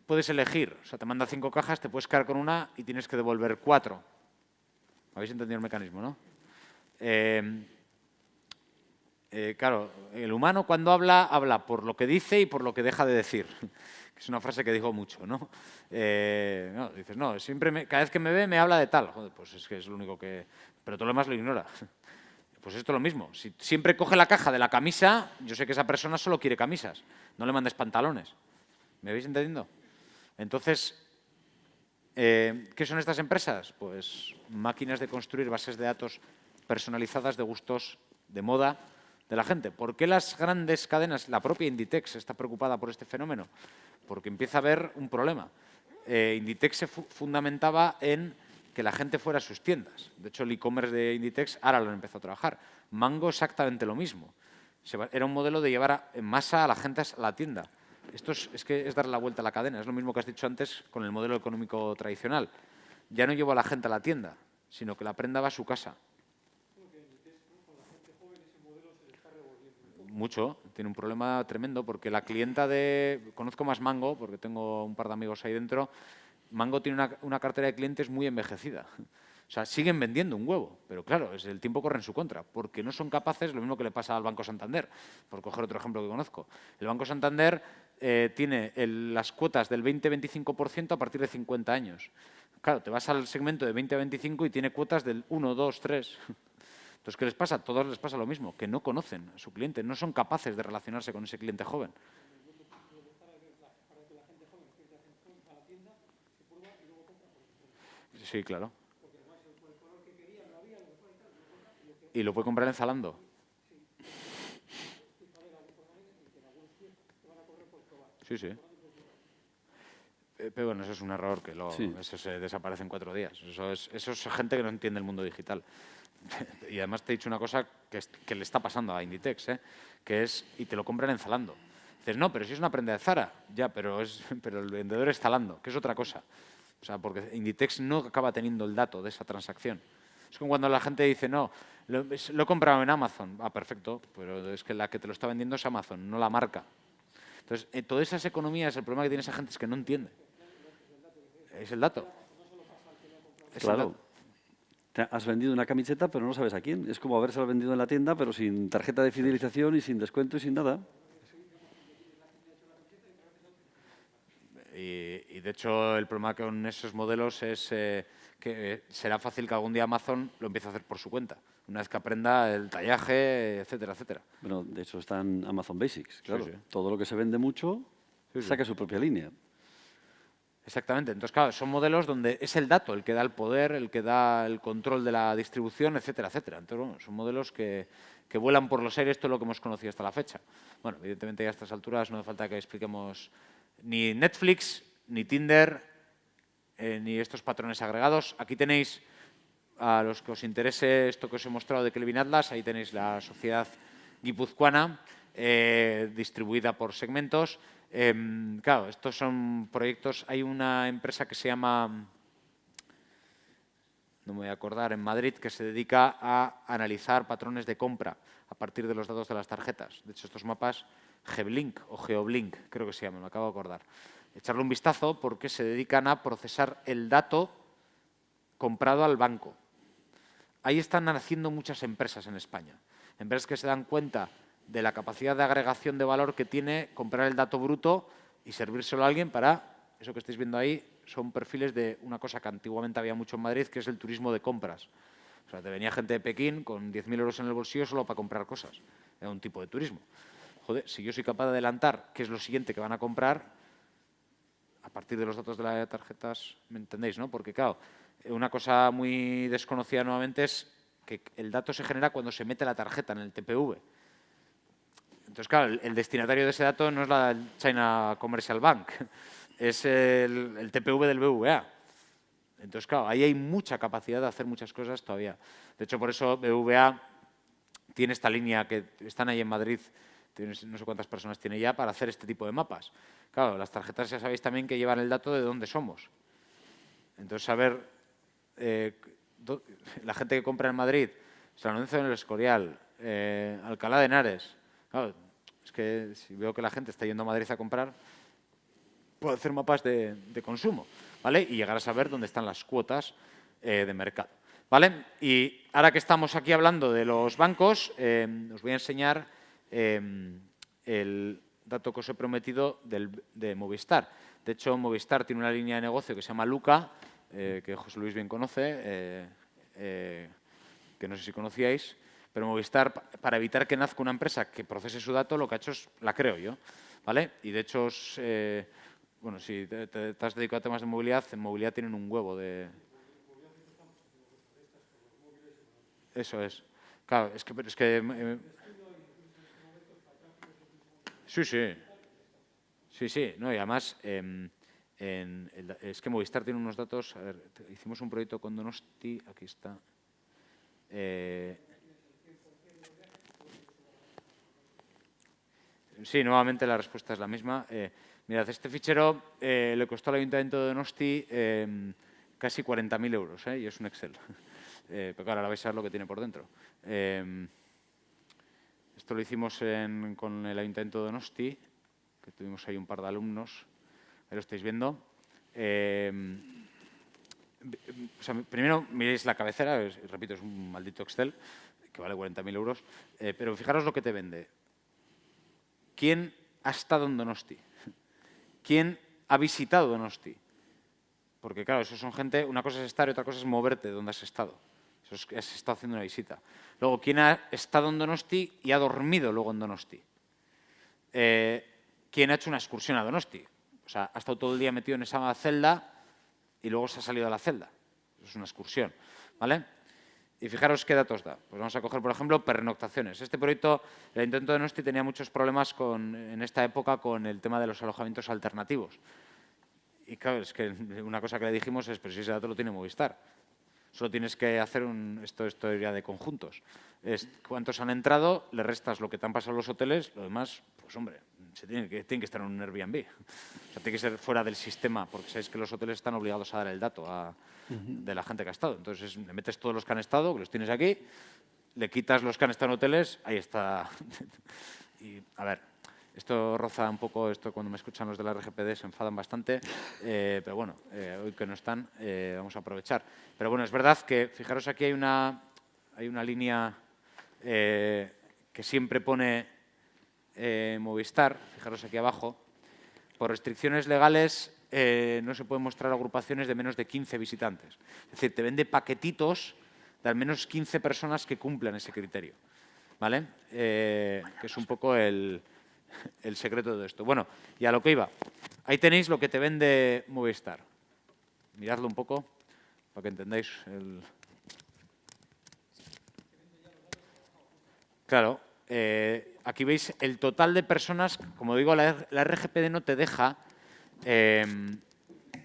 puedes elegir. O sea, te manda 5 cajas, te puedes quedar con una y tienes que devolver 4. ¿Habéis entendido el mecanismo, no? Claro, el humano cuando habla por lo que dice y por lo que deja de decir. Es una frase que digo mucho, ¿no? No, dices, no, cada vez que me ve me habla de tal. Joder, pues es que es lo único que... Pero todo lo demás lo ignora. Pues esto es lo mismo. Si siempre coge la caja de la camisa, yo sé que esa persona solo quiere camisas. No le mandes pantalones. ¿Me habéis entendido? Entonces, ¿qué son estas empresas? Pues máquinas de construir bases de datos personalizadas de gustos, de moda, de la gente. ¿Por qué las grandes cadenas, la propia Inditex, está preocupada por este fenómeno? Porque empieza a haber un problema. Inditex se fundamentaba en que la gente fuera a sus tiendas. De hecho, el e-commerce de Inditex ahora lo empezó a trabajar. Mango exactamente lo mismo. Era un modelo de llevar en masa a la gente a la tienda. Esto es que es darle la vuelta a la cadena. Es lo mismo que has dicho antes con el modelo económico tradicional. Ya no llevo a la gente a la tienda, sino que la prenda va a su casa. Mucho. Tiene un problema tremendo porque la clienta de... Conozco más Mango, porque tengo un par de amigos ahí dentro. Mango tiene una cartera de clientes muy envejecida. O sea, siguen vendiendo un huevo, pero claro, el tiempo corre en su contra, porque no son capaces, lo mismo que le pasa al Banco Santander, por coger otro ejemplo que conozco. El Banco Santander tiene las cuotas del 20-25% a partir de 50 años. Claro, te vas al segmento de 20 a 25 y tiene cuotas del 1, 2, 3... Entonces, ¿qué les pasa? A todos les pasa lo mismo, que no conocen a su cliente, no son capaces de relacionarse con ese cliente joven. Sí, claro. Y lo puede comprar en Zalando. Sí, sí. Pero bueno, eso es un error que eso se desaparece en 4 días. Eso es gente que no entiende el mundo digital. Y además te he dicho una cosa que le está pasando a Inditex, que es, y te lo compran en Zalando. Dices, no, pero si es una prenda de Zara. Ya, pero el vendedor es Zalando, que es otra cosa. O sea, porque Inditex no acaba teniendo el dato de esa transacción. Es como cuando la gente dice, no, lo he comprado en Amazon. Ah, perfecto, pero es que la que te lo está vendiendo es Amazon, no la marca. Entonces, todas esas economías, el problema que tiene esa gente es que no entiende. Es el dato. Claro. Has vendido una camiseta, pero no sabes a quién. Es como habérsela vendido en la tienda, pero sin tarjeta de fidelización y sin descuento y sin nada. Y de hecho, el problema con esos modelos es que será fácil que algún día Amazon lo empiece a hacer por su cuenta. Una vez que aprenda el tallaje, etcétera, etcétera. Bueno, de hecho está en Amazon Basics, claro. Sí, sí. Todo lo que se vende mucho saca su propia línea. Exactamente. Entonces, claro, son modelos donde es el dato el que da el poder, el que da el control de la distribución, etcétera, etcétera. Entonces, bueno, son modelos que vuelan por los aires, todo lo que hemos conocido hasta la fecha. Bueno, evidentemente ya a estas alturas no hace falta que expliquemos ni Netflix, ni Tinder, ni estos patrones agregados. Aquí tenéis, a los que os interese esto que os he mostrado de Kelvin Atlas, ahí tenéis la sociedad guipuzcoana, distribuida por segmentos. Claro, estos son proyectos. Hay una empresa que se llama, no me voy a acordar, en Madrid, que se dedica a analizar patrones de compra a partir de los datos de las tarjetas. De hecho, estos mapas, Geblink o Geoblink, creo que se llaman, me acabo de acordar. Echarle un vistazo porque se dedican a procesar el dato comprado al banco. Ahí están naciendo muchas empresas en España. Empresas que se dan cuenta de la capacidad de agregación de valor que tiene comprar el dato bruto y servírselo a alguien para, eso que estáis viendo ahí, son perfiles de una cosa que antiguamente había mucho en Madrid, que es el turismo de compras. O sea, te venía gente de Pekín con 10.000 euros en el bolsillo solo para comprar cosas. Era un tipo de turismo. Joder, si yo soy capaz de adelantar qué es lo siguiente que van a comprar, a partir de los datos de las tarjetas, ¿me entendéis, no? Porque, claro, una cosa muy desconocida nuevamente es que el dato se genera cuando se mete la tarjeta en el TPV. Entonces, claro, el destinatario de ese dato no es la China Commercial Bank, es el TPV del BBVA. Entonces, claro, ahí hay mucha capacidad de hacer muchas cosas todavía. De hecho, por eso BBVA tiene esta línea que están ahí en Madrid, no sé cuántas personas tiene ya, para hacer este tipo de mapas. Claro, las tarjetas ya sabéis también que llevan el dato de dónde somos. Entonces, saber, la gente que compra en Madrid, San Lorenzo en el Escorial, Alcalá de Henares. Claro, es que si veo que la gente está yendo a Madrid a comprar, puedo hacer mapas de consumo, ¿vale? Y llegar a saber dónde están las cuotas de mercado, ¿vale? Y ahora que estamos aquí hablando de los bancos, os voy a enseñar el dato que os he prometido de Movistar. De hecho, Movistar tiene una línea de negocio que se llama Luca, que José Luis bien conoce, que no sé si conocíais, pero Movistar, para evitar que nazca una empresa que procese su dato, lo que ha hecho es, la creo yo, ¿vale? Y de hecho, bueno, si te has dedicado a temas de movilidad, en movilidad tienen un huevo de... Eso es. Claro, es que sí, sí. Sí, sí. No, y además, es que Movistar tiene unos datos... A ver, hicimos un proyecto con Donosti, aquí está. Sí, nuevamente la respuesta es la misma. Mirad, este fichero le costó al Ayuntamiento de Donosti casi 40.000 euros, y es un Excel. Pero claro, ahora vais a ver lo que tiene por dentro. Esto lo hicimos con el Ayuntamiento de Donosti, que tuvimos ahí un par de alumnos. Ahí lo estáis viendo. O sea, primero miréis la cabecera, repito, es un maldito Excel que vale 40.000 euros, pero fijaros lo que te vende. ¿Quién ha estado en Donosti? ¿Quién ha visitado Donosti? Porque claro, eso son gente, una cosa es estar y otra cosa es moverte de donde has estado. Eso es que has estado haciendo una visita. Luego, ¿quién ha estado en Donosti y ha dormido luego en Donosti? ¿Quién ha hecho una excursión a Donosti? O sea, ha estado todo el día metido en esa celda y luego se ha salido de la celda. Eso es una excursión, ¿vale? Y fijaros qué datos da. Pues vamos a coger, por ejemplo, pernoctaciones. Este proyecto, el Ayuntamiento de Donosti tenía muchos problemas en esta época con el tema de los alojamientos alternativos. Y claro, es que una cosa que le dijimos es, pero si ese dato lo tiene Movistar. Solo tienes que hacer esto iría de conjuntos. Es cuántos han entrado, le restas lo que te han pasado los hoteles, lo demás, pues hombre, tiene que estar en un Airbnb. O sea, tiene que ser fuera del sistema, porque sabéis que los hoteles están obligados a dar el dato de la gente que ha estado. Entonces, le metes todos los que han estado, que los tienes aquí, le quitas los que han estado en hoteles, ahí está. Y, a ver, esto roza un poco, esto cuando me escuchan los de la RGPD se enfadan bastante, pero bueno, hoy que no están, vamos a aprovechar. Pero bueno, es verdad que, fijaros, aquí hay una línea que siempre pone Movistar, fijaros aquí abajo. Por restricciones legales no se pueden mostrar agrupaciones de menos de 15 visitantes. Es decir, te vende paquetitos de al menos 15 personas que cumplan ese criterio, ¿vale? Que es un poco el secreto de esto. Bueno, y a lo que iba. Ahí tenéis lo que te vende Movistar. Miradlo un poco para que entendáis el... Claro, aquí veis el total de personas. Como digo, la RGPD no te deja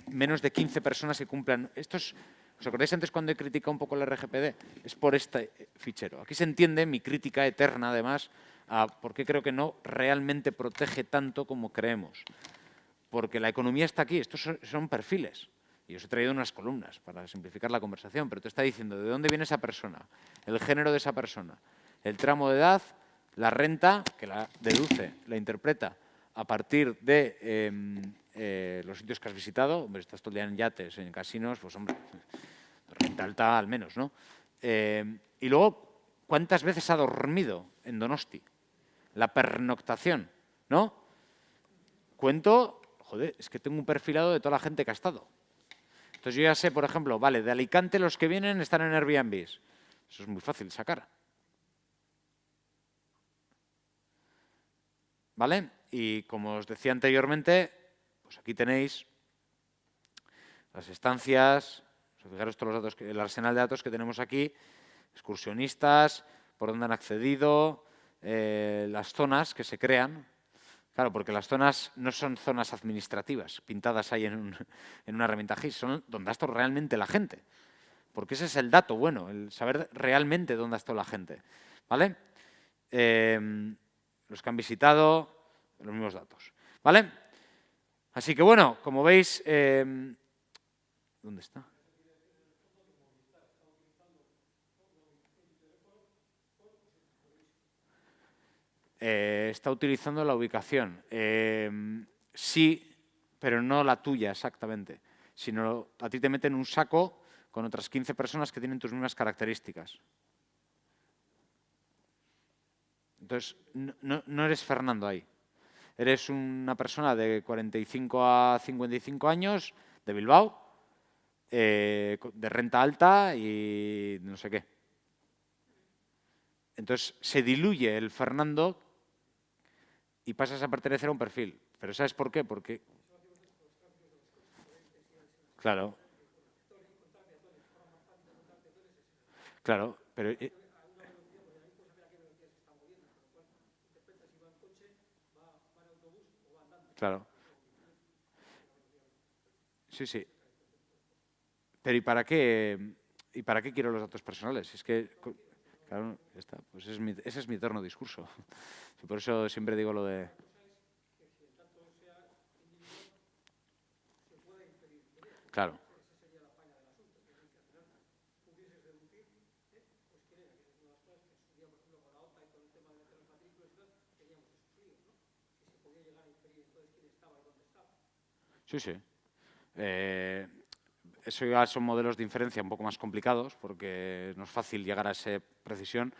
menos de 15 personas que cumplan. ¿Os acordáis antes cuando he criticado un poco la RGPD? Es por este fichero. Aquí se entiende mi crítica eterna, además, a por qué creo que no realmente protege tanto como creemos. Porque la economía está aquí, estos son perfiles. Y os he traído unas columnas para simplificar la conversación, pero te está diciendo de dónde viene esa persona, el género de esa persona, el tramo de edad, la renta, que la deduce, la interpreta a partir de los sitios que has visitado. Hombre, estás todo el día en yates, en casinos, pues hombre, renta alta al menos, ¿no? Y luego, ¿cuántas veces ha dormido en Donosti? La pernoctación, ¿no? Cuento, joder, es que tengo un perfilado de toda la gente que ha estado. Entonces yo ya sé, por ejemplo, vale, de Alicante los que vienen están en Airbnb. Eso es muy fácil de sacar. ¿Vale? Y como os decía anteriormente, pues aquí tenéis las estancias, fijaros todos los datos, el arsenal de datos que tenemos aquí, excursionistas, por dónde han accedido, las zonas que se crean. Claro, porque las zonas no son zonas administrativas, pintadas ahí en una herramienta GIS, son donde ha estado realmente la gente. Porque ese es el dato bueno, el saber realmente dónde ha estado la gente. ¿Vale? Los que han visitado, los mismos datos. ¿Vale? Así que bueno, como veis... ¿dónde está? Está utilizando la ubicación. Sí, pero no la tuya exactamente, sino a ti te meten en un saco con otras 15 personas que tienen tus mismas características. Entonces, no eres Fernando ahí. Eres una persona de 45 a 55 años, de Bilbao, de renta alta y no sé qué. Entonces, se diluye el Fernando y pasas a pertenecer a un perfil. ¿Pero sabes por qué? Porque... Claro. Claro, pero... Claro. Sí, sí. Pero ¿y para qué quiero los datos personales? Es que, claro, ya está. Pues ese es mi eterno discurso. Y por eso siempre digo lo de... Claro. Sí, sí. Eso ya son modelos de inferencia un poco más complicados porque no es fácil llegar a esa precisión,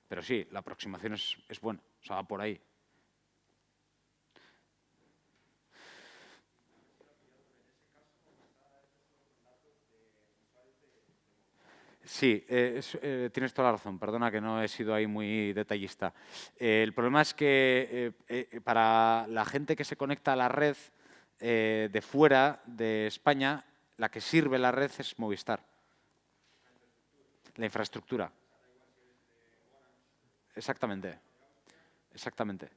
pero sí, la aproximación es buena, o sea, va por ahí. Sí, tienes toda la razón. Perdona que no he sido ahí muy detallista. El problema es que para la gente que se conecta a la red de fuera de España, la que sirve la red es Movistar. La infraestructura. Exactamente. Exactamente.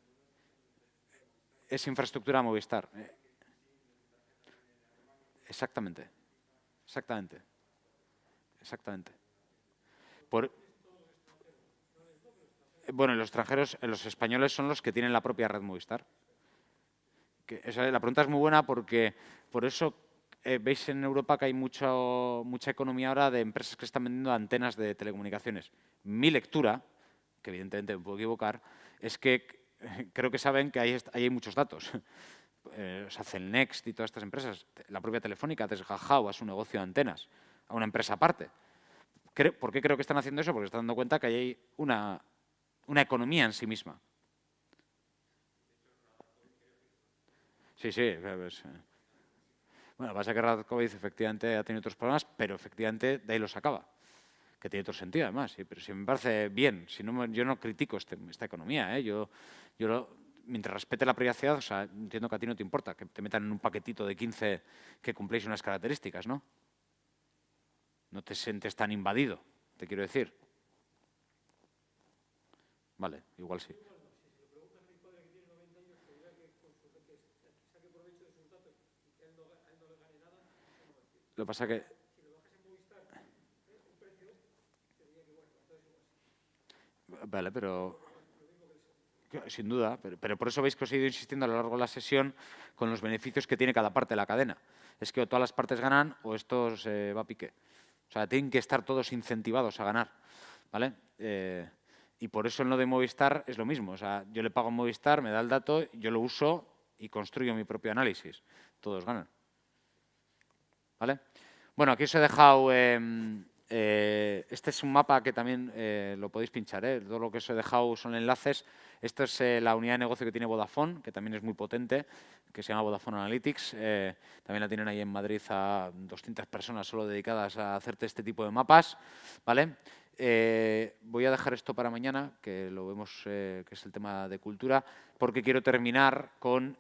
Es infraestructura Movistar. Exactamente. Exactamente. Exactamente. Bueno, los extranjeros, los españoles son los que tienen la propia red Movistar. La pregunta es muy buena porque por eso veis en Europa que hay mucha economía ahora de empresas que están vendiendo antenas de telecomunicaciones. Mi lectura, que evidentemente me puedo equivocar, es que creo que saben que ahí hay muchos datos. O sea, Celnext y todas estas empresas, la propia Telefónica ha desgajado a su negocio de antenas, a una empresa aparte. ¿Por qué creo que están haciendo eso? Porque están dando cuenta que hay una economía en sí misma. Sí, sí. Pues, bueno, pasa que Radkovic efectivamente ha tenido otros problemas, pero efectivamente de ahí lo sacaba. Que tiene otro sentido, además. Sí, pero si me parece bien. Si no, yo no critico esta economía. Mientras respete la privacidad, o sea, entiendo que a ti no te importa que te metan en un paquetito de 15 que cumpléis unas características, ¿no? No te sientes tan invadido, te quiero decir. Vale, igual sí. Lo que pasa que... Vale, pero... Sin duda, pero por eso veis que os he ido insistiendo a lo largo de la sesión con los beneficios que tiene cada parte de la cadena. Es que o todas las partes ganan o esto se va a pique. O sea, tienen que estar todos incentivados a ganar, ¿vale? Y por eso en lo de Movistar es lo mismo. O sea, yo le pago a Movistar, me da el dato, yo lo uso y construyo mi propio análisis. Todos ganan. ¿Vale? Bueno, aquí os he dejado... este es un mapa que también lo podéis pinchar. Todo lo que os he dejado son enlaces. Esto es la unidad de negocio que tiene Vodafone, que también es muy potente, que se llama Vodafone Analytics. También la tienen ahí en Madrid a 200 personas solo dedicadas a hacerte este tipo de mapas. ¿Vale? Voy a dejar esto para mañana, que lo vemos, que es el tema de cultura, porque quiero terminar con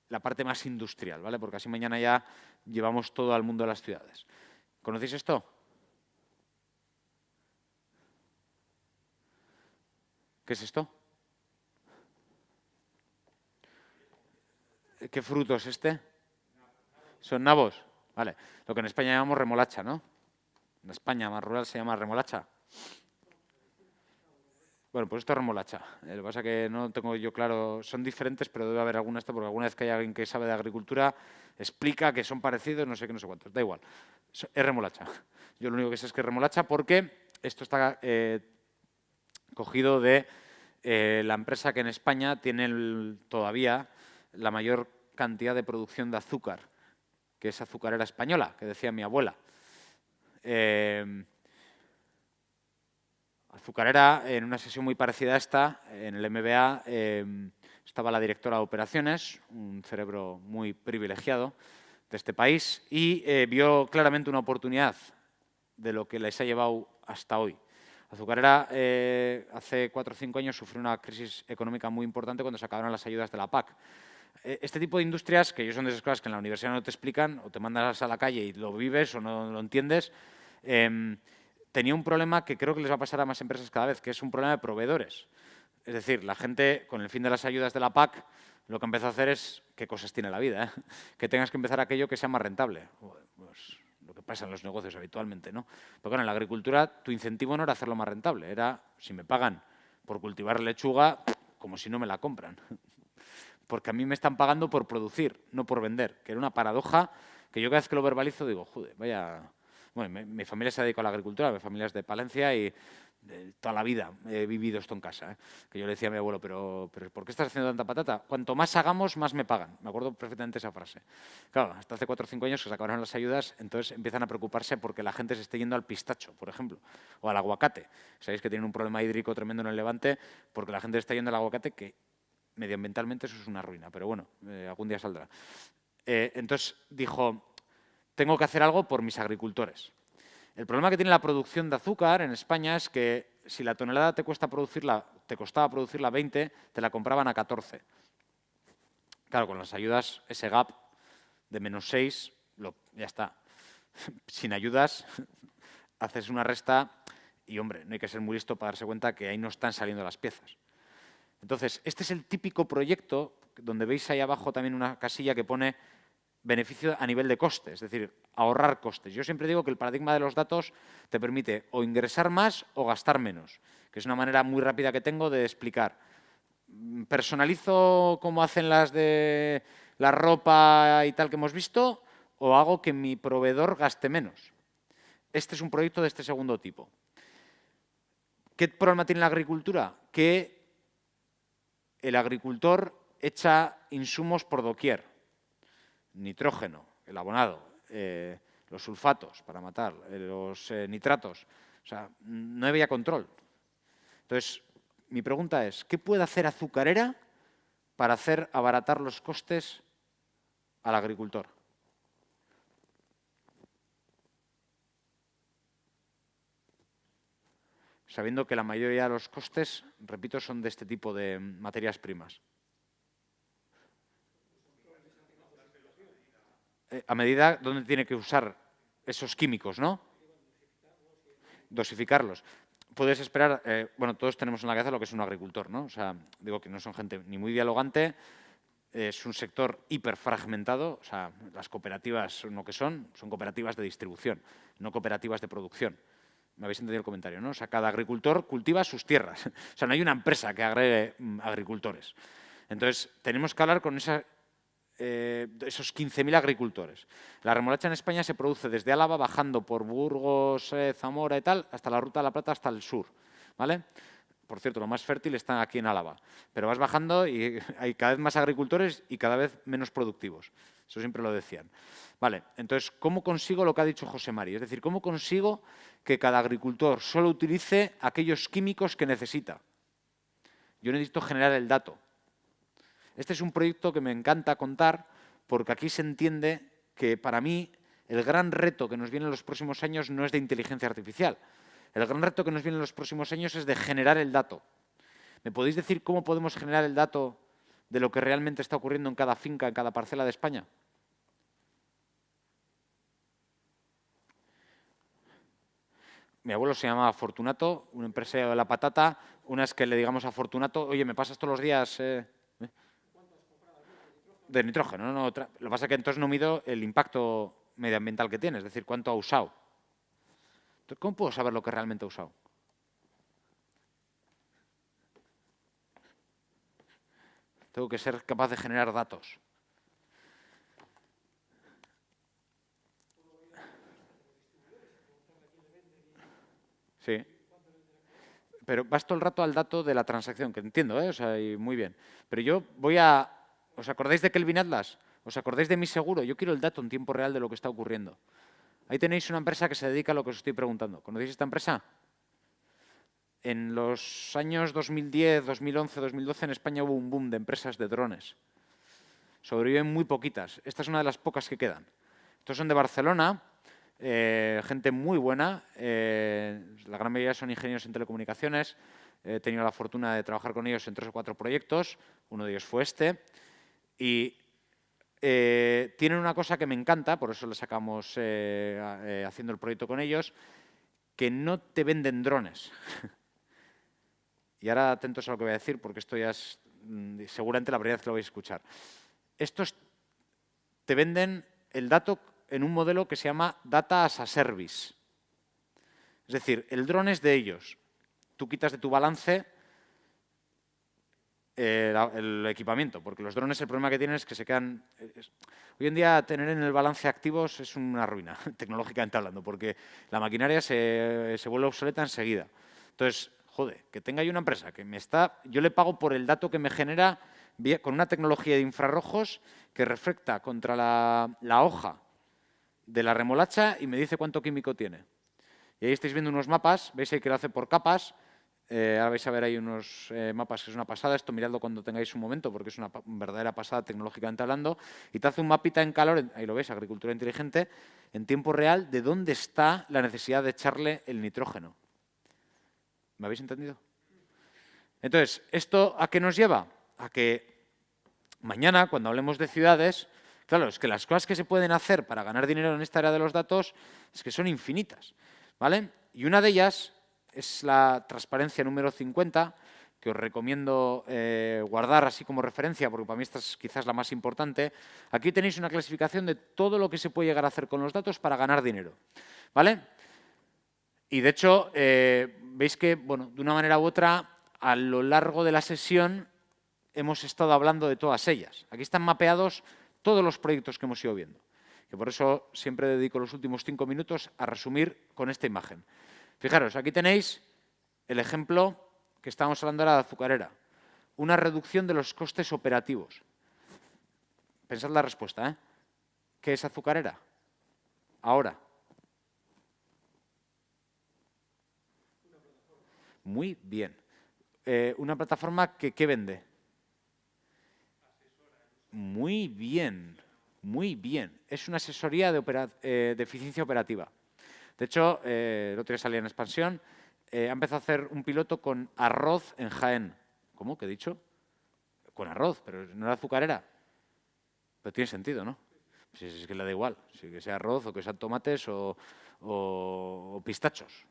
la parte más industrial, ¿vale? Porque así mañana ya llevamos todo al mundo de las ciudades. ¿Conocéis esto? ¿Qué es esto? ¿Qué fruto es este? ¿Son nabos? Vale. Lo que en España llamamos remolacha, ¿no? En España más rural se llama remolacha. Bueno, pues esto es remolacha. Lo que pasa es que no tengo yo claro, son diferentes, pero debe haber alguna porque alguna vez que hay alguien que sabe de agricultura explica que son parecidos, no sé qué, no sé cuántos. Da igual. Es remolacha. Yo lo único que sé es que es remolacha porque esto está cogido de la empresa que en España tiene todavía la mayor cantidad de producción de azúcar, que es Azucarera Española, que decía mi abuela. Azucarera, en una sesión muy parecida a esta, en el MBA, estaba la directora de operaciones, un cerebro muy privilegiado de este país, y vio claramente una oportunidad de lo que les ha llevado hasta hoy. Azucarera hace 4 o 5 años sufrió una crisis económica muy importante cuando se acabaron las ayudas de la PAC. Este tipo de industrias, que son de esas cosas que en la universidad no te explican, o te mandas a la calle y lo vives o no lo entiendes, tenía un problema que creo que les va a pasar a más empresas cada vez, que es un problema de proveedores. Es decir, la gente, con el fin de las ayudas de la PAC, lo que empezó a hacer es, ¿qué cosas tiene la vida? Que tengas que empezar aquello que sea más rentable. Pues lo que pasa en los negocios habitualmente, ¿no? Pero claro, en la agricultura tu incentivo no era hacerlo más rentable, era, si me pagan por cultivar lechuga, como si no me la compran. Porque a mí me están pagando por producir, no por vender, que era una paradoja que yo cada vez que lo verbalizo digo, joder, vaya... Bueno, mi familia se ha dedicado a la agricultura, mi familia es de Palencia y toda la vida he vivido esto en casa. Que yo le decía a mi abuelo, pero ¿por qué estás haciendo tanta patata? Cuanto más hagamos, más me pagan. Me acuerdo perfectamente esa frase. Claro, hasta hace 4 o 5 años que se acabaron las ayudas, entonces empiezan a preocuparse porque la gente se esté yendo al pistacho, por ejemplo, o al aguacate. Sabéis que tienen un problema hídrico tremendo en el Levante porque la gente está yendo al aguacate, que medioambientalmente eso es una ruina, pero bueno, algún día saldrá. Entonces dijo, tengo que hacer algo por mis agricultores. El problema que tiene la producción de azúcar en España es que si la tonelada te costaba producirla 20, te la compraban a 14. Claro, con las ayudas, ese gap de -6, ya está. Sin ayudas, haces una resta y, hombre, no hay que ser muy listo para darse cuenta que ahí no están saliendo las piezas. Entonces, este es el típico proyecto donde veis ahí abajo también una casilla que pone beneficio a nivel de costes, es decir, ahorrar costes. Yo siempre digo que el paradigma de los datos te permite o ingresar más o gastar menos, que es una manera muy rápida que tengo de explicar. ¿Personalizo como hacen las de la ropa y tal que hemos visto o hago que mi proveedor gaste menos? Este es un proyecto de este segundo tipo. ¿Qué problema tiene la agricultura? Que el agricultor echa insumos por doquier. Nitrógeno, el abonado, los sulfatos para matar, los nitratos. O sea, no había control. Entonces, mi pregunta es, ¿qué puede hacer Azucarera para hacer abaratar los costes al agricultor? Sabiendo que la mayoría de los costes, repito, son de este tipo de materias primas. A medida donde tiene que usar esos químicos, ¿no? Dosificarlos. Puedes esperar, bueno, todos tenemos en la cabeza lo que es un agricultor, ¿no? O sea, digo que no son gente ni muy dialogante, es un sector hiperfragmentado, o sea, las cooperativas son lo que son cooperativas de distribución, no cooperativas de producción. Me habéis entendido el comentario, ¿no? O sea, cada agricultor cultiva sus tierras. O sea, no hay una empresa que agregue agricultores. Entonces, tenemos que hablar con esos 15.000 agricultores. La remolacha en España se produce desde Álava, bajando por Burgos, Zamora y tal, hasta la Ruta de la Plata, hasta el sur, ¿vale? Por cierto, lo más fértil está aquí en Álava. Pero vas bajando y hay cada vez más agricultores y cada vez menos productivos. Eso siempre lo decían. Vale, entonces, ¿cómo consigo lo que ha dicho José Mari? Es decir, ¿cómo consigo que cada agricultor solo utilice aquellos químicos que necesita? Yo necesito generar el dato. Este es un proyecto que me encanta contar porque aquí se entiende que para mí el gran reto que nos viene en los próximos años no es de inteligencia artificial. El gran reto que nos viene en los próximos años es de generar el dato. ¿Me podéis decir cómo podemos generar el dato de lo que realmente está ocurriendo en cada finca, en cada parcela de España? Mi abuelo se llamaba Fortunato, un empresario de la patata. Una es que le digamos a Fortunato, oye, ¿me pasas todos los días de nitrógeno? No, lo que pasa es que entonces no mido el impacto medioambiental que tiene, es decir, cuánto ha usado. Entonces, ¿cómo puedo saber lo que realmente ha usado? Tengo que ser capaz de generar datos. Sí. pero vas todo el rato al dato de la transacción, que entiendo, ¿eh? O sea, y muy bien. Pero yo voy a... ¿Os acordáis de Kelvin Atlas? ¿Os acordáis de Mi Seguro? Yo quiero el dato en tiempo real de lo que está ocurriendo. Ahí tenéis una empresa que se dedica a lo que os estoy preguntando. ¿Conocéis esta empresa? En los años 2010, 2011, 2012 en España hubo un boom de empresas de drones. Sobreviven muy poquitas. Esta es una de las pocas que quedan. Estos son de Barcelona, gente muy buena. La gran mayoría son ingenieros en telecomunicaciones. He tenido la fortuna de trabajar con ellos en 3 o 4 proyectos. Uno de ellos fue este. Y tienen una cosa que me encanta, por eso le sacamos haciendo el proyecto con ellos, que no te venden drones. Y ahora atentos a lo que voy a decir, porque esto ya es seguramente la primera vez que lo vais a escuchar. Estos te venden el dato en un modelo que se llama Data as a Service. Es decir, el dron es de ellos. Tú quitas de tu balance el equipamiento, porque los drones el problema que tienen es que se quedan... Hoy en día tener en el balance activos es una ruina, tecnológicamente hablando, porque la maquinaria se vuelve obsoleta enseguida. Entonces, joder, que tenga yo una empresa que me está... Yo le pago por el dato que me genera con una tecnología de infrarrojos que reflecta contra la hoja de la remolacha y me dice cuánto químico tiene. Y ahí estáis viendo unos mapas, veis ahí que lo hace por capas. Ahora vais a ver ahí unos mapas que es una pasada. Esto miradlo cuando tengáis un momento porque es una verdadera pasada tecnológicamente hablando. Y te hace un mapita en calor, ahí lo veis, agricultura inteligente, en tiempo real de dónde está la necesidad de echarle el nitrógeno. ¿Me habéis entendido? Entonces, ¿esto a qué nos lleva? A que mañana, cuando hablemos de ciudades, claro, es que las cosas que se pueden hacer para ganar dinero en esta área de los datos es que son infinitas, ¿vale? Y una de ellas es la transparencia número 50, que os recomiendo guardar así como referencia, porque para mí esta es quizás la más importante. Aquí tenéis una clasificación de todo lo que se puede llegar a hacer con los datos para ganar dinero, ¿vale? Y de hecho, veis que, bueno, de una manera u otra, a lo largo de la sesión hemos estado hablando de todas ellas. Aquí están mapeados todos los proyectos que hemos ido viendo. Que por eso siempre dedico los últimos 5 minutos a resumir con esta imagen. Fijaros, aquí tenéis el ejemplo que estábamos hablando ahora de Azucarera. Una reducción de los costes operativos. Pensad la respuesta, ¿eh? ¿Qué es Azucarera? Ahora. Muy bien. Una plataforma que ¿qué vende? Muy bien, muy bien. Es una asesoría de eficiencia operativa. De hecho, el otro día salía en expansión, ha empezado a hacer un piloto con arroz en Jaén. ¿Cómo? ¿Qué he dicho? Con arroz, pero no era azucarera. Pero tiene sentido, ¿no? Si es que le da igual, si que sea arroz o que sean tomates o pistachos.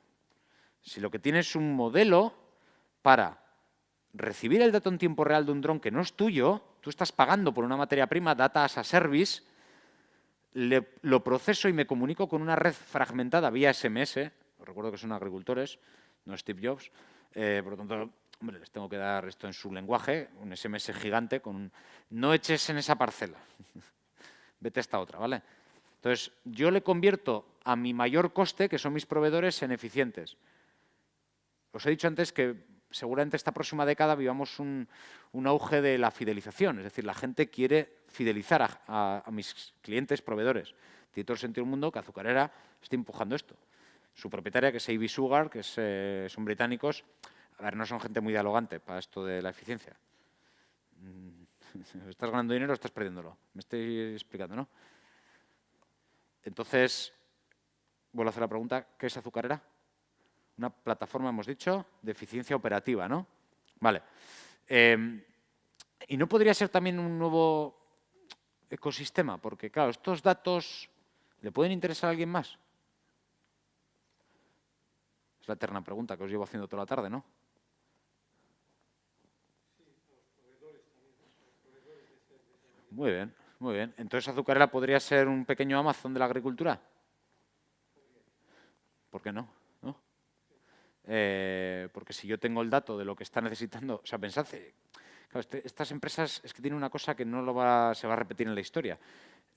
Si lo que tiene es un modelo para recibir el dato en tiempo real de un dron que no es tuyo, tú estás pagando por una materia prima, data as a service, lo proceso y me comunico con una red fragmentada vía SMS. Os recuerdo que son agricultores, no Steve Jobs. Por lo tanto, hombre, les tengo que dar esto en su lenguaje, un SMS gigante con un... No eches en esa parcela. Vete a esta otra, ¿vale? Entonces, yo le convierto a mi mayor coste, que son mis proveedores, en eficientes. Os he dicho antes que seguramente esta próxima década vivamos un auge de la fidelización. Es decir, la gente quiere fidelizar a mis clientes, proveedores. Tiene todo el sentido del mundo que Azucarera esté empujando esto. Su propietaria, que es A.B. Sugar, que son británicos, a ver, no son gente muy dialogante para esto de la eficiencia. Estás ganando dinero o estás perdiéndolo. Me estoy explicando, ¿no? Entonces, vuelvo a hacer la pregunta, ¿qué es Azucarera? Una plataforma, hemos dicho, de eficiencia operativa, ¿no? Vale. ¿Y no podría ser también un nuevo ecosistema? Porque, claro, estos datos ¿le pueden interesar a alguien más? Es la eterna pregunta que os llevo haciendo toda la tarde, ¿no? Muy bien, muy bien. Entonces, Azucarera podría ser un pequeño Amazon de la agricultura. ¿Por qué no? Porque si yo tengo el dato de lo que está necesitando, o sea, pensad, claro, estas empresas es que tienen una cosa que no se va a repetir en la historia.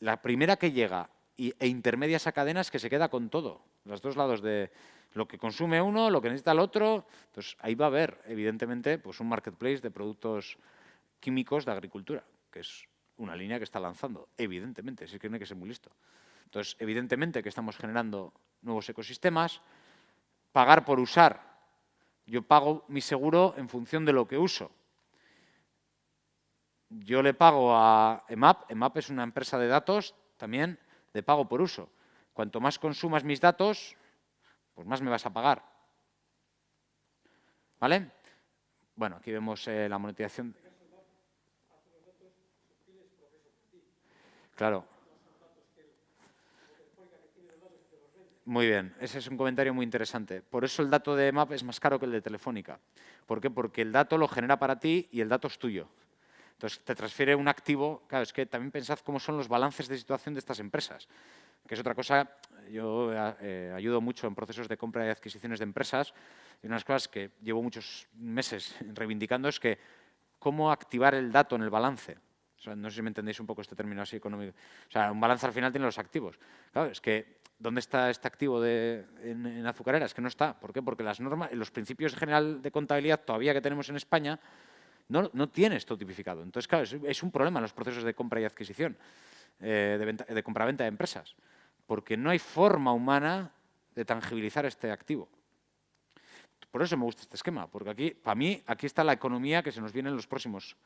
La primera que llega e intermedia esa cadena es que se queda con todo, los dos lados de lo que consume uno, lo que necesita el otro. Entonces, ahí va a haber, evidentemente, pues un marketplace de productos químicos de agricultura, que es una línea que está lanzando, evidentemente, si es que no hay que ser muy listo. Entonces, evidentemente que estamos generando nuevos ecosistemas. Pagar por usar. Yo pago mi seguro en función de lo que uso. Yo le pago a EMAP. EMAP es una empresa de datos también de pago por uso. Cuanto más consumas mis datos, pues más me vas a pagar. ¿Vale? Bueno, aquí vemos la monetización. Claro. Muy bien, ese es un comentario muy interesante. Por eso el dato de EMAP es más caro que el de Telefónica. ¿Por qué? Porque el dato lo genera para ti y el dato es tuyo. Entonces, te transfiere un activo. Claro, es que también pensad cómo son los balances de situación de estas empresas, que es otra cosa. Yo ayudo mucho en procesos de compra y adquisiciones de empresas, y una de las cosas que llevo muchos meses reivindicando es que cómo activar el dato en el balance. O sea, no sé si me entendéis un poco este término así económico. O sea, un balance al final tiene los activos. Claro, es que ¿dónde está este activo en azucareras? Que no está. ¿Por qué? Porque las normas, los principios general de contabilidad todavía que tenemos en España no tiene esto tipificado. Entonces, claro, es un problema en los procesos de compra y adquisición, de compraventa de empresas, porque no hay forma humana de tangibilizar este activo. Por eso me gusta este esquema, porque aquí, para mí, aquí está la economía que se nos viene en los próximos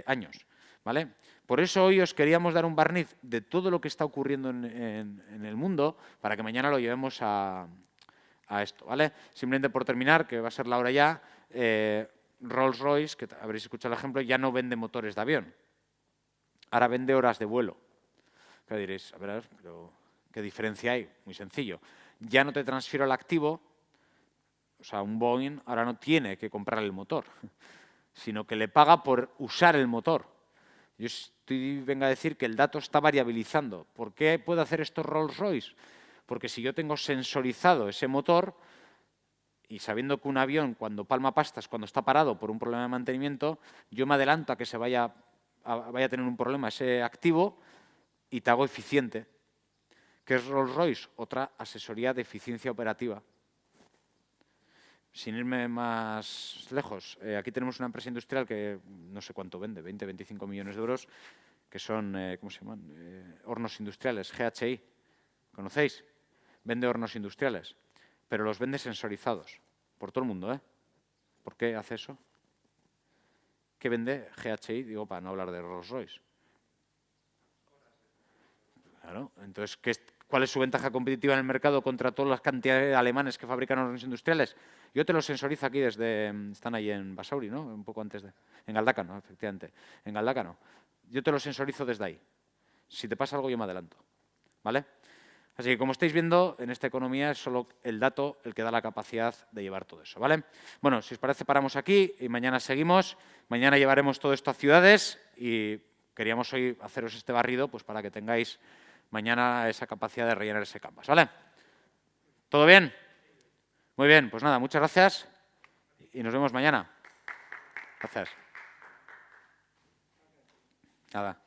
años. ¿Vale? Por eso hoy os queríamos dar un barniz de todo lo que está ocurriendo en el mundo para que mañana lo llevemos a esto. ¿Vale? Simplemente por terminar, que va a ser la hora ya, Rolls-Royce, que habréis escuchado el ejemplo, ya no vende motores de avión. Ahora vende horas de vuelo. ¿Qué diréis? A ver, pero ¿qué diferencia hay? Muy sencillo. Ya no te transfiero el activo. O sea, un Boeing ahora no tiene que comprar el motor, sino que le paga por usar el motor. Yo vengo a decir que el dato está variabilizando. ¿Por qué puede hacer esto Rolls-Royce? Porque si yo tengo sensorizado ese motor y sabiendo que un avión cuando palma pastas, cuando está parado por un problema de mantenimiento, yo me adelanto a que vaya a tener un problema ese activo y te hago eficiente. ¿Qué es Rolls-Royce? Otra asesoría de eficiencia operativa. Sin irme más lejos, aquí tenemos una empresa industrial que no sé cuánto vende, 20, 25 millones de euros, que son, ¿cómo se llaman? Hornos industriales, GHI. ¿Conocéis? Vende hornos industriales, pero los vende sensorizados por todo el mundo, ¿eh? ¿Por qué hace eso? ¿Qué vende GHI? Digo, para no hablar de Rolls-Royce. Claro, entonces, ¿cuál es su ventaja competitiva en el mercado contra todas las cantidades de alemanes que fabrican hornos industriales? Yo te lo sensorizo aquí desde... Están ahí en Basauri, ¿no? Un poco antes de... En Galdácano, efectivamente. En Galdácano. Yo te lo sensorizo desde ahí. Si te pasa algo, yo me adelanto. ¿Vale? Así que, como estáis viendo, en esta economía es solo el dato el que da la capacidad de llevar todo eso. ¿Vale? Bueno, si os parece, paramos aquí y mañana seguimos. Mañana llevaremos todo esto a ciudades y queríamos hoy haceros este barrido pues para que tengáis mañana esa capacidad de rellenar ese canvas. ¿Vale? ¿Todo bien? Muy bien, pues nada, muchas gracias y nos vemos mañana. Gracias. Nada.